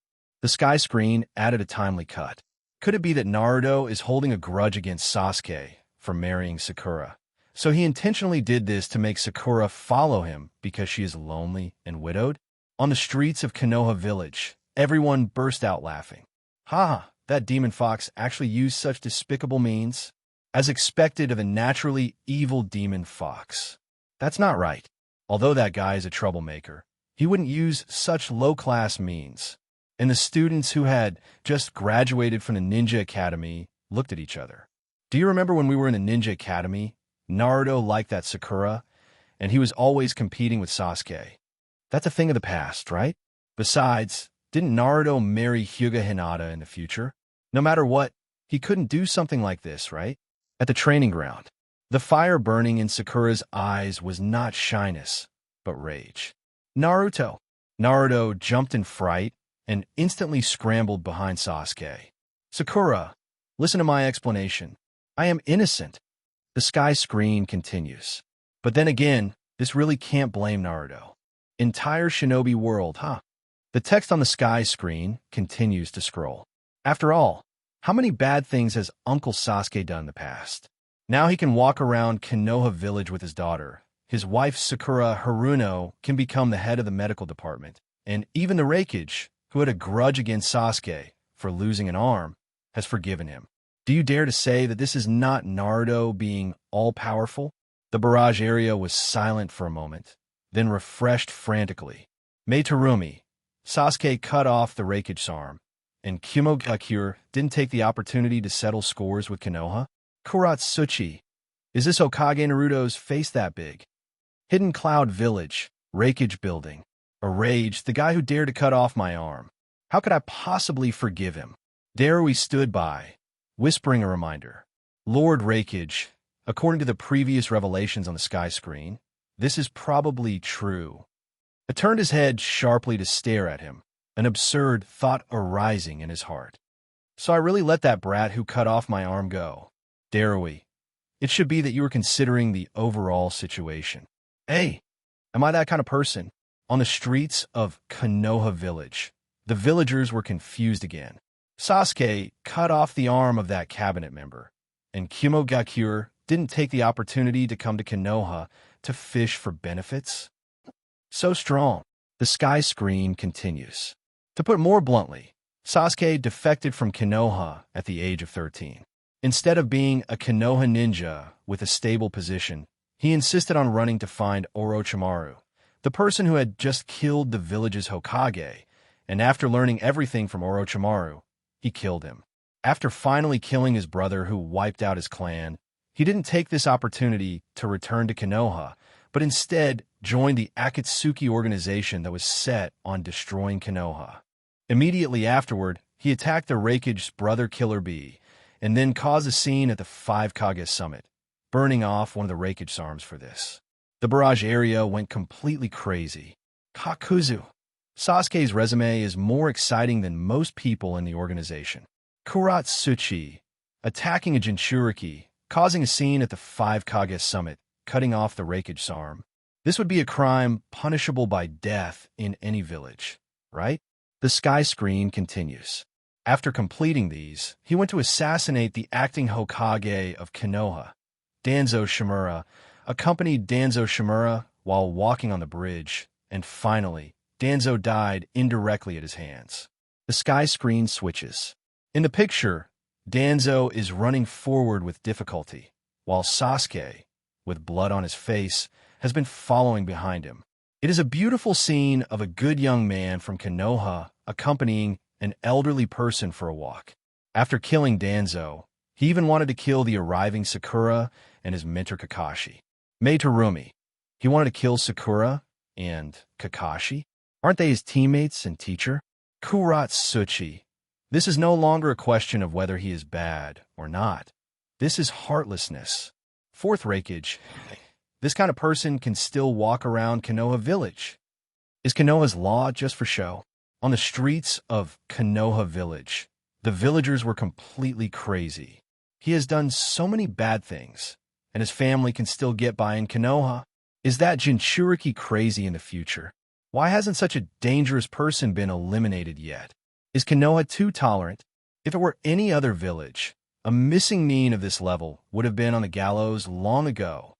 The sky screen added a timely cut. Could it be that Naruto is holding a grudge against Sasuke for marrying Sakura? So he intentionally did this to make Sakura follow him because she is lonely and widowed? On the streets of Konoha village, everyone burst out laughing. Ha! That demon fox actually used such despicable means, as expected of a naturally evil demon fox. That's not right. Although that guy is a troublemaker, he wouldn't use such low-class means. And the students who had just graduated from the Ninja Academy looked at each other. Do you remember when we were in the Ninja Academy? Naruto liked that Sakura, and he was always competing with Sasuke. That's a thing of the past, right? Besides, didn't Naruto marry Hyuga Hinata in the future? No matter what, he couldn't do something like this, right? At the training ground, the fire burning in Sakura's eyes was not shyness, but rage. Naruto jumped in fright and instantly scrambled behind Sasuke. Sakura, listen to my explanation. I am innocent. The sky screen continues. But then again, this really can't blame Naruto. Entire shinobi world, huh? The text on the sky screen continues to scroll. After all, how many bad things has Uncle Sasuke done in the past? Now he can walk around Konoha village with his daughter. His wife Sakura Haruno can become the head of the medical department. And even the Reikage, who had a grudge against Sasuke for losing an arm, has forgiven him. Do you dare to say that this is not Naruto being all-powerful? The barrage area was silent for a moment, then refreshed frantically. Madarumi. Sasuke cut off the Reikage's arm, and Kumogakure didn't take the opportunity to settle scores with Konoha? Kuratsuchi. Is this Hokage Naruto's face that big? Hidden Cloud Village, Reikage Building. A rage, the guy who dared to cut off my arm. How could I possibly forgive him? There we stood by, whispering a reminder. Lord Reikage, according to the previous revelations on the sky screen, this is probably true. I turned his head sharply to stare at him, an absurd thought arising in his heart. So I really let that brat who cut off my arm go. Dare we? It should be that you were considering the overall situation. Hey, am I that kind of person? On the streets of Konoha village, the villagers were confused again. Sasuke cut off the arm of that cabinet member, and Kumogakure didn't take the opportunity to come to Konoha to fish for benefits? So strong. The sky screen continues. To put it more bluntly, Sasuke defected from Konoha at the age of 13. Instead of being a Konoha ninja with a stable position, he insisted on running to find Orochimaru, the person who had just killed the village's Hokage, and after learning everything from Orochimaru, he killed him. After finally killing his brother who wiped out his clan, he didn't take this opportunity to return to Konoha, but instead joined the Akatsuki organization that was set on destroying Konoha. Immediately afterward, he attacked the Raikage's brother Killer Bee, and then caused a scene at the Five Kage summit, burning off one of the Raikage's arms for this. The barrage area went completely crazy. Kakuzu. Sasuke's resume is more exciting than most people in the organization. Kuratsuchi, attacking a Jinchuriki, causing a scene at the Five Kage summit, cutting off the Raikage's arm. This would be a crime punishable by death in any village, right? The sky screen continues. After completing these, he went to assassinate the acting Hokage of Konoha, Danzo Shimura, accompanied Danzo Shimura while walking on the bridge, and finally, Danzo died indirectly at his hands. The sky screen switches. In the picture, Danzo is running forward with difficulty, while Sasuke, with blood on his face, has been following behind him. It is a beautiful scene of a good young man from Konoha accompanying an elderly person for a walk. After killing Danzo, he even wanted to kill the arriving Sakura and his mentor Kakashi. Meitarumi. He wanted to kill Sakura and Kakashi? Aren't they his teammates and teacher? Kuratsuchi. This is no longer a question of whether he is bad or not. This is heartlessness. Fourth Raikage. This kind of person can still walk around Konoha Village. Is Konoha's law just for show? On the streets of Konoha Village, the villagers were completely crazy. He has done so many bad things, and his family can still get by in Konoha. Is that Jinchuriki crazy in the future? Why hasn't such a dangerous person been eliminated yet? Is Konoha too tolerant? If it were any other village, a missing nin of this level would have been on the gallows long ago.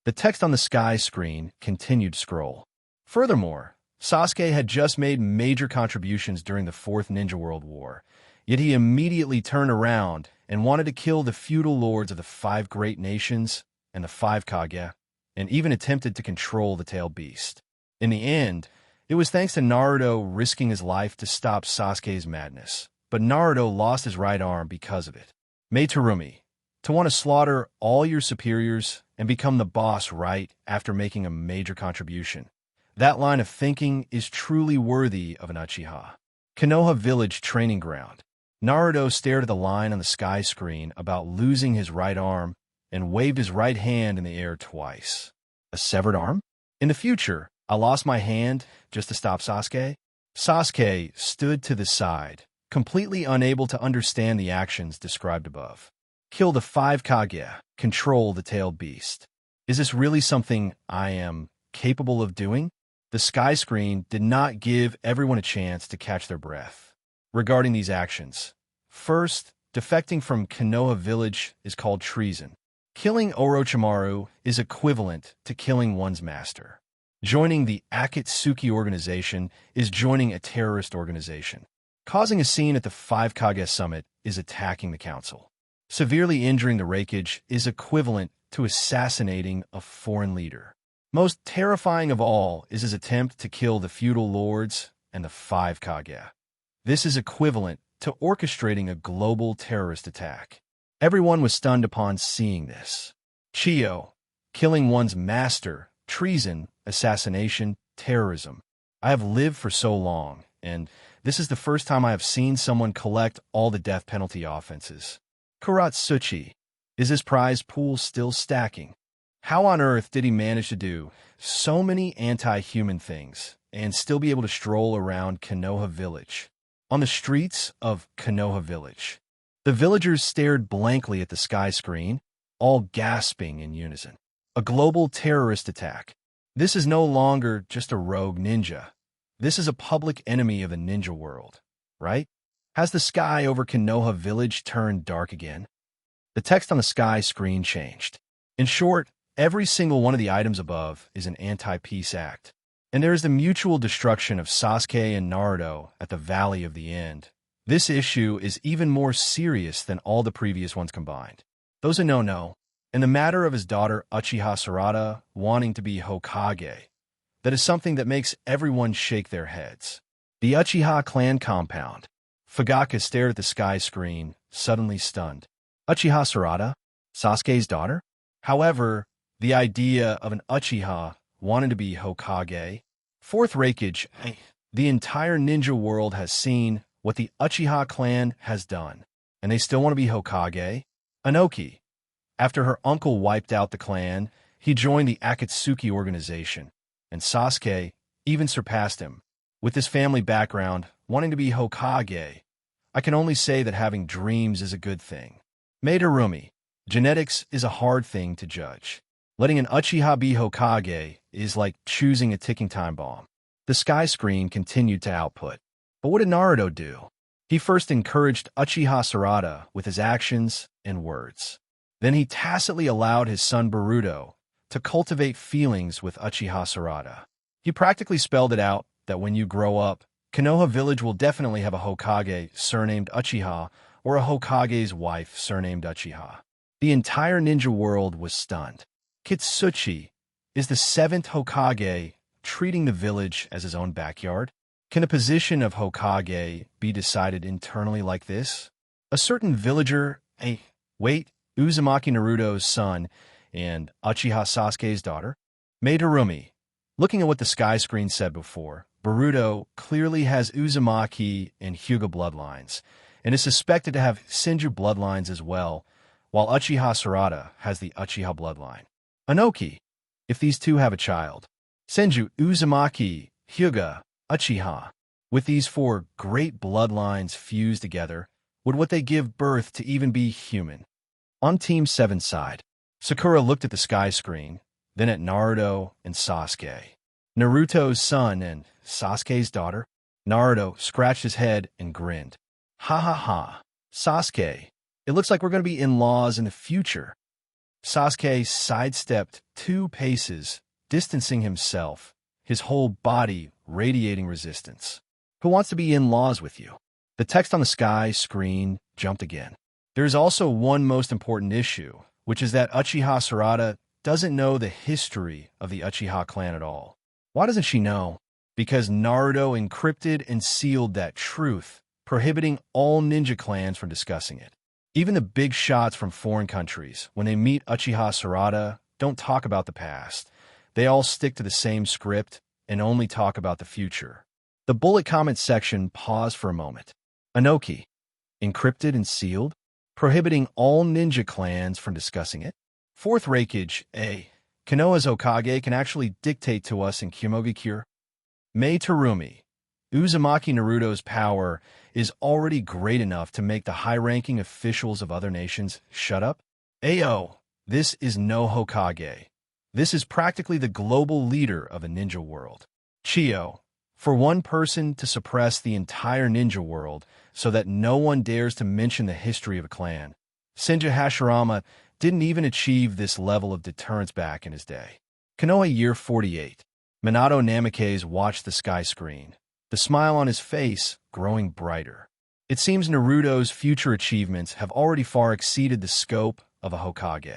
The text on the sky screen continued to scroll. Furthermore, Sasuke had just made major contributions during the Fourth Ninja World War, yet he immediately turned around and wanted to kill the feudal lords of the Five Great Nations and the Five Kage, and even attempted to control the tailed beast. In the end, it was thanks to Naruto risking his life to stop Sasuke's madness, but Naruto lost his right arm because of it. Meitarumi, to want to slaughter all your superiors and become the boss right after making a major contribution. That line of thinking is truly worthy of an Uchiha. Konoha Village Training Ground. Naruto stared at the line on the sky screen about losing his right arm and waved his right hand in the air twice. A severed arm? In the future, I lost my hand just to stop Sasuke. Sasuke stood to the side, completely unable to understand the actions described above. Kill the Five Kage, control the tailed beast. Is this really something I am capable of doing? The sky screen did not give everyone a chance to catch their breath. Regarding these actions, first, defecting from Konoha Village is called treason. Killing Orochimaru is equivalent to killing one's master. Joining the Akatsuki organization is joining a terrorist organization. Causing a scene at the Five Kage summit is attacking the council. Severely injuring the Raikage is equivalent to assassinating a foreign leader. Most terrifying of all is his attempt to kill the feudal lords and the Five Kage. This is equivalent to orchestrating a global terrorist attack. Everyone was stunned upon seeing this. Chiyo, killing one's master, treason, assassination, terrorism. I have lived for so long, and this is the first time I have seen someone collect all the death penalty offenses. Kuratsuchi, is his prize pool still stacking? How on earth did he manage to do so many anti-human things and still be able to stroll around Konoha Village? On the streets of Konoha Village, the villagers stared blankly at the sky screen, all gasping in unison. A global terrorist attack. This is no longer just a rogue ninja. This is a public enemy of the ninja world, right? Has the sky over Konoha Village turned dark again? The text on the sky screen changed. In short, every single one of the items above is an anti-peace act. And there is the mutual destruction of Sasuke and Naruto at the Valley of the End. This issue is even more serious than all the previous ones combined. Those who know, in the matter of his daughter Uchiha Sarada wanting to be Hokage, that is something that makes everyone shake their heads. The Uchiha clan compound. Fugaka stared at the sky screen, suddenly stunned. Uchiha Sarada? Sasuke's daughter? However, the idea of an Uchiha wanting to be Hokage. Fourth Reikage, the entire ninja world has seen what the Uchiha clan has done, and they still want to be Hokage? Inoki. After her uncle wiped out the clan, he joined the Akatsuki organization, and Sasuke even surpassed him. With his family background, wanting to be Hokage, I can only say that having dreams is a good thing. Maid Harumi, genetics is a hard thing to judge. Letting an Uchiha be Hokage is like choosing a ticking time bomb. The sky screen continued to output. But what did Naruto do? He first encouraged Uchiha Sarada with his actions and words. Then he tacitly allowed his son Boruto to cultivate feelings with Uchiha Sarada. He practically spelled it out that when you grow up, Konoha village will definitely have a Hokage surnamed Uchiha or a Hokage's wife surnamed Uchiha. The entire ninja world was stunned. Kitsuchi is the 7th Hokage treating the village as his own backyard. Can the position of Hokage be decided internally like this? A certain villager, Uzumaki Naruto's son and Uchiha Sasuke's daughter? Maid Harumi. Looking at what the sky screen said before, Boruto clearly has Uzumaki and Hyuga bloodlines, and is suspected to have Senju bloodlines as well, while Uchiha Sarada has the Uchiha bloodline. Inoki. If these two have a child. Senju, Uzumaki, Hyuga, Uchiha. With these 4 great bloodlines fused together, would what they give birth to even be human? On Team 7's side, Sakura looked at the sky screen, then at Naruto and Sasuke. Naruto's son and Sasuke's daughter. Naruto scratched his head and grinned. Ha ha ha. Sasuke, it looks like we're going to be in-laws in the future. Sasuke sidestepped 2 paces, distancing himself, his whole body radiating resistance. Who wants to be in-laws with you? The text on the sky screen jumped again. There is also one most important issue, which is that Uchiha Sarada doesn't know the history of the Uchiha clan at all. Why doesn't she know? Because Naruto encrypted and sealed that truth, prohibiting all ninja clans from discussing it. Even the big shots from foreign countries, when they meet Uchiha Sarada, don't talk about the past. They all stick to the same script and only talk about the future. The bullet comment section paused for a moment. Inoki. Encrypted and sealed? Prohibiting all ninja clans from discussing it? Fourth Reikage, Konoha's Hokage can actually dictate to us in Kyomogakure. Maid Harumi. Uzumaki Naruto's power is already great enough to make the high-ranking officials of other nations shut up? This is no Hokage. This is practically the global leader of a ninja world. Chio. For one person to suppress the entire ninja world so that no one dares to mention the history of a clan. Senju Hashirama didn't even achieve this level of deterrence back in his day. Konoha Year 48. Minato Namikaze watched the sky screen, the smile on his face growing brighter. It seems Naruto's future achievements have already far exceeded the scope of a Hokage.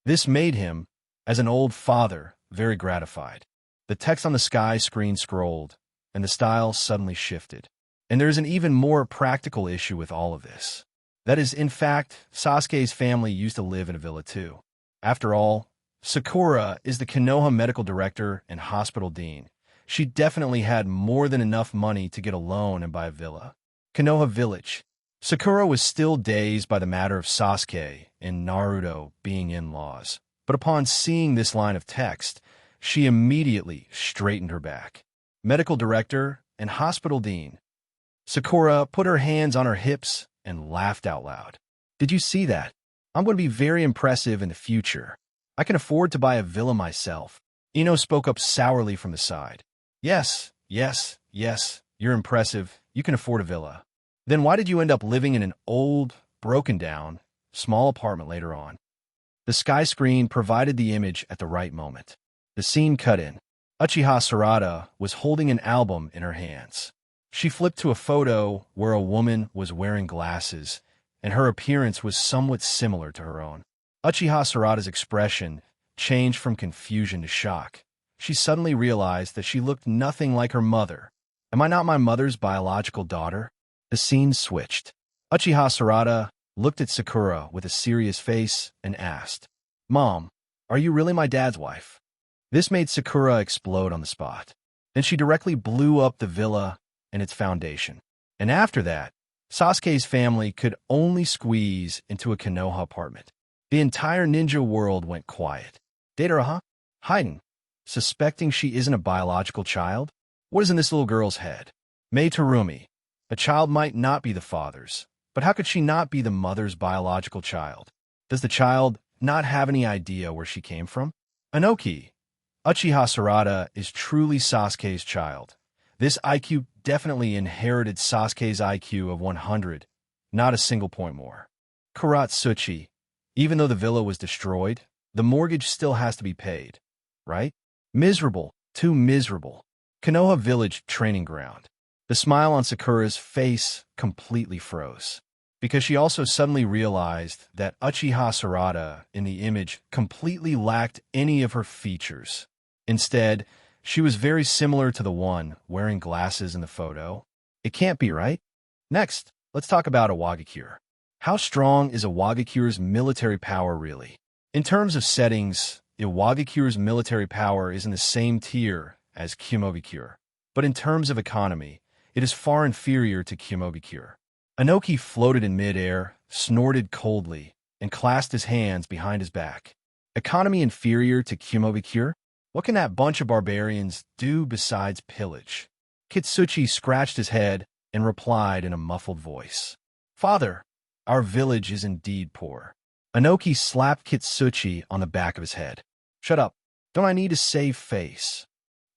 This made him, as an old father, very gratified. The text on the sky screen scrolled, and the style suddenly shifted. And there's an even more practical issue with all of this. That is, in fact, Sasuke's family used to live in a villa too. After all, Sakura is the Konoha medical director and hospital dean. She definitely had more than enough money to get a loan and buy a villa. Konoha Village. Sakura was still dazed by the matter of Sasuke and Naruto being in-laws. But upon seeing this line of text, she immediately straightened her back. Medical director and hospital dean. Sakura put her hands on her hips and laughed out loud. Did you see that? I'm going to be very impressive in the future. I can afford to buy a villa myself. Ino spoke up sourly from the side. Yes, you're impressive. You can afford a villa. Then why did you end up living in an old, broken-down, small apartment later on? The The sky screen provided the image at the right moment. The scene cut in. Uchiha Sarada was holding an album in her hands. She flipped to a photo where a woman was wearing glasses, and her appearance was somewhat similar to her own. Uchiha Sarada's expression changed from confusion to shock. She suddenly realized that she looked nothing like her mother. Am I not my mother's biological daughter? The scene switched. Uchiha Sarada looked at Sakura with a serious face and asked, "Mom, are you really my dad's wife?" This made Sakura explode on the spot. Then she directly blew up the villa and its foundation. And after that, Sasuke's family could only squeeze into a Konoha apartment. The entire ninja world went quiet. Datara, hiding, suspecting she isn't a biological child? What is in this little girl's head? Mei Terumi. A child might not be the father's, but how could she not be the mother's biological child? Does the child not have any idea where she came from? Inoki. Uchiha Sarada is truly Sasuke's child. This IQ definitely inherited Sasuke's IQ of 100, not a single point more. Akatsuki. Even though the villa was destroyed, the mortgage still has to be paid, right? Miserable, too miserable. Konoha Village training ground. The smile on Sakura's face completely froze, because she also suddenly realized that Uchiha Sarada in the image completely lacked any of her features. Instead, she was very similar to the one wearing glasses in the photo. It can't be, right? Next, let's talk about Iwagakure. How strong is Iwagakure's military power really? In terms of settings, Iwagakure's military power is in the same tier as Kumogakure, but in terms of economy, it is far inferior to Kumogakure. Inoki floated in midair, snorted coldly, and clasped his hands behind his back. Economy inferior to Kumogakure? What can that bunch of barbarians do besides pillage? Kitsuchi scratched his head and replied in a muffled voice. Father, our village is indeed poor. Inoki slapped Kitsuchi on the back of his head. Shut up. Don't I need to save face?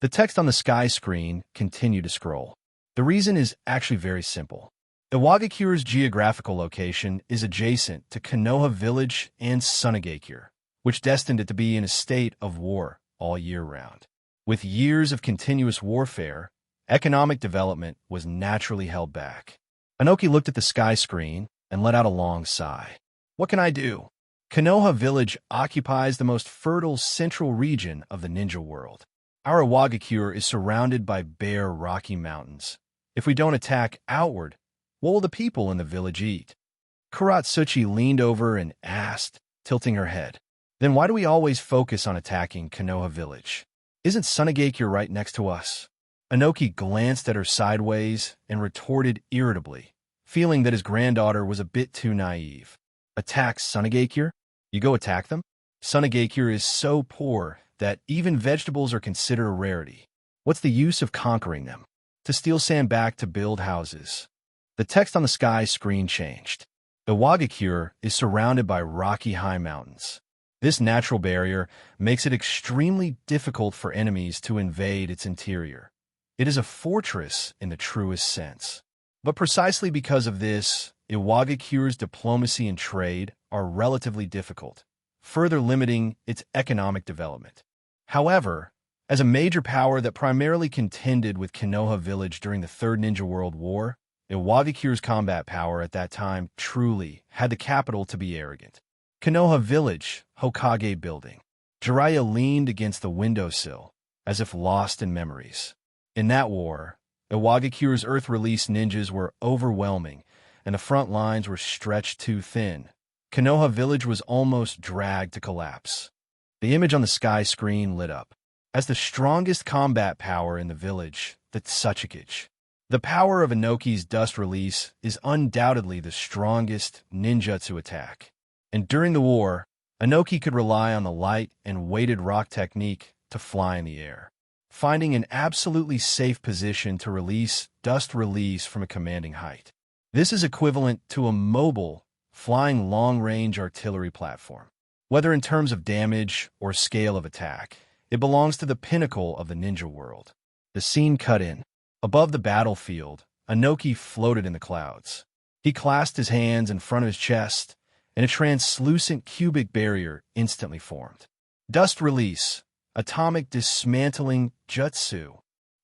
The text on the sky screen continued to scroll. The reason is actually very simple. Iwagakure's geographical location is adjacent to Konoha Village and Sunagakure, which destined it to be in a state of war all year round. With years of continuous warfare, economic development was naturally held back. Inoki looked at the sky screen and let out a long sigh. What can I do? Konoha Village occupies the most fertile central region of the ninja world. Our Iwagakure is surrounded by bare rocky mountains. If we don't attack outward, what will the people in the village eat? Akatsuki leaned over and asked, tilting her head. Then why do we always focus on attacking Konoha Village? Isn't Sunagakure right next to us? Inoki glanced at her sideways and retorted irritably, feeling that his granddaughter was a bit too naive. Attack Sunagakure? You go attack them? Sunagakure is so poor that even vegetables are considered a rarity. What's the use of conquering them? To steal sand back to build houses. The text on the sky screen changed. Iwagakure is surrounded by rocky high mountains. This natural barrier makes it extremely difficult for enemies to invade its interior. It is a fortress in the truest sense. But precisely because of this, Iwagakure's diplomacy and trade are relatively difficult, further limiting its economic development. However, as a major power that primarily contended with Konoha Village during the Third Ninja World War, Iwagakure's combat power at that time truly had the capital to be arrogant. Konoha Village, Hokage Building. Jiraiya leaned against the windowsill, as if lost in memories. In that war, Iwagakure's Earth-release ninjas were overwhelming, and the front lines were stretched too thin. Konoha Village was almost dragged to collapse. The image on the sky screen lit up. As the strongest combat power in the village, the Tsuchikage. The power of Inoki's dust release is undoubtedly the strongest ninjutsu attack. And during the war, Inoki could rely on the light and weighted rock technique to fly in the air, finding an absolutely safe position to release dust release from a commanding height. This is equivalent to a mobile, flying long-range artillery platform. Whether in terms of damage or scale of attack, it belongs to the pinnacle of the ninja world. The scene cut in. Above the battlefield, Inoki floated in the clouds. He clasped his hands in front of his chest and a translucent cubic barrier instantly formed. Dust release, atomic dismantling jutsu.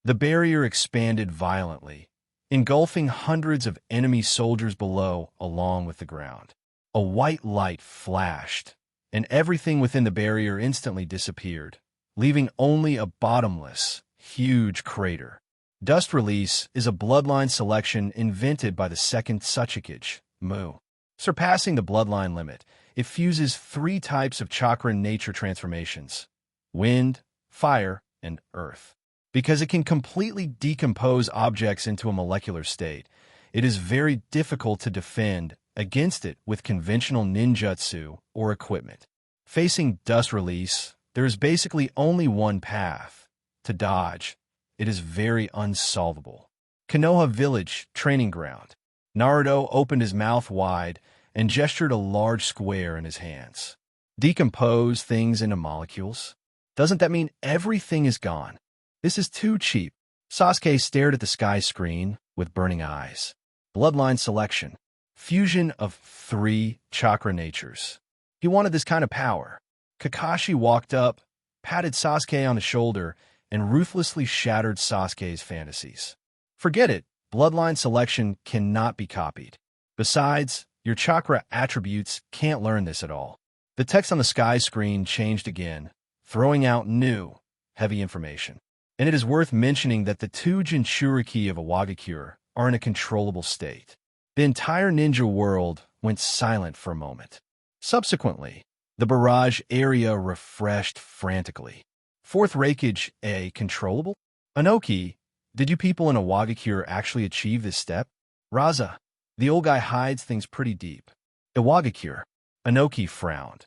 The barrier expanded violently, engulfing hundreds of enemy soldiers below along with the ground. A white light flashed, and everything within the barrier instantly disappeared, leaving only a bottomless, huge crater. Dust release is a bloodline selection invented by the second Uchiha, Mu. Surpassing the bloodline limit, it fuses 3 types of chakra nature transformations: wind, fire, and earth. Because it can completely decompose objects into a molecular state, it is very difficult to defend against it with conventional ninjutsu or equipment. Facing dust release, there is basically only one path: to dodge. It is very unsolvable. Konoha Village Training Ground. Naruto opened his mouth wide and gestured a large square in his hands. Decompose things into molecules? Doesn't that mean everything is gone? This is too cheap. Sasuke stared at the sky screen with burning eyes. Bloodline selection. Fusion of 3 chakra natures. He wanted this kind of power. Kakashi walked up, patted Sasuke on the shoulder, and ruthlessly shattered Sasuke's fantasies. Forget it. Bloodline selection cannot be copied. Besides, your chakra attributes can't learn this at all. The text on the sky screen changed again, throwing out new, heavy information. And it is worth mentioning that the 2 Jinchuriki of Iwagakure are in a controllable state. The entire ninja world went silent for a moment. Subsequently, the barrage area refreshed frantically. 4th Reikage A controllable? Anoki, did you people in Iwagakure actually achieve this step? Raza, the old guy hides things pretty deep. Iwagakure. Anoki frowned.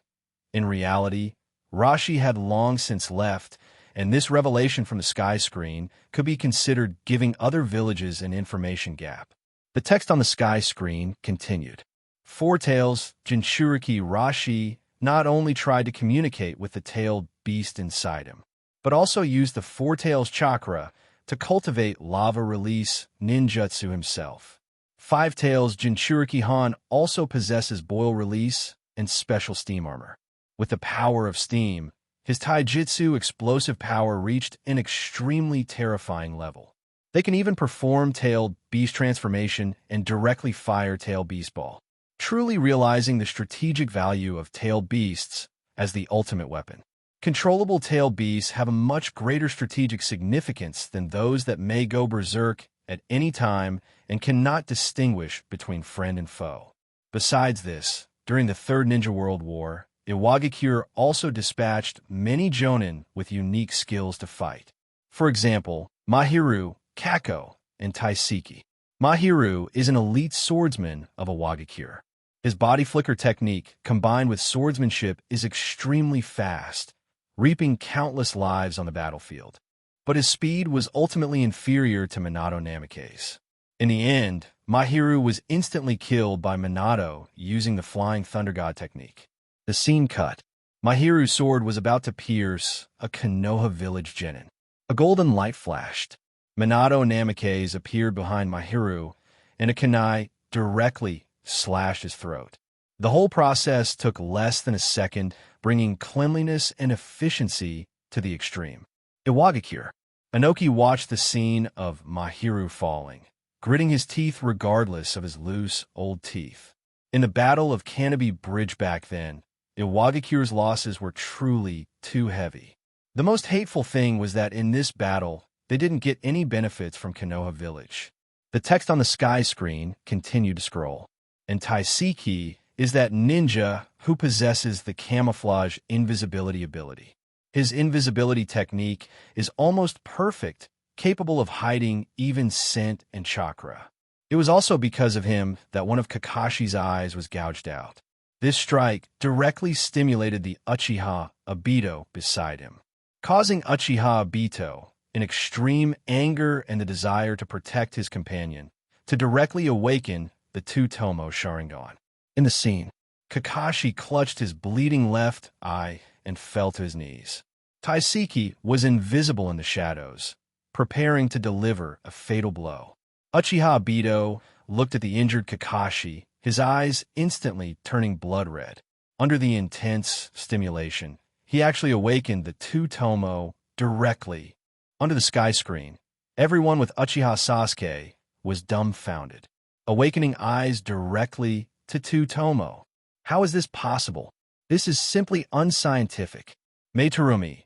In reality, Rashi had long since left, and this revelation from the sky screen could be considered giving other villages an information gap. The text on the sky screen continued. 4 Tails, Jinchuriki Rashi not only tried to communicate with the tailed beast inside him, but also used the 4 Tails chakra to cultivate lava release ninjutsu himself. 5 Tails Jinchuriki Han also possesses boil release and special steam armor. With the power of steam, his taijutsu explosive power reached an extremely terrifying level. They can even perform tailed beast transformation and directly fire tailed beast ball, truly realizing the strategic value of tailed beasts as the ultimate weapon. Controllable tailed beasts have a much greater strategic significance than those that may go berserk at any time and cannot distinguish between friend and foe. Besides this, during the Third Ninja World War, Iwagakure also dispatched many jonin with unique skills to fight. For example, Mahiru, Kako, and Taiseki. Mahiru is an elite swordsman of Iwagakure. His body flicker technique, combined with swordsmanship, is extremely fast, reaping countless lives on the battlefield. But his speed was ultimately inferior to Minato Namikaze's. In the end, Mahiru was instantly killed by Minato using the Flying Thunder God technique. The scene cut. Mahiru's sword was about to pierce a Konoha village genin. A golden light flashed. Minato Namikaze appeared behind Mahiru, and a kunai directly slashed his throat. The whole process took less than a second, bringing cleanliness and efficiency to the extreme. Iwagakure. Anoki watched the scene of Mahiru falling, gritting his teeth regardless of his loose, old teeth. In the Battle of Canopy Bridge back then, Iwagakure's losses were truly too heavy. The most hateful thing was that in this battle, they didn't get any benefits from Konoha Village. The text on the sky screen continued to scroll. And Taiseki is that ninja who possesses the camouflage invisibility ability. His invisibility technique is almost perfect, capable of hiding even scent and chakra. It was also because of him that one of Kakashi's eyes was gouged out. This strike directly stimulated the Uchiha Obito beside him, causing Uchiha Obito, in extreme anger and the desire to protect his companion, to directly awaken the Two-Tomo Sharingan. In the scene, Kakashi clutched his bleeding left eye and fell to his knees. Taiseki was invisible in the shadows, preparing to deliver a fatal blow. Uchiha Obito looked at the injured Kakashi, his eyes instantly turning blood red. Under the intense stimulation, he actually awakened the two Tomo directly. Under the sky screen, everyone with Uchiha Sasuke was dumbfounded, awakening eyes directly to two Tomo. How is this possible? This is simply unscientific. Meitarumi,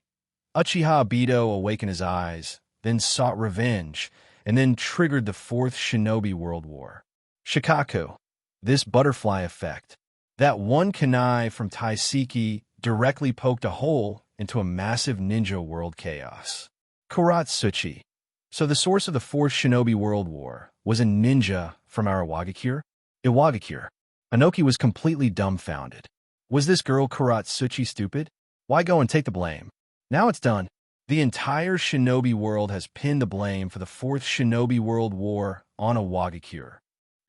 Uchiha Obito awakened his eyes, then sought revenge, and then triggered the Fourth Shinobi World War. Shikaku, this butterfly effect. That one kunai from Taiseki directly poked a hole into a massive ninja world chaos. Kuratsuchi. So the source of the Fourth Shinobi World War was a ninja from our Iwagakure? Iwagakure. Inoki was completely dumbfounded. Was this girl Kuratsuchi stupid? Why go and take the blame? Now it's done. The entire shinobi world has pinned the blame for the Fourth Shinobi World War on Iwagakure.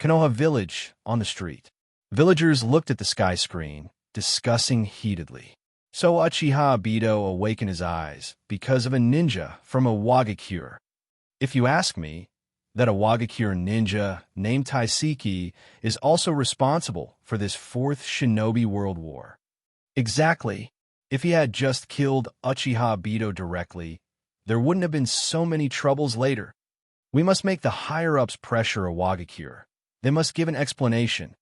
Konoha village on the street. Villagers looked at the sky screen, discussing heatedly. So Uchiha Obito awakened his eyes because of a ninja from Iwagakure. If you ask me, that Iwagakure ninja named Taiseki is also responsible for this Fourth Shinobi World War. Exactly. If he had just killed Uchiha Obito directly, there wouldn't have been so many troubles later. We must make the higher-ups pressure Iwagakure. They must give an explanation.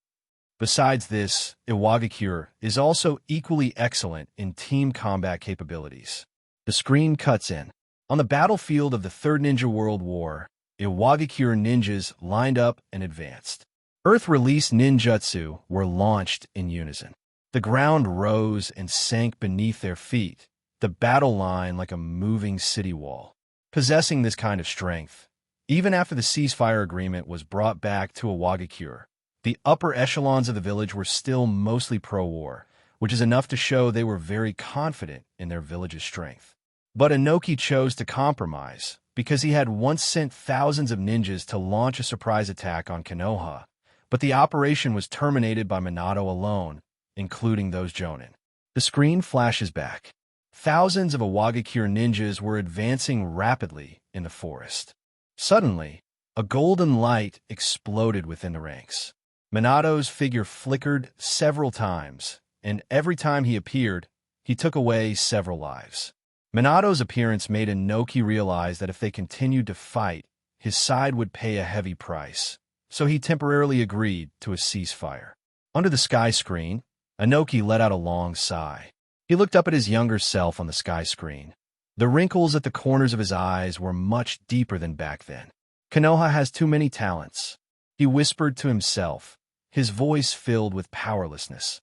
Besides this, Iwagakure is also equally excellent in team combat capabilities. The screen cuts in. On the battlefield of the Third Ninja World War, Iwagakure ninjas lined up and advanced. Earth-release ninjutsu were launched in unison. The ground rose and sank beneath their feet, the battle line like a moving city wall. Possessing this kind of strength, even after the ceasefire agreement was brought back to Iwagakure, the upper echelons of the village were still mostly pro-war, which is enough to show they were very confident in their village's strength. But Inoki chose to compromise, because he had once sent thousands of ninjas to launch a surprise attack on Konoha, but the operation was terminated by Minato alone, including those Jonin. The screen flashes back. Thousands of Iwagakure ninjas were advancing rapidly in the forest. Suddenly, a golden light exploded within the ranks. Minato's figure flickered several times, and every time he appeared, he took away several lives. Minato's appearance made Inoki realize that if they continued to fight, his side would pay a heavy price, so he temporarily agreed to a ceasefire. Under the sky screen, Inoki let out a long sigh. He looked up at his younger self on the sky screen. The wrinkles at the corners of his eyes were much deeper than back then. Konoha has too many talents, he whispered to himself, his voice filled with powerlessness.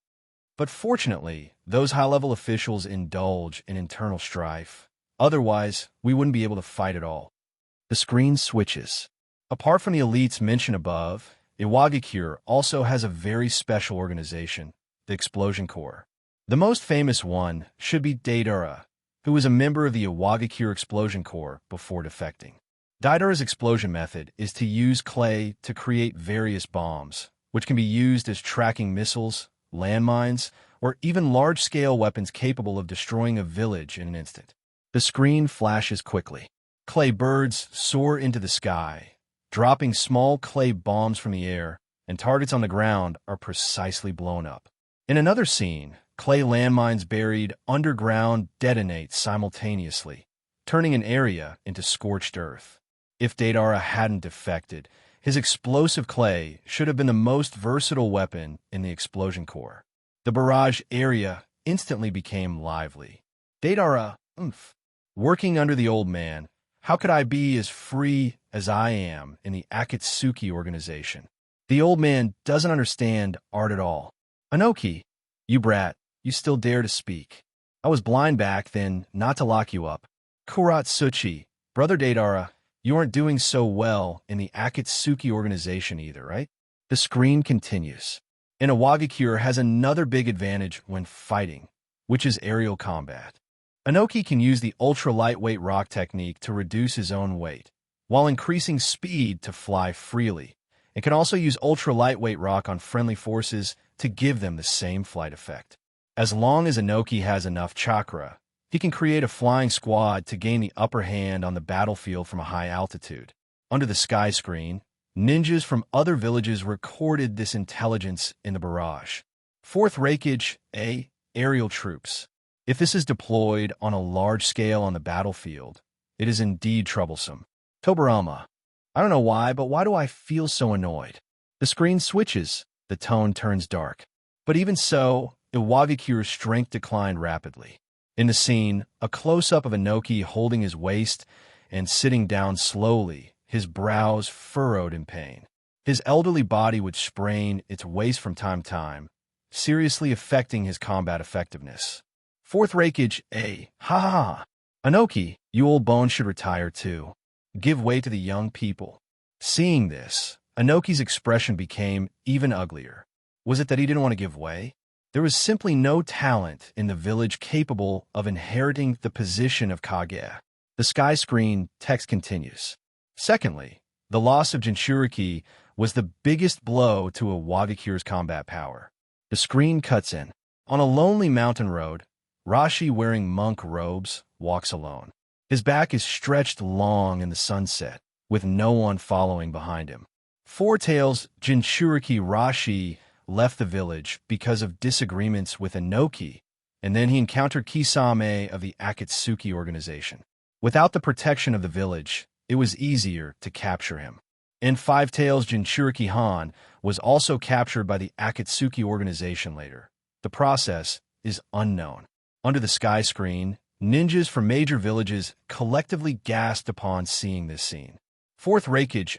But fortunately, those high-level officials indulge in internal strife. Otherwise, we wouldn't be able to fight at all. The screen switches. Apart from the elites mentioned above, Iwagakure also has a very special organization, the Explosion Corps. The most famous one should be Deidara, who was a member of the Iwagakure Explosion Corps before defecting. Deidara's explosion method is to use clay to create various bombs, which can be used as tracking missiles, landmines, or even large-scale weapons capable of destroying a village in an instant. The screen flashes quickly. Clay birds soar into the sky, dropping small clay bombs from the air, and targets on the ground are precisely blown up. In another scene, clay landmines buried underground detonate simultaneously, turning an area into scorched earth. If Deidara hadn't defected, his explosive clay should have been the most versatile weapon in the Explosion Corps. The barrage area instantly became lively. Deidara, working under the old man, how could I be as free as I am in the Akatsuki organization? The old man doesn't understand art at all. Inoki, you brat, you still dare to speak. I was blind back then not to lock you up. Kuratsuchi, brother Deidara, you aren't doing so well in the Akatsuki organization either, right? The screen continues. And Iwagakure has another big advantage when fighting, which is aerial combat. Inoki can use the ultra-lightweight rock technique to reduce his own weight, while increasing speed to fly freely, and can also use ultra-lightweight rock on friendly forces to give them the same flight effect. As long as Inoki has enough chakra, he can create a flying squad to gain the upper hand on the battlefield from a high altitude. Under the sky screen, ninjas from other villages recorded this intelligence in the barrage. Fourth Reikage, A. Aerial troops. If this is deployed on a large scale on the battlefield, it is indeed troublesome. Tobarama. I don't know why, but why do I feel so annoyed? The screen switches, the tone turns dark. But even so, Iwagikiru's strength declined rapidly. In the scene, a close-up of Inoki holding his waist and sitting down slowly, his brows furrowed in pain. His elderly body would sprain its waist from time to time, seriously affecting his combat effectiveness. Fourth Reikage, A. Ha ha ha. Inoki, you old bones should retire too. Give way to the young people. Seeing this, Inoki's expression became even uglier. Was it that he didn't want to give way? There was simply no talent in the village capable of inheriting the position of Kage. The sky screen text continues. Secondly, the loss of Jinchuriki was the biggest blow to Iwagikiru's combat power. The screen cuts in. On a lonely mountain road, Rashi, wearing monk robes, walks alone. His back is stretched long in the sunset, with no one following behind him. Four Tails Jinchuriki Rashi left the village because of disagreements with Inoki, and then he encountered Kisame of the Akatsuki organization. Without the protection of the village, it was easier to capture him. And Five Tails Jinchuriki Han was also captured by the Akatsuki organization later. The process is unknown. Under the sky screen, ninjas from major villages collectively gasped upon seeing this scene. Fourth Reikage,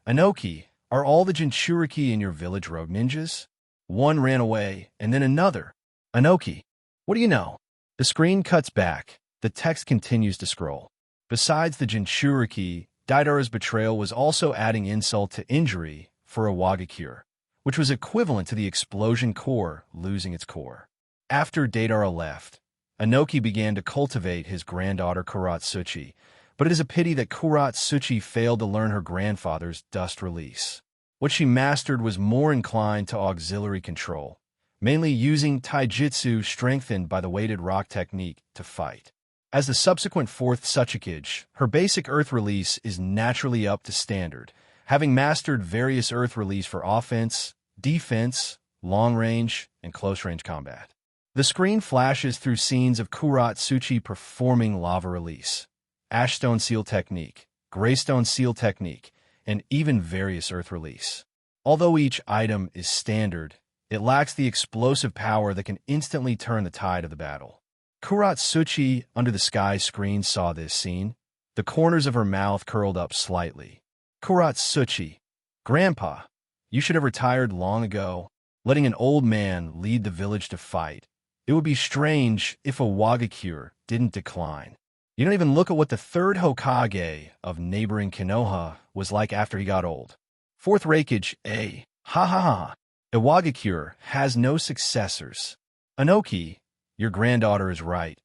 Inoki, are all the Jinchuriki in your village rogue ninjas? One ran away, and then another. Inoki, what do you know? The screen cuts back. The text continues to scroll. Besides the Jinchuriki, Deidara's betrayal was also adding insult to injury for Iwagikiru, which was equivalent to the explosion core losing its core. After Deidara left, Inoki began to cultivate his granddaughter Kuratsuchi, but it is a pity that Kuratsuchi failed to learn her grandfather's dust release. What she mastered was more inclined to auxiliary control, mainly using taijutsu strengthened by the weighted rock technique to fight. As the subsequent fourth Tsuchikage, her basic earth release is naturally up to standard, having mastered various earth release for offense, defense, long-range, and close-range combat. The screen flashes through scenes of Kuratsuchi performing lava release, ashstone seal technique, greystone seal technique, and even various earth release. Although each item is standard, it lacks the explosive power that can instantly turn the tide of the battle. Kuratsuchi under the sky screen saw this scene. The corners of her mouth curled up slightly. Kuratsuchi, Grandpa, you should have retired long ago, letting an old man lead the village to fight. It would be strange if Iwagikiru didn't decline. You don't even look at what the third Hokage of neighboring Konoha was like after he got old. Fourth Reikage, A. Ha ha ha. Iwagikiru has no successors. Inoki, your granddaughter is right.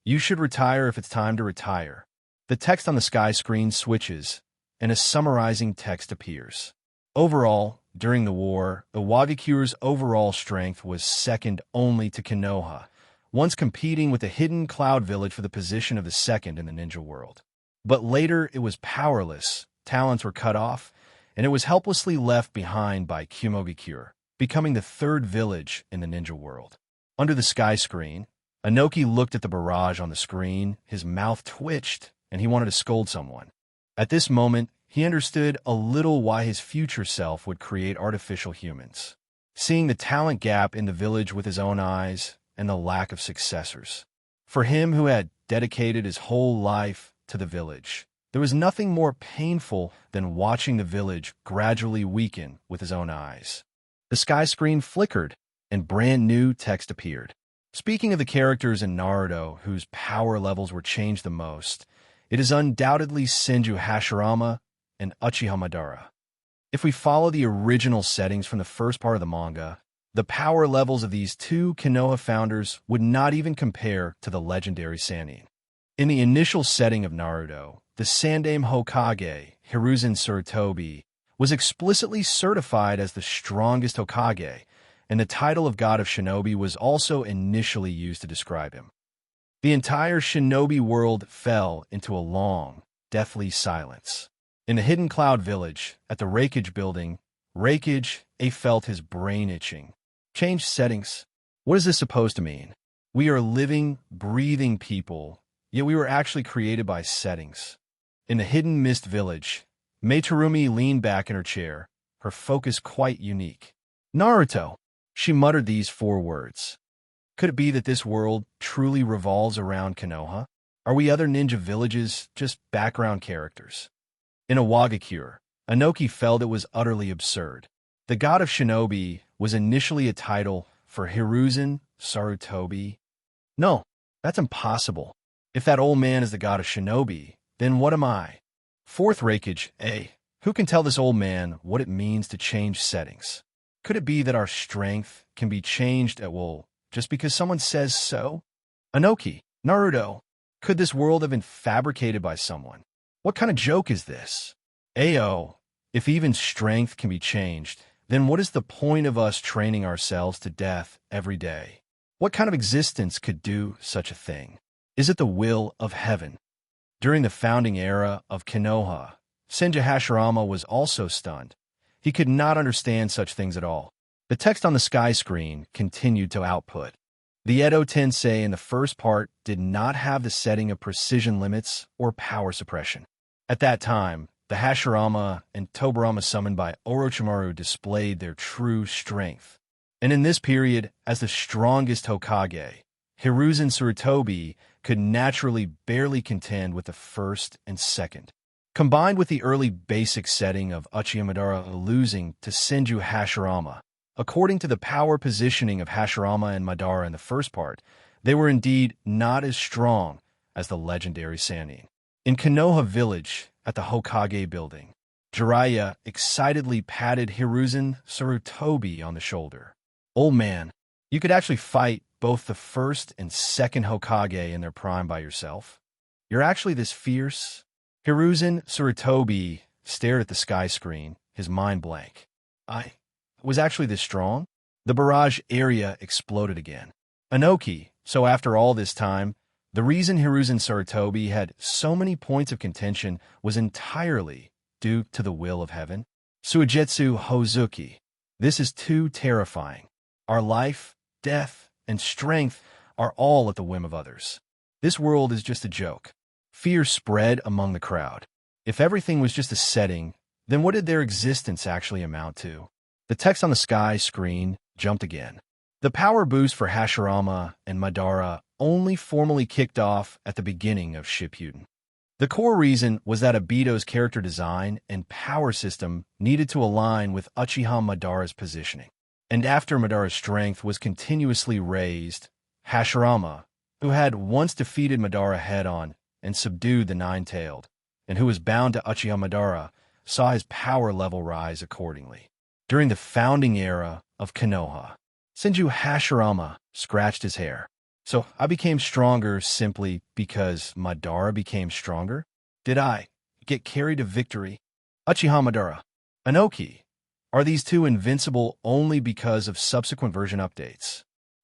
You should retire if it's time to retire. The text on the sky screen switches, and a summarizing text appears. Overall, during the war, Iwagikiru's overall strength was second only to Konoha, once competing with the hidden cloud village for the position of the second in the ninja world. But later it was powerless, talents were cut off, and it was helplessly left behind by Kumogikiru, becoming the third village in the ninja world. Under the sky screen, Inoki looked at the barrage on the screen, his mouth twitched, and he wanted to scold someone. At this moment, he understood a little why his future self would create artificial humans, seeing the talent gap in the village with his own eyes and the lack of successors. For him who had dedicated his whole life to the village, there was nothing more painful than watching the village gradually weaken with his own eyes. The sky screen flickered, and brand new text appeared. Speaking of the characters in Naruto whose power levels were changed the most, it is undoubtedly Senju Hashirama and Uchiha Madara. If we follow the original settings from the first part of the manga, the power levels of these two Konoha founders would not even compare to the legendary Sannin. In the initial setting of Naruto, the Sandaime Hokage, Hiruzen Sarutobi, was explicitly certified as the strongest Hokage, and the title of God of Shinobi was also initially used to describe him. The entire shinobi world fell into a long, deathly silence. In the Hidden Cloud Village, at the Reikage building, Reikage felt his brain itching. Change settings. What is this supposed to mean? We are living, breathing people, yet we were actually created by settings. In the Hidden Mist Village, Meitarumi leaned back in her chair, her focus quite unique. Naruto, she muttered these 4 words. Could it be that this world truly revolves around Konoha? Are we other ninja villages just background characters? In Awagakure, Inoki felt it was utterly absurd. The god of shinobi was initially a title for Hiruzen Sarutobi. No, that's impossible. If that old man is the god of shinobi, then what am I? 4th Reikage, who can tell this old man what it means to change settings? Could it be that our strength can be changed at will just because someone says so? Inoki, Naruto, could this world have been fabricated by someone? What kind of joke is this? Ayo, if even strength can be changed, then what is the point of us training ourselves to death every day? What kind of existence could do such a thing? Is it the will of heaven? During the founding era of Konoha, Senju Hashirama was also stunned. He could not understand such things at all. The text on the sky screen continued to output. The Edo Tensei in the first part did not have the setting of precision limits or power suppression. At that time, the Hashirama and Tobirama summoned by Orochimaru displayed their true strength. And in this period, as the strongest Hokage, Hiruzen Sarutobi could naturally barely contend with the first and second. Combined with the early basic setting of Uchiha Madara losing to Senju Hashirama, according to the power positioning of Hashirama and Madara in the first part, they were indeed not as strong as the legendary Sannin. In Konoha Village, at the Hokage building, Jiraiya excitedly patted Hiruzen Sarutobi on the shoulder. Old man, you could actually fight both the first and second Hokage in their prime by yourself? You're actually this fierce? Hiruzen Sarutobi stared at the sky screen, his mind blank. I was actually this strong? The barrage area exploded again. Inoki, so after all this time, the reason Hiruzen Sarutobi had so many points of contention was entirely due to the will of heaven? Suigetsu Hozuki, this is too terrifying. Our life, death, and strength are all at the whim of others. This world is just a joke. Fear spread among the crowd. If everything was just a setting, then what did their existence actually amount to? The text on the sky screen jumped again. The power boost for Hashirama and Madara only formally kicked off at the beginning of Shippuden. The core reason was that Obito's character design and power system needed to align with Uchiha Madara's positioning. And after Madara's strength was continuously raised, Hashirama, who had once defeated Madara head-on and subdued the Nine-Tailed, and who was bound to Uchiha Madara, saw his power level rise accordingly. During the founding era of Konoha, Senju Hashirama scratched his hair. So I became stronger simply because Madara became stronger? Did I get carried to victory? Uchiha Madara, Inoki, are these two invincible only because of subsequent version updates?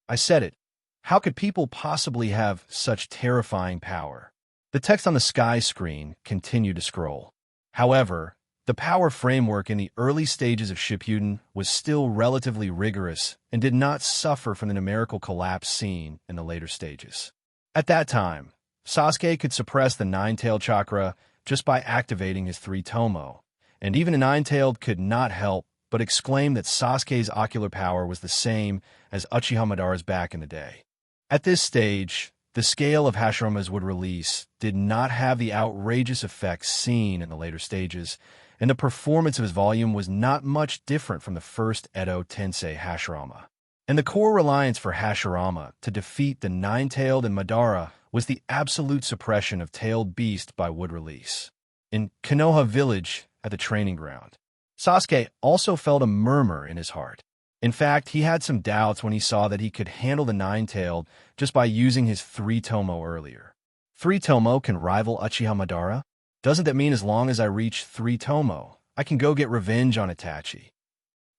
I said it. How could people possibly have such terrifying power? The text on the sky screen continued to scroll. However, the power framework in the early stages of Shippuden was still relatively rigorous and did not suffer from the numerical collapse seen in the later stages. At that time, Sasuke could suppress the Nine-Tailed chakra just by activating his 3 Tomo, and even a Nine-Tailed could not help but exclaim that Sasuke's ocular power was the same as Uchiha Madara's back in the day. At this stage, the scale of Hashirama's would release did not have the outrageous effects seen in the later stages, and the performance of his volume was not much different from the first Edo Tensei Hashirama. And the core reliance for Hashirama to defeat the Nine-Tailed and Madara was the absolute suppression of Tailed Beast by wood release. In Konoha Village, at the training ground, Sasuke also felt a murmur in his heart. In fact, he had some doubts when he saw that he could handle the Nine-Tailed just by using his 3 Tomo earlier. 3 Tomo can rival Uchiha Madara? Doesn't that mean as long as I reach 3 Tomo, I can go get revenge on Itachi?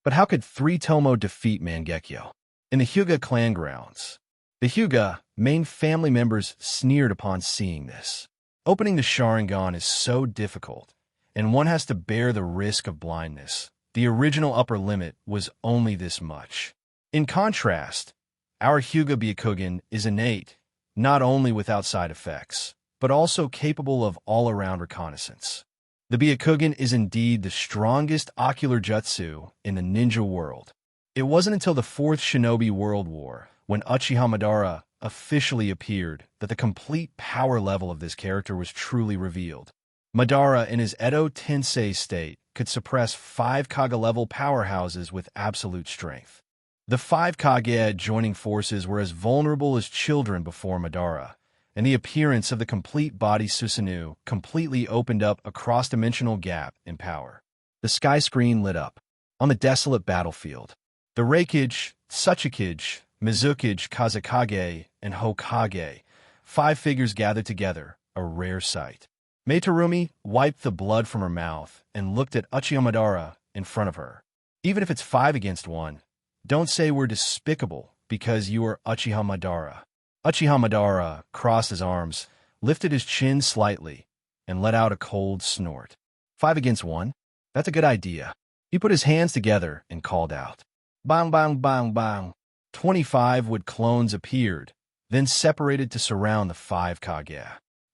But how could 3 Tomo defeat Mangekyo? In the Hyuga clan grounds, the Hyuga main family members sneered upon seeing this. Opening the Sharingan is so difficult, and one has to bear the risk of blindness. The original upper limit was only this much. In contrast, our Hyuga Byakugan is innate, not only with outside effects, but also capable of all-around reconnaissance. The Byakugan is indeed the strongest ocular jutsu in the ninja world. It wasn't until the Fourth Shinobi World War, when Uchiha Madara officially appeared, that the complete power level of this character was truly revealed. Madara, in his Edo Tensei state, could suppress 5 Kage-level powerhouses with absolute strength. The 5 Kage joining forces were as vulnerable as children before Madara, and the appearance of the complete body Susanoo completely opened up a cross-dimensional gap in power. The sky screen lit up. On the desolate battlefield, the Reikage, Tsuchikage, Mizukage, Kazekage, and Hokage, 5 figures gathered together, a rare sight. Meitarumi wiped the blood from her mouth and looked at Uchiha Madara in front of her. Even if it's 5 against 1, don't say we're despicable because you are Uchiha Madara. Uchiha Madara crossed his arms, lifted his chin slightly, and let out a cold snort. 5 against 1? That's a good idea. He put his hands together and called out. Bang, bang, bang, bang. 25 wood clones appeared, then separated to surround the 5 Kage.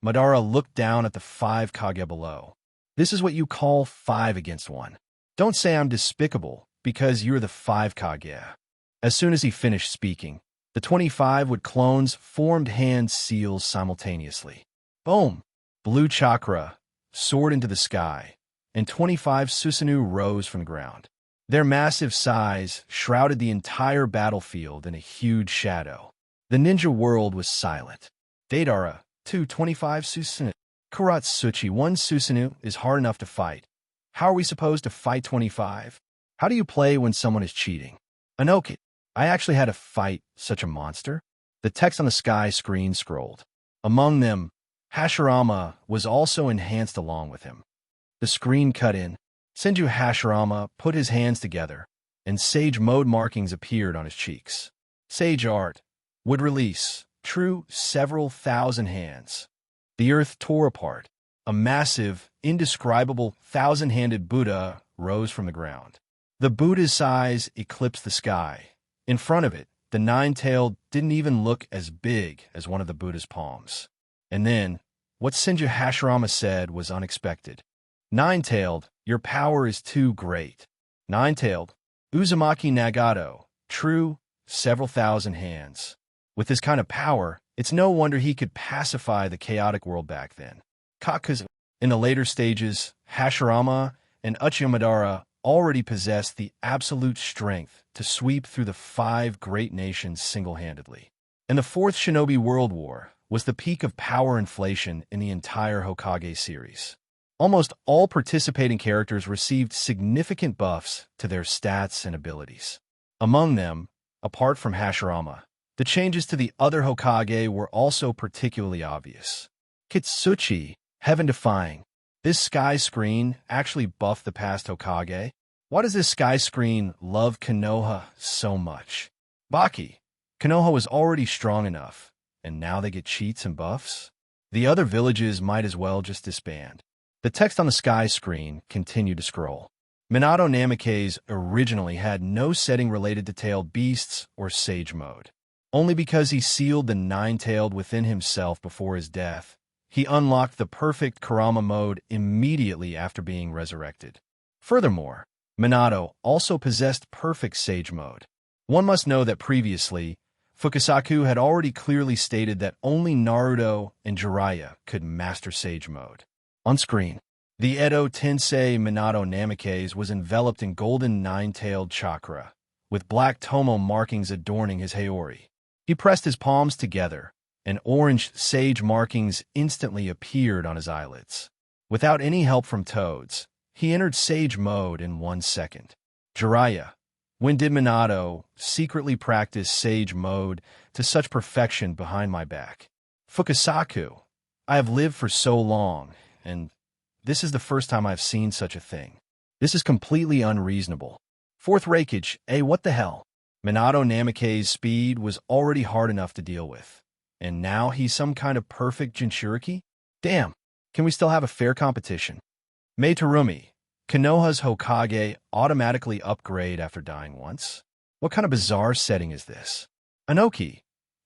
Madara looked down at the 5 Kage below. This is what you call 5 against 1. Don't say I'm despicable because you're the 5 Kage. As soon as he finished speaking, the 25 wood clones formed hand seals simultaneously. Boom! Blue chakra soared into the sky, and 25 Susanoo rose from the ground. Their massive size shrouded the entire battlefield in a huge shadow. The ninja world was silent. Deidara, 225 Susanoo. Kuratsuchi, 1 Susanoo is hard enough to fight. How are we supposed to fight 25? How do you play when someone is cheating? Anoki, I actually had to fight such a monster. The text on the sky screen scrolled. Among them, Hashirama was also enhanced along with him. The screen cut in. Senju Hashirama put his hands together, and Sage Mode markings appeared on his cheeks. Sage Art would release, true, several thousand hands. The earth tore apart. A massive, indescribable, 1,000-handed Buddha rose from the ground. The Buddha's size eclipsed the sky. In front of it, the 9-tailed didn't even look as big as one of the Buddha's palms. And then, what Senju Hashirama said was unexpected. 9-tailed, your power is too great. 9-tailed, Uzumaki Nagato, true, several thousand hands. With this kind of power, it's no wonder he could pacify the chaotic world back then. Kaka's, in the later stages, Hashirama and Uchiha Madara already possessed the absolute strength to sweep through the 5 great nations single-handedly. And the Fourth Shinobi World War was the peak of power inflation in the entire Hokage series. Almost all participating characters received significant buffs to their stats and abilities. Among them, apart from Hashirama, the changes to the other Hokage were also particularly obvious. Kitsuchi, heaven-defying. This sky screen actually buffed the past Hokage. Why does this sky screen love Konoha so much? Baki, Konoha was already strong enough, and now they get cheats and buffs? The other villages might as well just disband. The text on the sky screen continued to scroll. Minato Namikaze originally had no setting related to tailed beasts or sage mode. Only because he sealed the 9-tailed within himself before his death, he unlocked the perfect Kurama mode immediately after being resurrected. Furthermore, Minato also possessed perfect sage mode. One must know that previously, Fukasaku had already clearly stated that only Naruto and Jiraiya could master sage mode. On screen, the Edo Tensei Minato Namikaze was enveloped in golden 9-tailed chakra, with black tomo markings adorning his haori. He pressed his palms together, and orange sage markings instantly appeared on his eyelids. Without any help from Toads, he entered sage mode in 1 second. Jiraiya, when did Minato secretly practice sage mode to such perfection behind my back? Fukasaku, I have lived for so long, and this is the first time I've seen such a thing. This is completely unreasonable. Fourth Reikage, what the hell? Minato Namikaze's speed was already hard enough to deal with. And now he's some kind of perfect Jinchuriki? Damn, can we still have a fair competition? May Terumi, Konoha's Hokage automatically upgrade after dying once? What kind of bizarre setting is this? Inoki,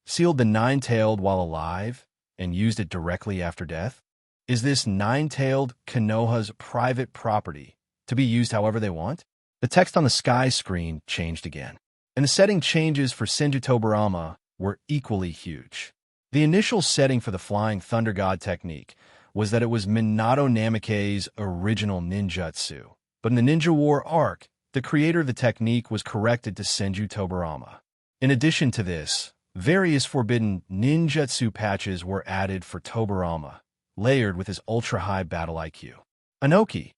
sealed the nine-tailed while alive and used it directly after death? Is this nine-tailed Konoha's private property to be used however they want? The text on the sky screen changed again, and the setting changes for Senju Tobarama were equally huge. The initial setting for the Flying Thunder God technique was that it was Minato Namikaze's original ninjutsu, but in the Ninja War arc, the creator of the technique was corrected to Senju Tobarama. In addition to this, various forbidden ninjutsu patches were added for Tobarama, layered with his ultra-high battle IQ. Inoki,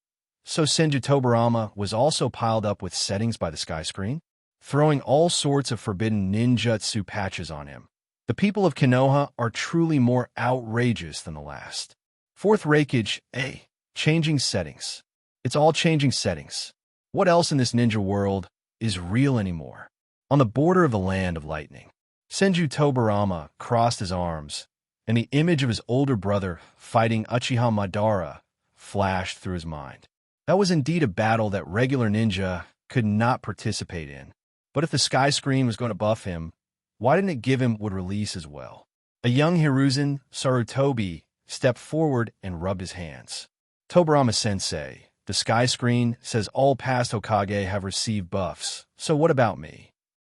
so Senju Tobarama was also piled up with settings by the sky screen, throwing all sorts of forbidden ninjutsu patches on him. The people of Konoha are truly more outrageous than the last. Fourth Reikage A. Changing settings. It's all changing settings. What else in this ninja world is real anymore? On the border of the land of lightning, Senju Tobarama crossed his arms, and the image of his older brother fighting Uchiha Madara flashed through his mind. That was indeed a battle that regular ninja could not participate in. But if the sky screen was going to buff him, why didn't it give him would release as well? A young Hiruzen Sarutobi stepped forward and rubbed his hands. Tobarama-sensei, the sky screen says all past Hokage have received buffs, so what about me?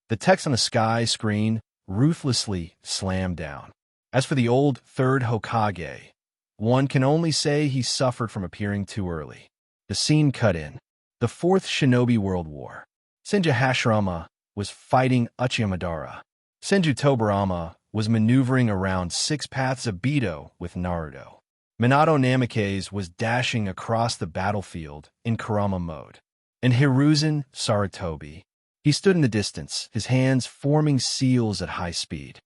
The text on the sky screen ruthlessly slammed down. As for the old third Hokage, one can only say he suffered from appearing too early. The scene cut in. The Fourth Shinobi World War. Senju Hashirama was fighting Uchiha Madara. Senju Tobarama was maneuvering around 6 paths of Beto with Naruto. Minato Namikaze was dashing across the battlefield in Kurama mode. And Hiruzen Sarutobi, he stood in the distance, his hands forming seals at high speed.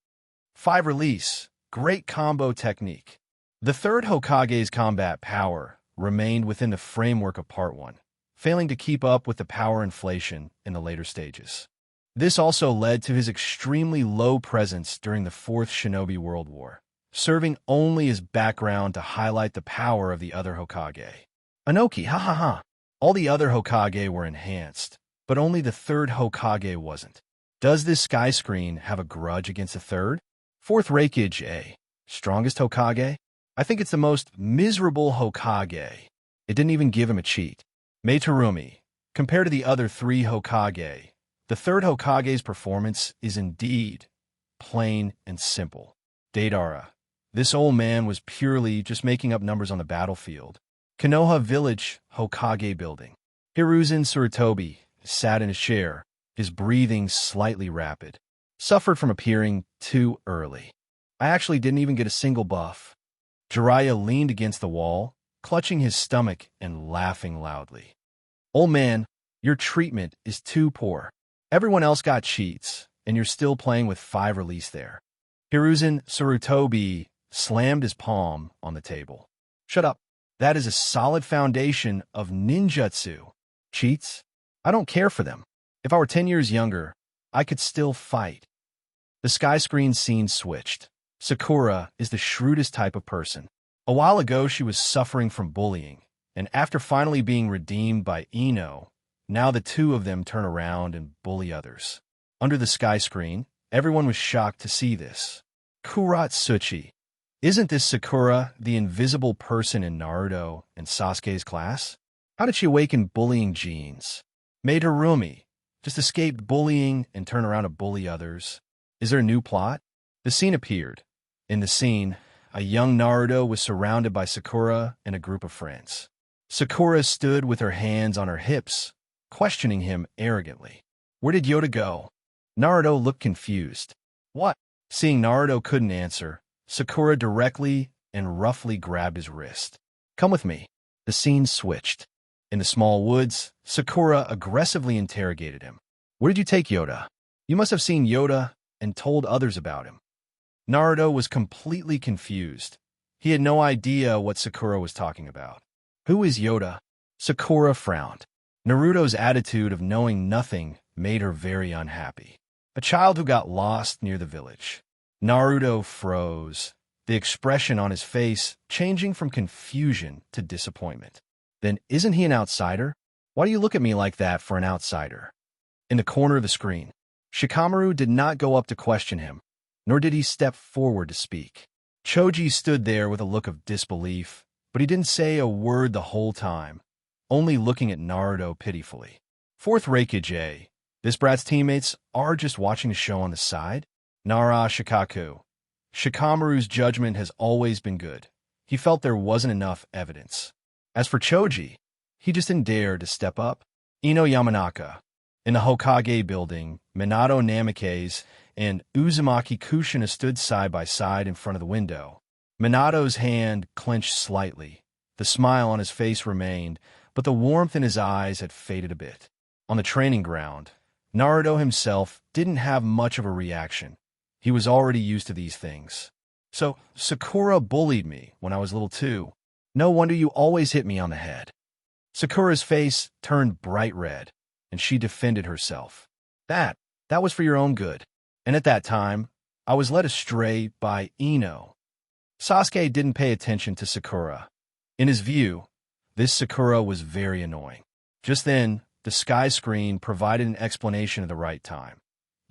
5 release. Great combo technique. The third Hokage's combat power remained within the framework of Part 1, failing to keep up with the power inflation in the later stages. This also led to his extremely low presence during the Fourth Shinobi World War, serving only as background to highlight the power of the other Hokage. Inoki, ha ha ha. All the other Hokage were enhanced, but only the third Hokage wasn't. Does this sky screen have a grudge against the third? Fourth Reikage A. Strongest Hokage? I think it's the most miserable Hokage. It didn't even give him a cheat. May Terumi, compared to the other 3 Hokage, the third Hokage's performance is indeed plain and simple. Deidara, this old man was purely just making up numbers on the battlefield. Konoha Village Hokage Building. Hiruzen Sarutobi sat in a chair, his breathing slightly rapid. Suffered from appearing too early. I actually didn't even get a single buff. Jiraiya leaned against the wall, clutching his stomach and laughing loudly. Old man, your treatment is too poor. Everyone else got cheats, and you're still playing with 5 release there. Hiruzen Sarutobi slammed his palm on the table. Shut up. That is a solid foundation of ninjutsu. Cheats? I don't care for them. If I were 10 years younger, I could still fight. The sky screen scene switched. Sakura is the shrewdest type of person. A while ago, she was suffering from bullying, and after finally being redeemed by Ino, now the two of them turn around and bully others. Under the sky screen, everyone was shocked to see this. Kuratsuchi. Isn't this Sakura the invisible person in Naruto and Sasuke's class? How did she awaken bullying genes? Made Harumi just escaped bullying and turn around to bully others. Is there a new plot? The scene appeared. In the scene, a young Naruto was surrounded by Sakura and a group of friends. Sakura stood with her hands on her hips, questioning him arrogantly. Where did Yoda go? Naruto looked confused. What? Seeing Naruto couldn't answer, Sakura directly and roughly grabbed his wrist. Come with me. The scene switched. In the small woods, Sakura aggressively interrogated him. Where did you take Yoda? You must have seen Yoda and told others about him. Naruto was completely confused. He had no idea what Sakura was talking about. Who is Yoda? Sakura frowned. Naruto's attitude of knowing nothing made her very unhappy. A child who got lost near the village. Naruto froze, the expression on his face changing from confusion to disappointment. Then isn't he an outsider? Why do you look at me like that for an outsider? In the corner of the screen, Shikamaru did not go up to question him, nor did he step forward to speak. Choji stood there with a look of disbelief, but he didn't say a word the whole time, only looking at Naruto pitifully. Fourth Reikage, this brat's teammates are just watching the show on the side? Nara Shikaku. Shikamaru's judgment has always been good. He felt there wasn't enough evidence. As for Choji, he just didn't dare to step up. Ino Yamanaka. In the Hokage building, Minato Namikaze and Uzumaki Kushina stood side by side in front of the window. Minato's hand clenched slightly. The smile on his face remained, but the warmth in his eyes had faded a bit. On the training ground, Naruto himself didn't have much of a reaction. He was already used to these things. So, Sakura bullied me when I was little too. No wonder you always hit me on the head. Sakura's face turned bright red, and she defended herself. That was for your own good. And at that time, I was led astray by Ino. Sasuke didn't pay attention to Sakura. In his view, this Sakura was very annoying. Just then, the sky screen provided an explanation at the right time.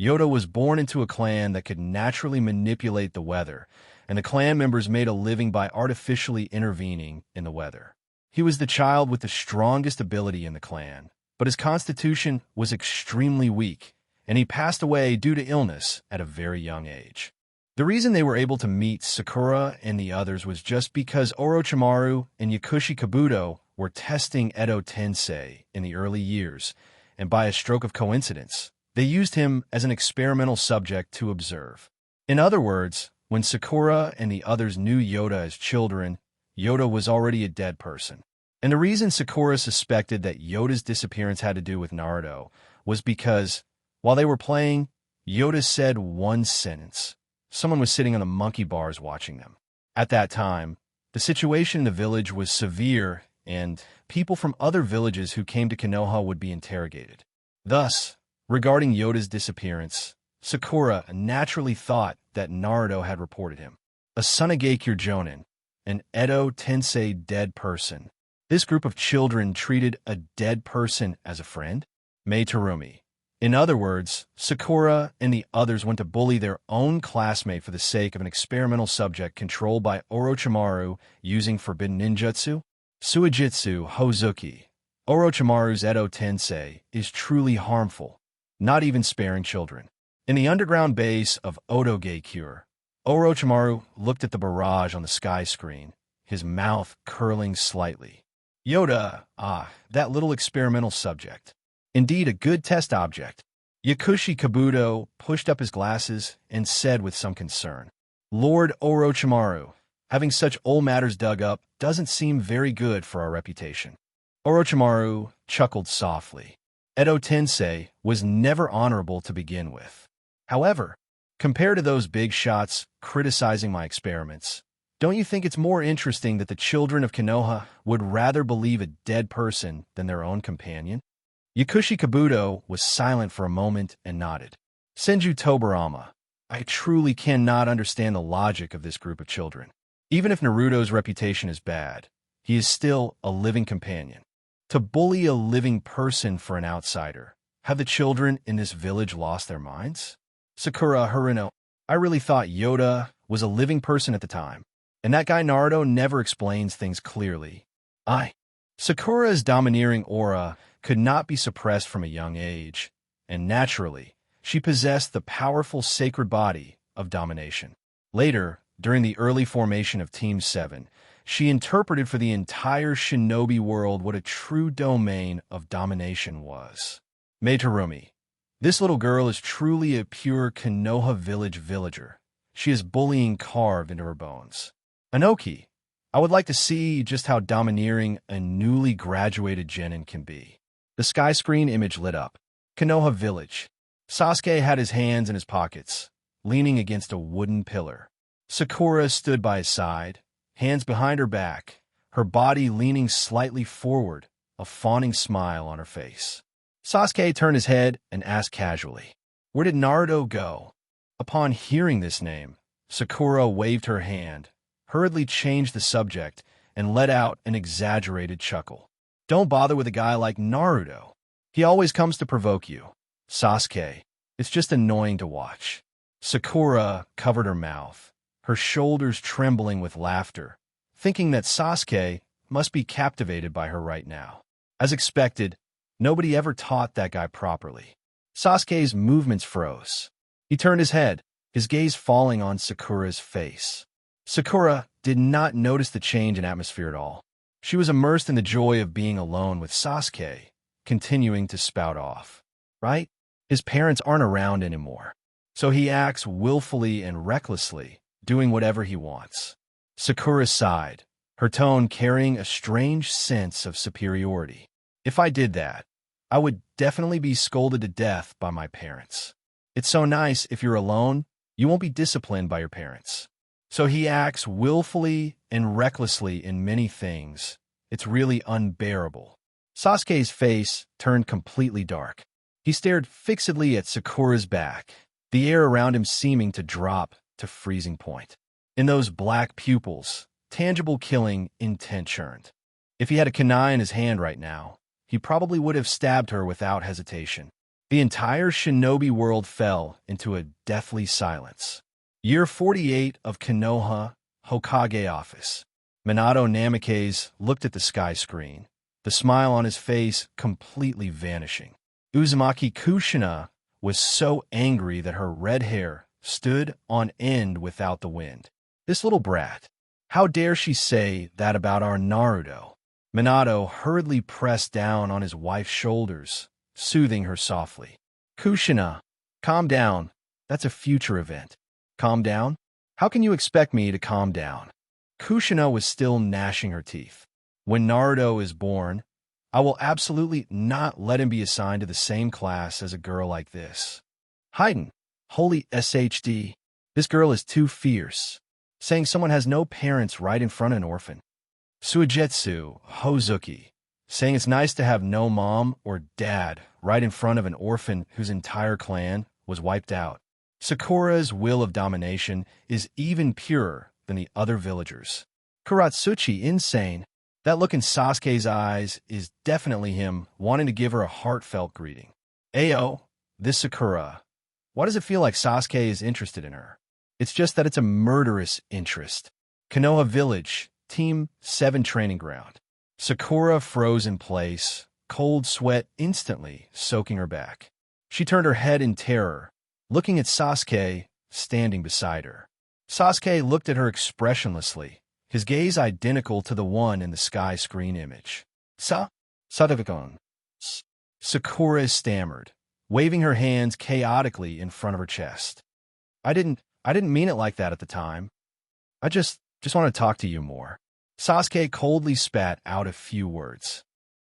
Yoda was born into a clan that could naturally manipulate the weather, and the clan members made a living by artificially intervening in the weather. He was the child with the strongest ability in the clan, but his constitution was extremely weak, and he passed away due to illness at a very young age. The reason they were able to meet Sakura and the others was just because Orochimaru and Yakushi Kabuto were testing Edo Tensei in the early years, and by a stroke of coincidence, they used him as an experimental subject to observe. In other words, when Sakura and the others knew Yoda as children, Yoda was already a dead person. And the reason Sakura suspected that Yoda's disappearance had to do with Naruto was because, while they were playing, Yoda said one sentence. Someone was sitting on the monkey bars watching them. At that time, the situation in the village was severe, and people from other villages who came to Konoha would be interrogated. Thus, regarding Yoda's disappearance, Sakura naturally thought that Naruto had reported him. A Sunagakure Jonin, an Edo Tensei dead person. This group of children treated a dead person as a friend? Mei Terumi. In other words, Sakura and the others went to bully their own classmate for the sake of an experimental subject controlled by Orochimaru using forbidden ninjutsu? Suijutsu Hozuki. Orochimaru's Edo Tensei is truly harmful, not even sparing children. In the underground base of Odogakure, Orochimaru looked at the barrage on the sky screen, his mouth curling slightly. Yoda, that little experimental subject. Indeed, a good test object. Yakushi Kabuto pushed up his glasses and said with some concern, Lord Orochimaru, having such old matters dug up doesn't seem very good for our reputation. Orochimaru chuckled softly. Edo Tensei was never honorable to begin with. However, compared to those big shots criticizing my experiments, don't you think it's more interesting that the children of Konoha would rather believe a dead person than their own companion? Yakushi Kabuto was silent for a moment and nodded. Senju Tobarama, I truly cannot understand the logic of this group of children. Even if Naruto's reputation is bad, he is still a living companion. To bully a living person for an outsider, have the children in this village lost their minds? Sakura Haruno, I really thought Yoda was a living person at the time, and that guy Naruto never explains things clearly. Sakura's domineering aura could not be suppressed from a young age, and naturally, she possessed the powerful sacred body of domination. Later, during the early formation of Team 7, she interpreted for the entire shinobi world what a true domain of domination was. Mei Terumi, this little girl is truly a pure Konoha village villager. She has bullying carved into her bones. Anoki, I would like to see just how domineering a newly graduated genin can be. The sky screen image lit up. Konoha Village. Sasuke had his hands in his pockets, leaning against a wooden pillar. Sakura stood by his side, hands behind her back, her body leaning slightly forward, a fawning smile on her face. Sasuke turned his head and asked casually, Where did Naruto go? Upon hearing this name, Sakura waved her hand, hurriedly changed the subject, and let out an exaggerated chuckle. Don't bother with a guy like Naruto. He always comes to provoke you. Sasuke, it's just annoying to watch. Sakura covered her mouth, her shoulders trembling with laughter, thinking that Sasuke must be captivated by her right now. As expected, nobody ever taught that guy properly. Sasuke's movements froze. He turned his head, his gaze falling on Sakura's face. Sakura did not notice the change in atmosphere at all. She was immersed in the joy of being alone with Sasuke, continuing to spout off. Right? His parents aren't around anymore, so he acts willfully and recklessly, doing whatever he wants. Sakura sighed, her tone carrying a strange sense of superiority. If I did that, I would definitely be scolded to death by my parents. It's so nice if you're alone, you won't be disciplined by your parents. So he acts willfully and recklessly in many things. It's really unbearable. Sasuke's face turned completely dark. He stared fixedly at Sakura's back, the air around him seeming to drop to freezing point. In those black pupils, tangible killing intent churned. If he had a kunai in his hand right now, he probably would have stabbed her without hesitation. The entire shinobi world fell into a deathly silence. Year 48 of Konoha, Hokage office. Minato Namikaze looked at the sky screen, the smile on his face completely vanishing. Uzumaki Kushina was so angry that her red hair stood on end without the wind. This little brat. How dare she say that about our Naruto? Minato hurriedly pressed down on his wife's shoulders, soothing her softly. Kushina, calm down. That's a future event. Calm down? How can you expect me to calm down? Kushina was still gnashing her teeth. When Naruto is born, I will absolutely not let him be assigned to the same class as a girl like this. Haiden, holy SHD, this girl is too fierce. Saying someone has no parents right in front of an orphan. Suigetsu, Hozuki, saying it's nice to have no mom or dad right in front of an orphan whose entire clan was wiped out. Sakura's will of domination is even purer than the other villagers. Kuratsuchi, insane. That look in Sasuke's eyes is definitely him wanting to give her a heartfelt greeting. Ayo, this Sakura. Why does it feel like Sasuke is interested in her? It's just that it's a murderous interest. Konoha Village, Team 7 training ground. Sakura froze in place, cold sweat instantly soaking her back. She turned her head in terror, looking at Sasuke standing beside her. Sasuke looked at her expressionlessly, his gaze identical to the one in the sky screen image. Sadavikon. Sakura stammered, waving her hands chaotically in front of her chest. I didn't mean it like that at the time. I just want to talk to you more. Sasuke coldly spat out a few words.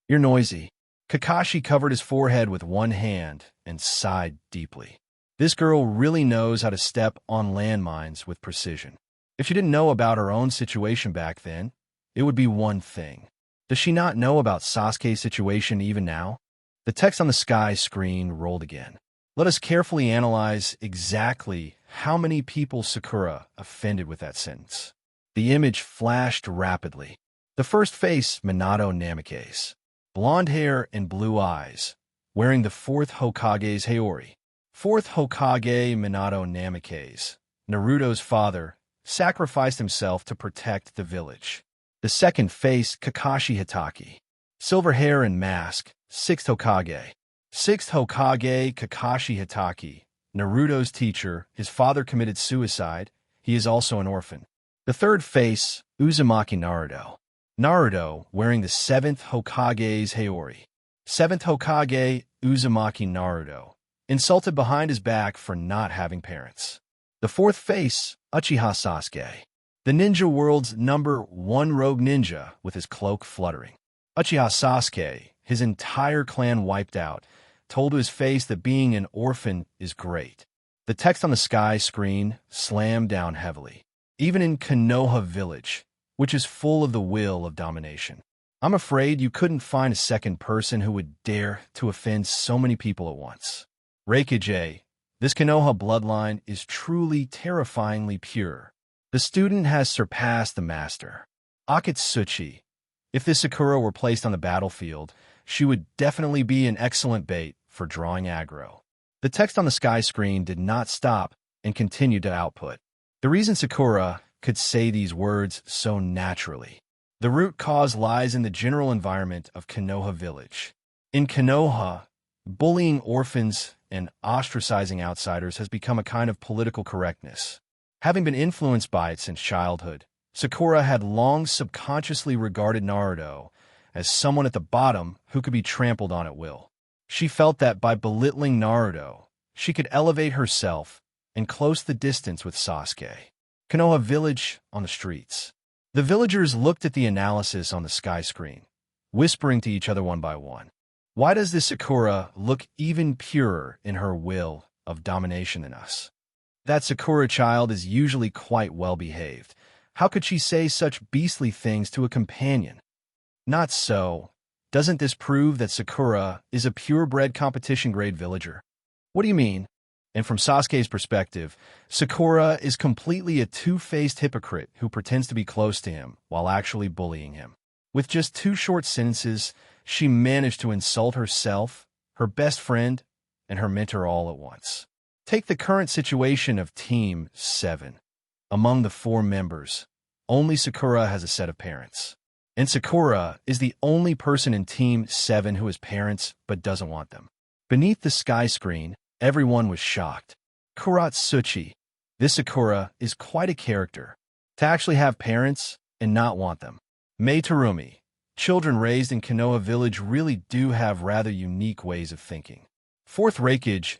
You're noisy. Kakashi covered his forehead with one hand and sighed deeply. This girl really knows how to step on landmines with precision. If she didn't know about her own situation back then, it would be one thing. Does she not know about Sasuke's situation even now? The text on the sky screen rolled again. Let us carefully analyze exactly how many people Sakura offended with that sentence. The image flashed rapidly. The first face, Minato Namikaze. Blonde hair and blue eyes, wearing the fourth Hokage's Haori. Fourth Hokage Minato Namikaze, Naruto's father, sacrificed himself to protect the village. The second face, Kakashi Hitaki. Silver hair and mask, sixth Hokage. Sixth Hokage Kakashi Hitaki, Naruto's teacher. His father committed suicide. He is also an orphan. The third face, Uzumaki Naruto. Naruto, wearing the seventh Hokage's Haori. Seventh Hokage Uzumaki Naruto, insulted behind his back for not having parents. The fourth face, Uchiha Sasuke. The ninja world's #1 rogue ninja with his cloak fluttering. Uchiha Sasuke, his entire clan wiped out, told to his face that being an orphan is great. The text on the sky screen slammed down heavily. Even in Konoha Village, which is full of the will of domination. I'm afraid you couldn't find a second person who would dare to offend so many people at once. Reikage, this Konoha bloodline is truly terrifyingly pure. The student has surpassed the master. Akatsuki, If this Sakura were placed on the battlefield, she would definitely be an excellent bait for drawing aggro. The text on the sky screen did not stop and continued to output. The reason Sakura could say these words so naturally. The root cause lies in the general environment of Konoha village. In Konoha, bullying orphans and ostracizing outsiders has become a kind of political correctness. Having been influenced by it since childhood, Sakura had long subconsciously regarded Naruto as someone at the bottom who could be trampled on at will. She felt that by belittling Naruto, she could elevate herself and close the distance with Sasuke. Konoha village on the streets. The villagers looked at the analysis on the sky screen, whispering to each other one by one. Why does this Sakura look even purer in her will of domination than us? That Sakura child is usually quite well-behaved. How could she say such beastly things to a companion? Not so. Doesn't this prove that Sakura is a purebred competition-grade villager? What do you mean? And from Sasuke's perspective, Sakura is completely a two-faced hypocrite who pretends to be close to him while actually bullying him. With just 2 short sentences, she managed to insult herself, her best friend, and her mentor all at once. Take the current situation of Team 7. Among the 4 members, only Sakura has a set of parents. And Sakura is the only person in Team 7 who has parents but doesn't want them. Beneath the sky screen, everyone was shocked. Akatsuki, this Sakura is quite a character. To actually have parents and not want them. Terumi, children raised in Konoha village really do have rather unique ways of thinking. Fourth Reikage,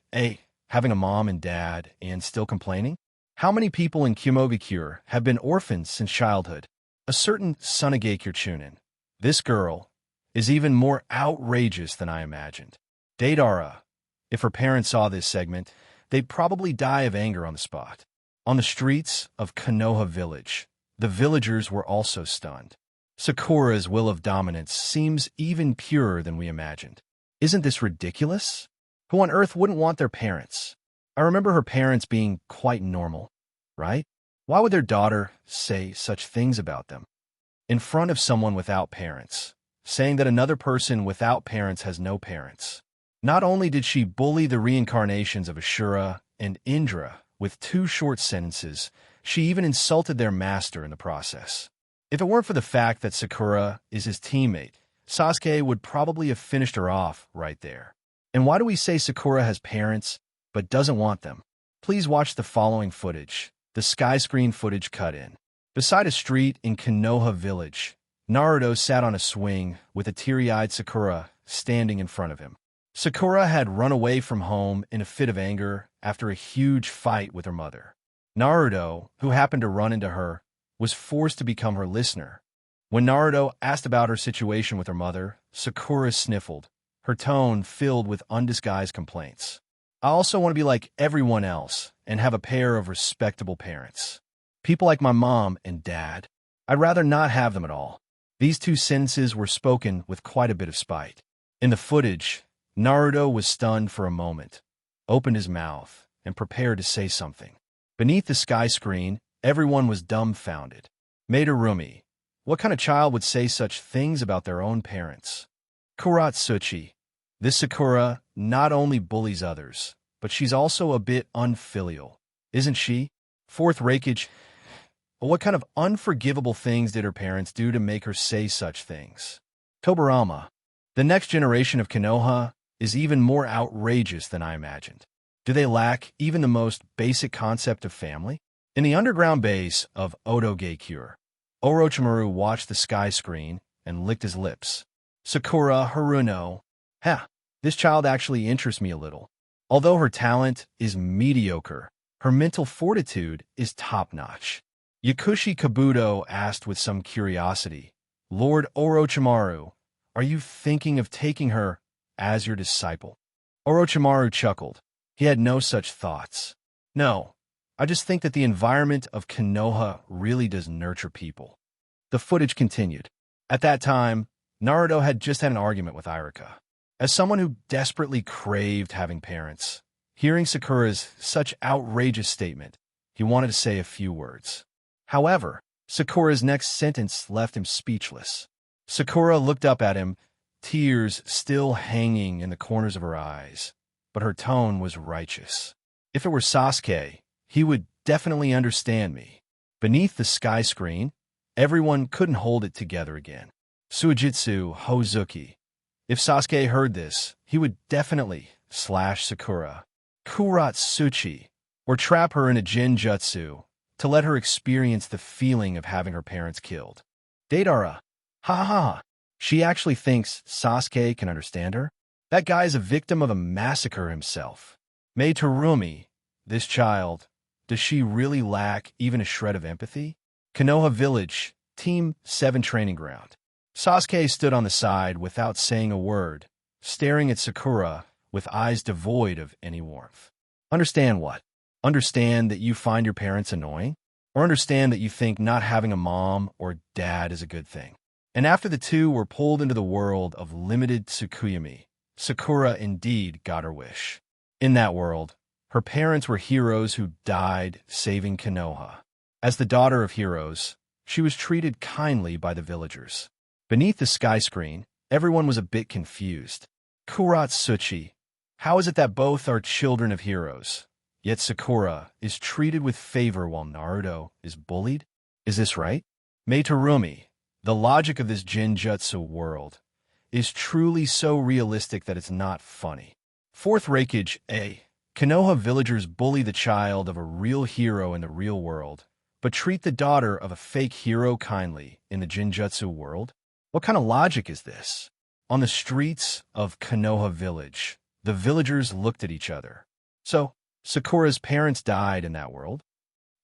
having a mom and dad and still complaining? How many people in Kyomogakure have been orphans since childhood? A certain Sunagakure Chunin. This girl is even more outrageous than I imagined. Deidara, if her parents saw this segment, they'd probably die of anger on the spot. On the streets of Konoha village, the villagers were also stunned. Sakura's will of dominance seems even purer than we imagined. Isn't this ridiculous? Who on earth wouldn't want their parents? I remember her parents being quite normal, right? Why would their daughter say such things about them? In front of someone without parents, saying that another person without parents has no parents. Not only did she bully the reincarnations of Ashura and Indra with 2 short sentences, she even insulted their master in the process. If it weren't for the fact that Sakura is his teammate, Sasuke would probably have finished her off right there. And why do we say Sakura has parents but doesn't want them? Please watch the following footage, the sky screen footage cut in. Beside a street in Konoha village, Naruto sat on a swing with a teary-eyed Sakura standing in front of him. Sakura had run away from home in a fit of anger after a huge fight with her mother. Naruto, who happened to run into her, was forced to become her listener. When Naruto asked about her situation with her mother, Sakura sniffled, her tone filled with undisguised complaints. I also want to be like everyone else and have a pair of respectable parents. People like my mom and dad. I'd rather not have them at all. These 2 sentences were spoken with quite a bit of spite. In the footage, Naruto was stunned for a moment, opened his mouth, and prepared to say something. Beneath the sky screen, everyone was dumbfounded. Terumi, what kind of child would say such things about their own parents? Akatsuki, this Sakura not only bullies others, but she's also a bit unfilial, isn't she? Fourth Reikage, what kind of unforgivable things did her parents do to make her say such things? Tobirama, the next generation of Konoha is even more outrageous than I imagined. Do they lack even the most basic concept of family? In the underground base of Odogaikure, Orochimaru watched the sky screen and licked his lips. Sakura Haruno, this child actually interests me a little. Although her talent is mediocre, her mental fortitude is top-notch. Yakushi Kabuto asked with some curiosity, Lord Orochimaru, are you thinking of taking her as your disciple? Orochimaru chuckled. He had no such thoughts. No. I just think that the environment of Konoha really does nurture people. The footage continued. At that time, Naruto had just had an argument with Iruka. As someone who desperately craved having parents, hearing Sakura's such outrageous statement, he wanted to say a few words. However, Sakura's next sentence left him speechless. Sakura looked up at him, tears still hanging in the corners of her eyes, but her tone was righteous. If it were Sasuke, he would definitely understand me. Beneath the sky screen, everyone couldn't hold it together again. Suijitsu Hozuki. If Sasuke heard this, he would definitely slash Sakura, Kuratsuchi, or trap her in a Jinjutsu to let her experience the feeling of having her parents killed. Deidara. Ha ha ha. She actually thinks Sasuke can understand her? That guy is a victim of a massacre himself. Mei Terumi, this child, does she really lack even a shred of empathy? Konoha Village, Team 7 Training Ground. Sasuke stood on the side without saying a word, staring at Sakura with eyes devoid of any warmth. Understand what? Understand that you find your parents annoying? Or understand that you think not having a mom or dad is a good thing? And after the two were pulled into the world of limited Tsukuyomi, Sakura indeed got her wish. In that world, her parents were heroes who died saving Konoha. As the daughter of heroes, she was treated kindly by the villagers. Beneath the sky screen, everyone was a bit confused. Kuratsuchi, how is it that both are children of heroes, yet Sakura is treated with favor while Naruto is bullied? Is this right? Mei Terumi, the logic of this Jinjutsu world is truly so realistic that it's not funny. Fourth Reikage A. Konoha villagers bully the child of a real hero in the real world, but treat the daughter of a fake hero kindly in the Jinjutsu world? What kind of logic is this? On the streets of Konoha village, the villagers looked at each other. So, Sakura's parents died in that world?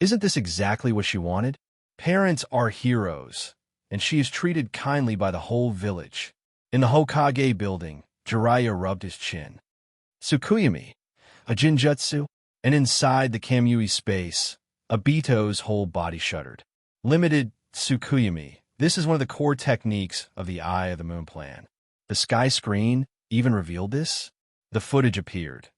Isn't this exactly what she wanted? Parents are heroes, and she is treated kindly by the whole village. In the Hokage building, Jiraiya rubbed his chin. Tsukuyomi, a Jinjutsu, and inside the Kamui space, Obito's whole body shuddered. Limited Tsukuyomi. This is one of the core techniques of the Eye of the Moon plan. The sky screen even revealed this. The footage appeared.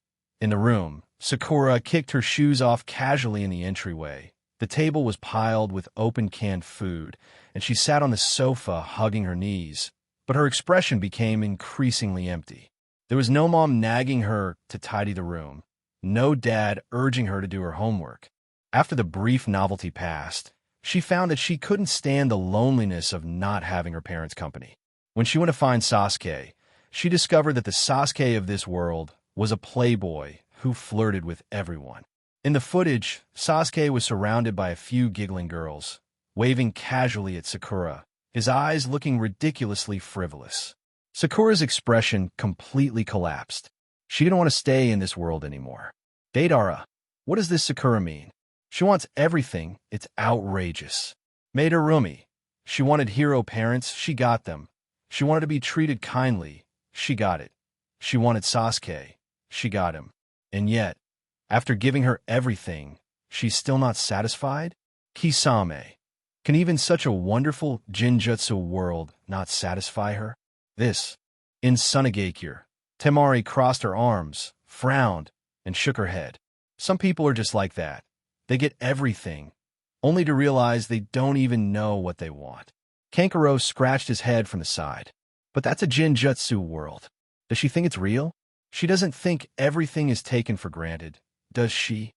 In the room, Sakura kicked her shoes off casually in the entryway. The table was piled with open canned food, and she sat on the sofa hugging her knees, but her expression became increasingly empty. There was no mom nagging her to tidy the room, no dad urging her to do her homework. After the brief novelty passed, she found that she couldn't stand the loneliness of not having her parents' company. When she went to find Sasuke, she discovered that the Sasuke of this world was a playboy who flirted with everyone. In the footage, Sasuke was surrounded by a few giggling girls, waving casually at Sakura, his eyes looking ridiculously frivolous. Sakura's expression completely collapsed. She didn't want to stay in this world anymore. Deidara, what does this Sakura mean? She wants everything. It's outrageous. Mei Terumi, she wanted hero parents. She got them. She wanted to be treated kindly. She got it. She wanted Sasuke. She got him. And yet, after giving her everything, she's still not satisfied? Kisame, can even such a wonderful Jinjutsu world not satisfy her? This. In Sunagakure, Temari crossed her arms, frowned, and shook her head. Some people are just like that. They get everything, only to realize they don't even know what they want. Kankuro scratched his head from the side. But that's a Jinjutsu world. Does she think it's real? She doesn't think everything is taken for granted, does she?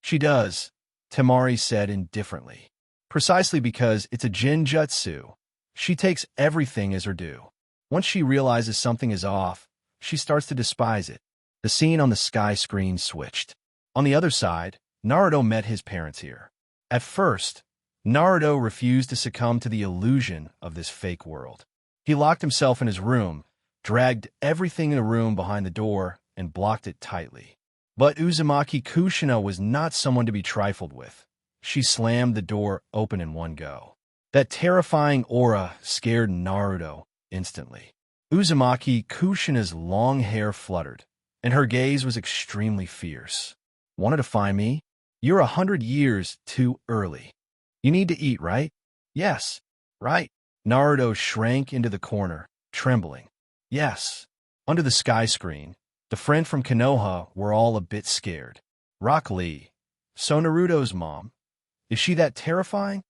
She does, Temari said indifferently. Precisely because it's a Jinjutsu, she takes everything as her due. Once she realizes something is off, she starts to despise it. The scene on the sky screen switched. On the other side, Naruto met his parents here. At first, Naruto refused to succumb to the illusion of this fake world. He locked himself in his room, dragged everything in the room behind the door, and blocked it tightly. But Uzumaki Kushina was not someone to be trifled with. She slammed the door open in one go. That terrifying aura scared Naruto instantly. Uzumaki Kushina's long hair fluttered, and her gaze was extremely fierce. Wanted to find me? You're 100 years too early. You need to eat, right? Yes, right. Naruto shrank into the corner, trembling. Yes. Under the sky screen, the friend from Konoha were all a bit scared. Rock Lee. So Naruto's mom. Is she that terrifying?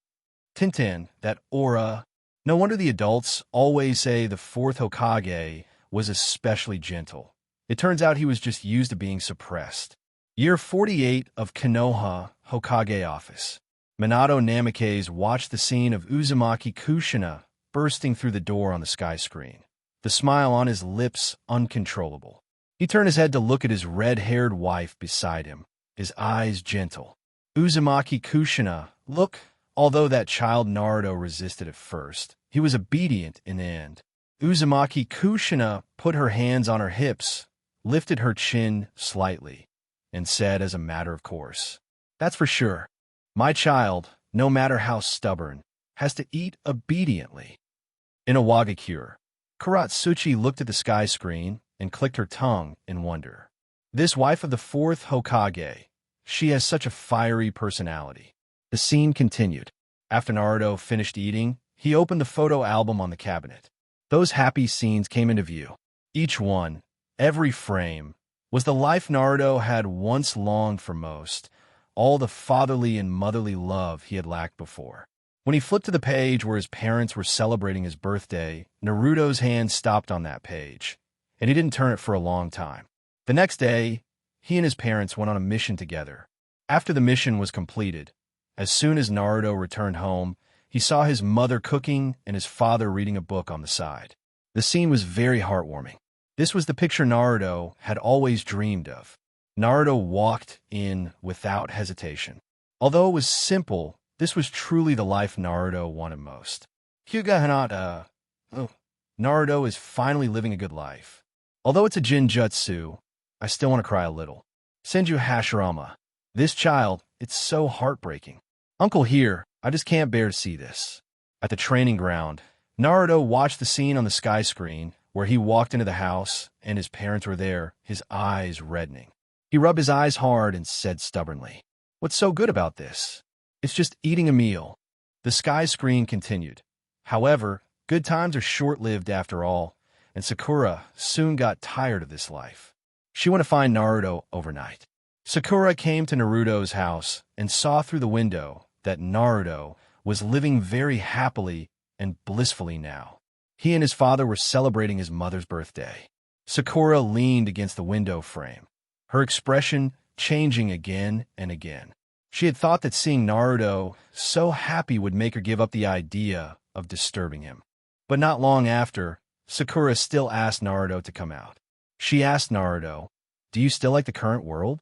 Tintin, that aura. No wonder the adults always say the fourth Hokage was especially gentle. It turns out he was just used to being suppressed. Year 48 of Konoha Hokage office. Minato Namikaze watched the scene of Uzumaki Kushina bursting through the door on the sky screen, the smile on his lips uncontrollable. He turned his head to look at his red-haired wife beside him, his eyes gentle. Uzumaki Kushina, look. Although that child Naruto resisted at first, he was obedient in the end. Uzumaki Kushina put her hands on her hips, lifted her chin slightly, and said as a matter of course, "That's for sure. My child, no matter how stubborn, has to eat obediently." In a Wagakure, Akatsuki looked at the sky screen and clicked her tongue in wonder. This wife of the fourth Hokage, she has such a fiery personality. The scene continued. After Naruto finished eating, he opened the photo album on the cabinet. Those happy scenes came into view. Each one, every frame, was the life Naruto had once longed for most, all the fatherly and motherly love he had lacked before. When he flipped to the page where his parents were celebrating his birthday, Naruto's hand stopped on that page, and he didn't turn it for a long time. The next day, he and his parents went on a mission together. After the mission was completed, as soon as Naruto returned home, he saw his mother cooking and his father reading a book on the side. The scene was very heartwarming. This was the picture Naruto had always dreamed of. Naruto walked in without hesitation. Although it was simple, this was truly the life Naruto wanted most. Hyuga Hanada. Naruto is finally living a good life. Although it's a Jinjutsu, I still want to cry a little. Senju Hashirama. This child, it's so heartbreaking. Uncle here, I just can't bear to see this. At the training ground, Naruto watched the scene on the sky screen where he walked into the house and his parents were there, his eyes reddening. He rubbed his eyes hard and said stubbornly, "What's so good about this? It's just eating a meal." The sky screen continued. However, good times are short-lived after all, and Sakura soon got tired of this life. She went to find Naruto overnight. Sakura came to Naruto's house and saw through the window that Naruto was living very happily and blissfully now. He and his father were celebrating his mother's birthday. Sakura leaned against the window frame, her expression changing again and again. She had thought that seeing Naruto so happy would make her give up the idea of disturbing him. But not long after, Sakura still asked Naruto to come out. She asked Naruto, "Do you still like the current world?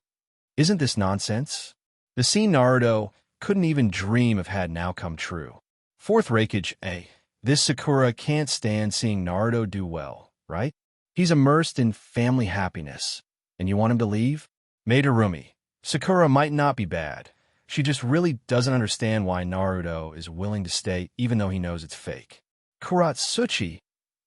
Isn't this nonsense?" The scene Naruto couldn't even dream of had now come true. Fourth Raikage A. This Sakura can't stand seeing Naruto do well, right? He's immersed in family happiness, and you want him to leave? Madarumi. Sakura might not be bad. She just really doesn't understand why Naruto is willing to stay even though he knows it's fake. Kuratsuchi.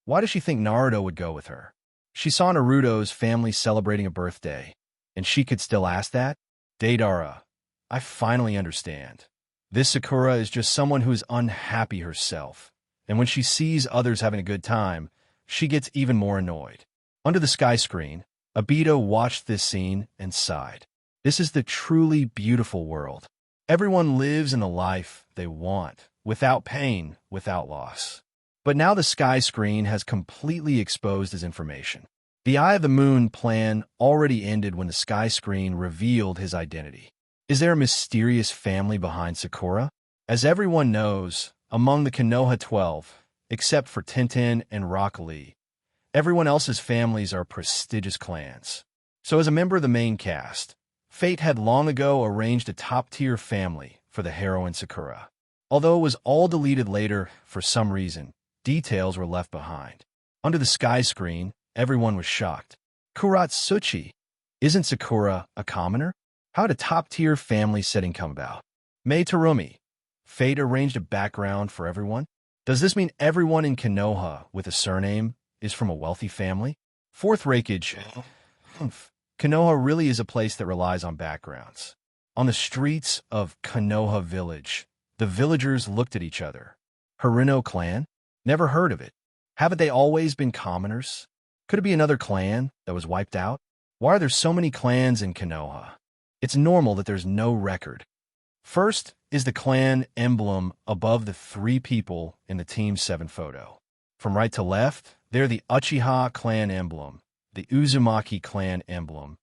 Why does she think Naruto would go with her? She saw Naruto's family celebrating a birthday, and she could still ask that? Deidara. I finally understand. This Sakura is just someone who is unhappy herself, and when she sees others having a good time, she gets even more annoyed. Under the sky screen, Obito watched this scene and sighed. This is the truly beautiful world. Everyone lives in the life they want, without pain, without loss. But now the sky screen has completely exposed his information. The Eye of the Moon plan already ended when the sky screen revealed his identity. Is there a mysterious family behind Sakura? As everyone knows, among the Konoha 12, except for Tenten and Rock Lee, everyone else's families are prestigious clans. So as a member of the main cast, Fate had long ago arranged a top-tier family for the heroine Sakura. Although it was all deleted later for some reason, details were left behind. Under the sky screen, everyone was shocked. Kuratsuchi, isn't Sakura a commoner? How did a top-tier family setting come about? Mei Terumi, Fate arranged a background for everyone? Does this mean everyone in Konoha with a surname is from a wealthy family? Fourth Raikage. Konoha really is a place that relies on backgrounds. On the streets of Konoha Village, the villagers looked at each other. Haruno clan? Never heard of it. Haven't they always been commoners? Could it be another clan that was wiped out? Why are there so many clans in Konoha? It's normal that there's no record. First, is the clan emblem above the 3 people in the Team 7 photo. From right to left, they're the Uchiha clan emblem, the Uzumaki clan emblem,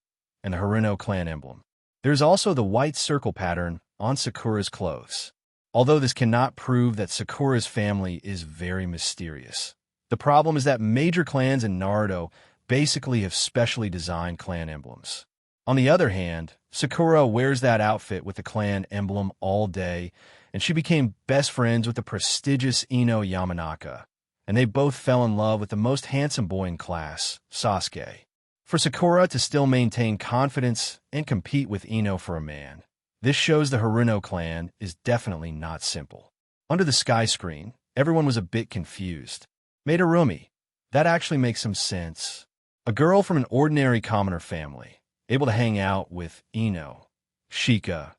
and the Haruno clan emblem. There's also the white circle pattern on Sakura's clothes. Although this cannot prove that Sakura's family is very mysterious. The problem is that major clans in Naruto basically have specially designed clan emblems. On the other hand, Sakura wears that outfit with the clan emblem all day, and she became best friends with the prestigious Ino Yamanaka, and they both fell in love with the most handsome boy in class, Sasuke. For Sakura to still maintain confidence and compete with Ino for a man, this shows the Haruno clan is definitely not simple. Under the sky screen, everyone was a bit confused. Madarumi, that actually makes some sense. A girl from an ordinary commoner family, able to hang out with Ino, Shika,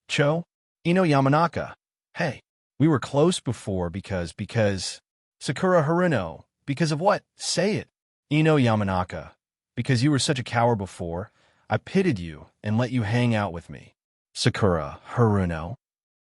Cho, Ino Yamanaka. Hey, we were close before because Sakura Haruno, because of what? Say it. Ino Yamanaka, because you were such a coward before, I pitied you and let you hang out with me. Sakura Haruno.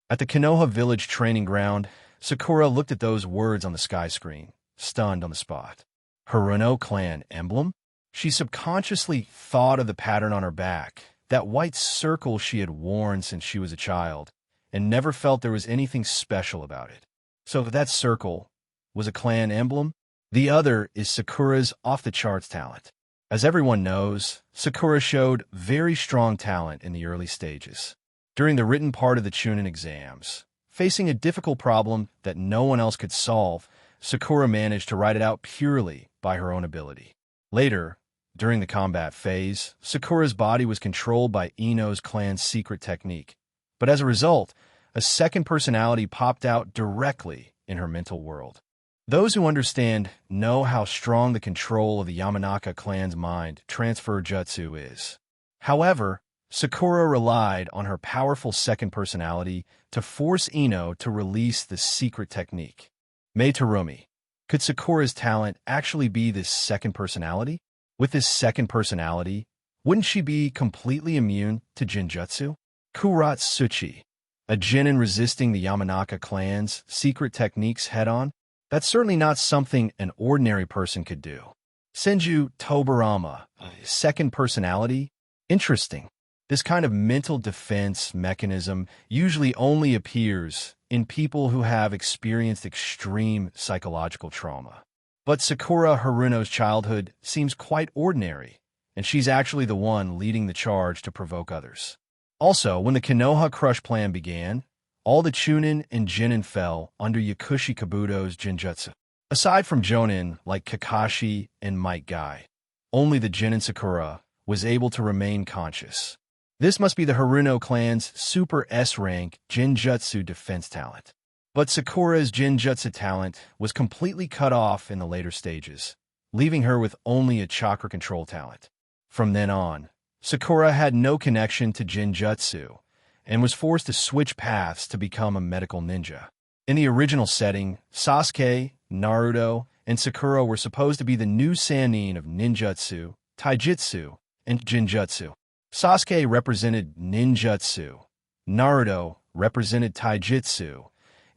At the Konoha village training ground, Sakura looked at those words on the sky screen, stunned on the spot. Haruno clan emblem? She subconsciously thought of the pattern on her back, that white circle she had worn since she was a child, and never felt there was anything special about it. So if that circle was a clan emblem, the other is Sakura's off-the-charts talent. As everyone knows, Sakura showed very strong talent in the early stages. During the written part of the Chunin exams, facing a difficult problem that no one else could solve, Sakura managed to write it out purely by her own ability. Later, during the combat phase, Sakura's body was controlled by Ino's clan's secret technique, but as a result, a second personality popped out directly in her mental world. Those who understand know how strong the control of the Yamanaka clan's mind transfer jutsu is. However, Sakura relied on her powerful second personality to force Ino to release the secret technique. Madarumi, could Sakura's talent actually be this second personality? With this second personality, wouldn't she be completely immune to Jinjutsu? Kuratsuchi, a genin resisting the Yamanaka clan's secret techniques head-on? That's certainly not something an ordinary person could do. Senju Tobarama, second personality? Interesting. This kind of mental defense mechanism usually only appears in people who have experienced extreme psychological trauma. But Sakura Haruno's childhood seems quite ordinary, and she's actually the one leading the charge to provoke others. Also, when the Konoha Crush plan began, all the Chunin and Genin fell under Yakushi Kabuto's Jinjutsu. Aside from Jonin like Kakashi and Might Guy, only the Genin Sakura was able to remain conscious. This must be the Haruno clan's Super S-rank Jinjutsu defense talent. But Sakura's Jinjutsu talent was completely cut off in the later stages, leaving her with only a chakra control talent. From then on, Sakura had no connection to Jinjutsu and was forced to switch paths to become a medical ninja. In the original setting, Sasuke, Naruto, and Sakura were supposed to be the new Sannin of ninjutsu, taijutsu, and Jinjutsu. Sasuke represented ninjutsu, Naruto represented taijutsu,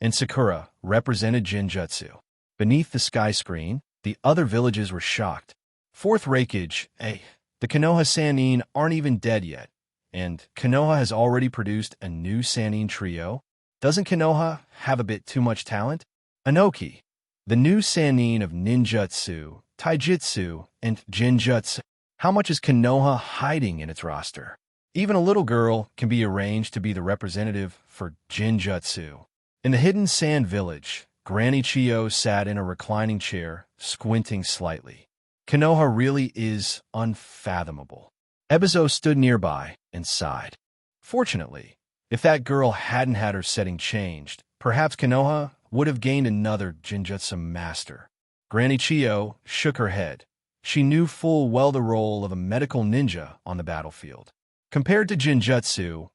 and Sakura represented Jinjutsu. Beneath the sky screen, the other villages were shocked. Fourth Reikage, the Konoha Sannin aren't even dead yet, and Konoha has already produced a new Sannin trio. Doesn't Konoha have a bit too much talent? Anoki, the new Sannin of ninjutsu, taijutsu, and Jinjutsu. How much is Konoha hiding in its roster? Even a little girl can be arranged to be the representative for Jinjutsu. In the hidden sand village, Granny Chiyo sat in a reclining chair, squinting slightly. Konoha really is unfathomable. Ebizo stood nearby and sighed. Fortunately, if that girl hadn't had her setting changed, perhaps Konoha would have gained another Jinjutsu master. Granny Chiyo shook her head. She knew full well the role of a medical ninja on the battlefield. Compared to Jinjutsu,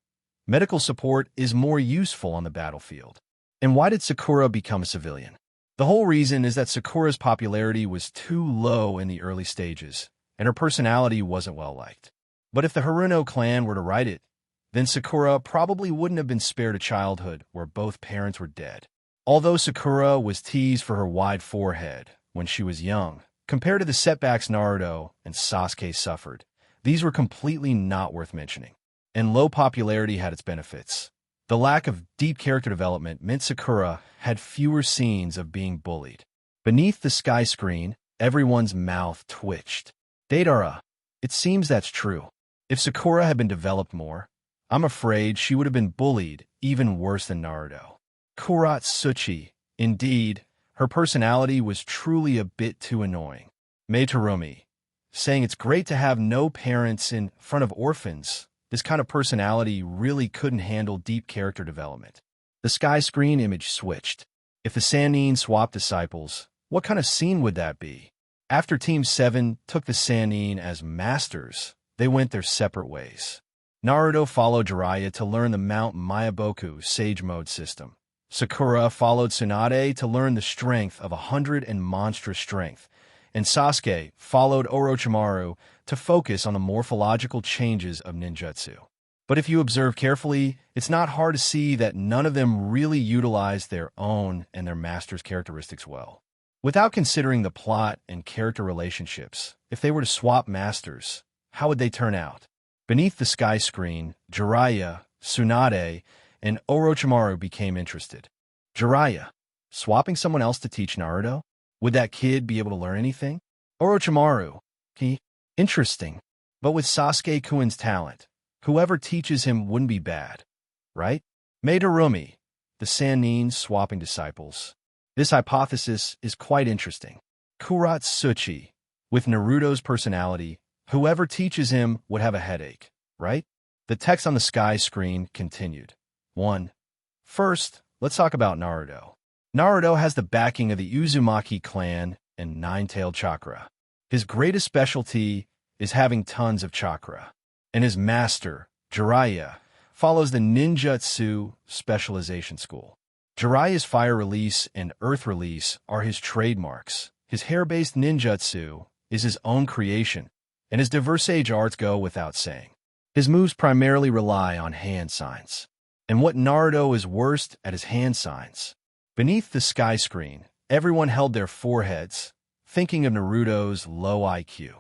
medical support is more useful on the battlefield. And why did Sakura become a civilian? The whole reason is that Sakura's popularity was too low in the early stages, and her personality wasn't well liked. But if the Haruno clan were to write it, then Sakura probably wouldn't have been spared a childhood where both parents were dead. Although Sakura was teased for her wide forehead when she was young, compared to the setbacks Naruto and Sasuke suffered, these were completely not worth mentioning. And low popularity had its benefits. The lack of deep character development meant Sakura had fewer scenes of being bullied. Beneath the sky screen, everyone's mouth twitched. Deidara, it seems that's true. If Sakura had been developed more, I'm afraid she would have been bullied even worse than Naruto. Kuratsuchi, indeed, her personality was truly a bit too annoying. Meitarumi, saying it's great to have no parents in front of orphans. This kind of personality really couldn't handle deep character development. The sky screen image switched. If the Sannin swapped disciples, what kind of scene would that be? After Team 7 took the Sannin as masters, they went their separate ways. Naruto followed Jiraiya to learn the Mount Myaboku Sage Mode system. Sakura followed Tsunade to learn the strength of 100 and monstrous strength, and Sasuke followed Orochimaru to focus on the morphological changes of ninjutsu. But if you observe carefully, it's not hard to see that none of them really utilized their own and their master's characteristics well. Without considering the plot and character relationships, if they were to swap masters, how would they turn out? Beneath the sky screen, Jiraiya, Tsunade, and Orochimaru became interested. Jiraiya, swapping someone else to teach Naruto? Would that kid be able to learn anything? Orochimaru, interesting. But with Sasuke-kun's talent, whoever teaches him wouldn't be bad, right? Meitarumi, the Sannin swapping disciples. This hypothesis is quite interesting. Kuratsuchi, with Naruto's personality, whoever teaches him would have a headache, right? The text on the sky screen continued. 1. First, let's talk about Naruto. Naruto has the backing of the Uzumaki clan and nine-tailed chakra. His greatest specialty is having tons of chakra, and his master, Jiraiya, follows the ninjutsu specialization school. Jiraiya's fire release and earth release are his trademarks. His hair-based ninjutsu is his own creation, and his diverse age arts go without saying. His moves primarily rely on hand signs. And what Naruto is worst at is hand signs. Beneath the sky screen, everyone held their foreheads, thinking of Naruto's low IQ.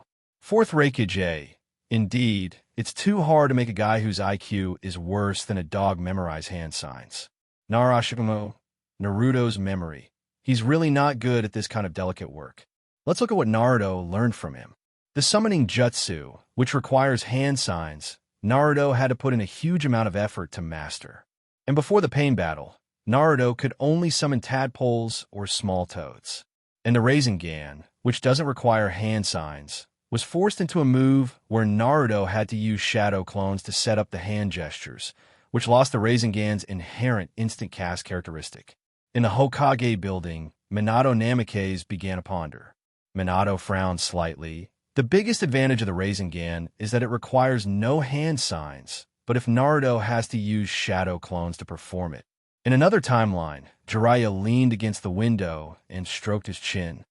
Fourth Reikage. Indeed, it's too hard to make a guy whose IQ is worse than a dog memorize hand signs. Narashikamo, Naruto's memory. He's really not good at this kind of delicate work. Let's look at what Naruto learned from him. The summoning jutsu, which requires hand signs, Naruto had to put in a huge amount of effort to master. And before the pain battle, Naruto could only summon tadpoles or small toads. And the Rasengan, which doesn't require hand signs, was forced into a move where Naruto had to use shadow clones to set up the hand gestures, which lost the Rasengan's inherent instant cast characteristic. In the Hokage building, Minato Namikaze began to ponder. Minato frowned slightly. The biggest advantage of the Rasengan is that it requires no hand signs, but if Naruto has to use shadow clones to perform it. In another timeline, Jiraiya leaned against the window and stroked his chin.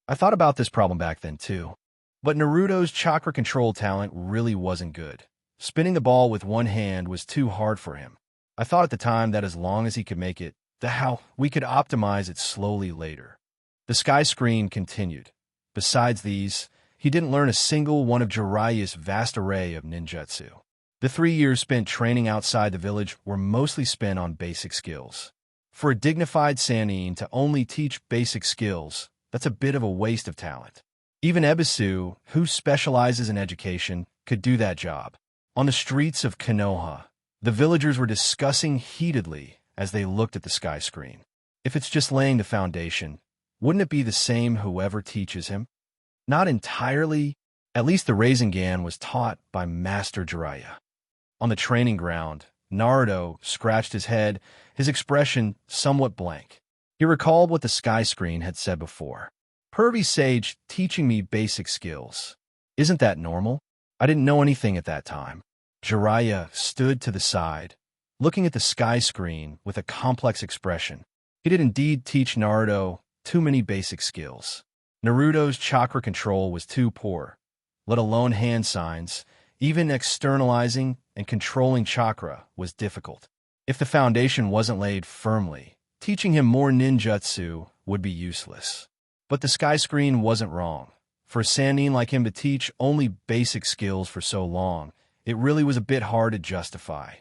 I thought about this problem back then too. But Naruto's chakra control talent really wasn't good. Spinning the ball with one hand was too hard for him. I thought at the time that as long as he could make it, we could optimize it slowly later. The sky screen continued. Besides these, he didn't learn a single one of Jiraiya's vast array of ninjutsu. The 3 years spent training outside the village were mostly spent on basic skills. For a dignified Sannin to only teach basic skills, that's a bit of a waste of talent. Even Ebisu, who specializes in education, could do that job. On the streets of Konoha, the villagers were discussing heatedly as they looked at the sky screen. If it's just laying the foundation, wouldn't it be the same whoever teaches him? Not entirely. At least the Rasengan was taught by Master Jiraiya. On the training ground, Naruto scratched his head, his expression somewhat blank. He recalled what the sky screen had said before. Pervy Sage teaching me basic skills. Isn't that normal? I didn't know anything at that time. Jiraiya stood to the side, looking at the sky screen with a complex expression. He did indeed teach Naruto too many basic skills. Naruto's chakra control was too poor, let alone hand signs. Even externalizing and controlling chakra was difficult. If the foundation wasn't laid firmly, teaching him more ninjutsu would be useless. But the sky screen wasn't wrong. For a Sannin like him to teach only basic skills for so long, it really was a bit hard to justify.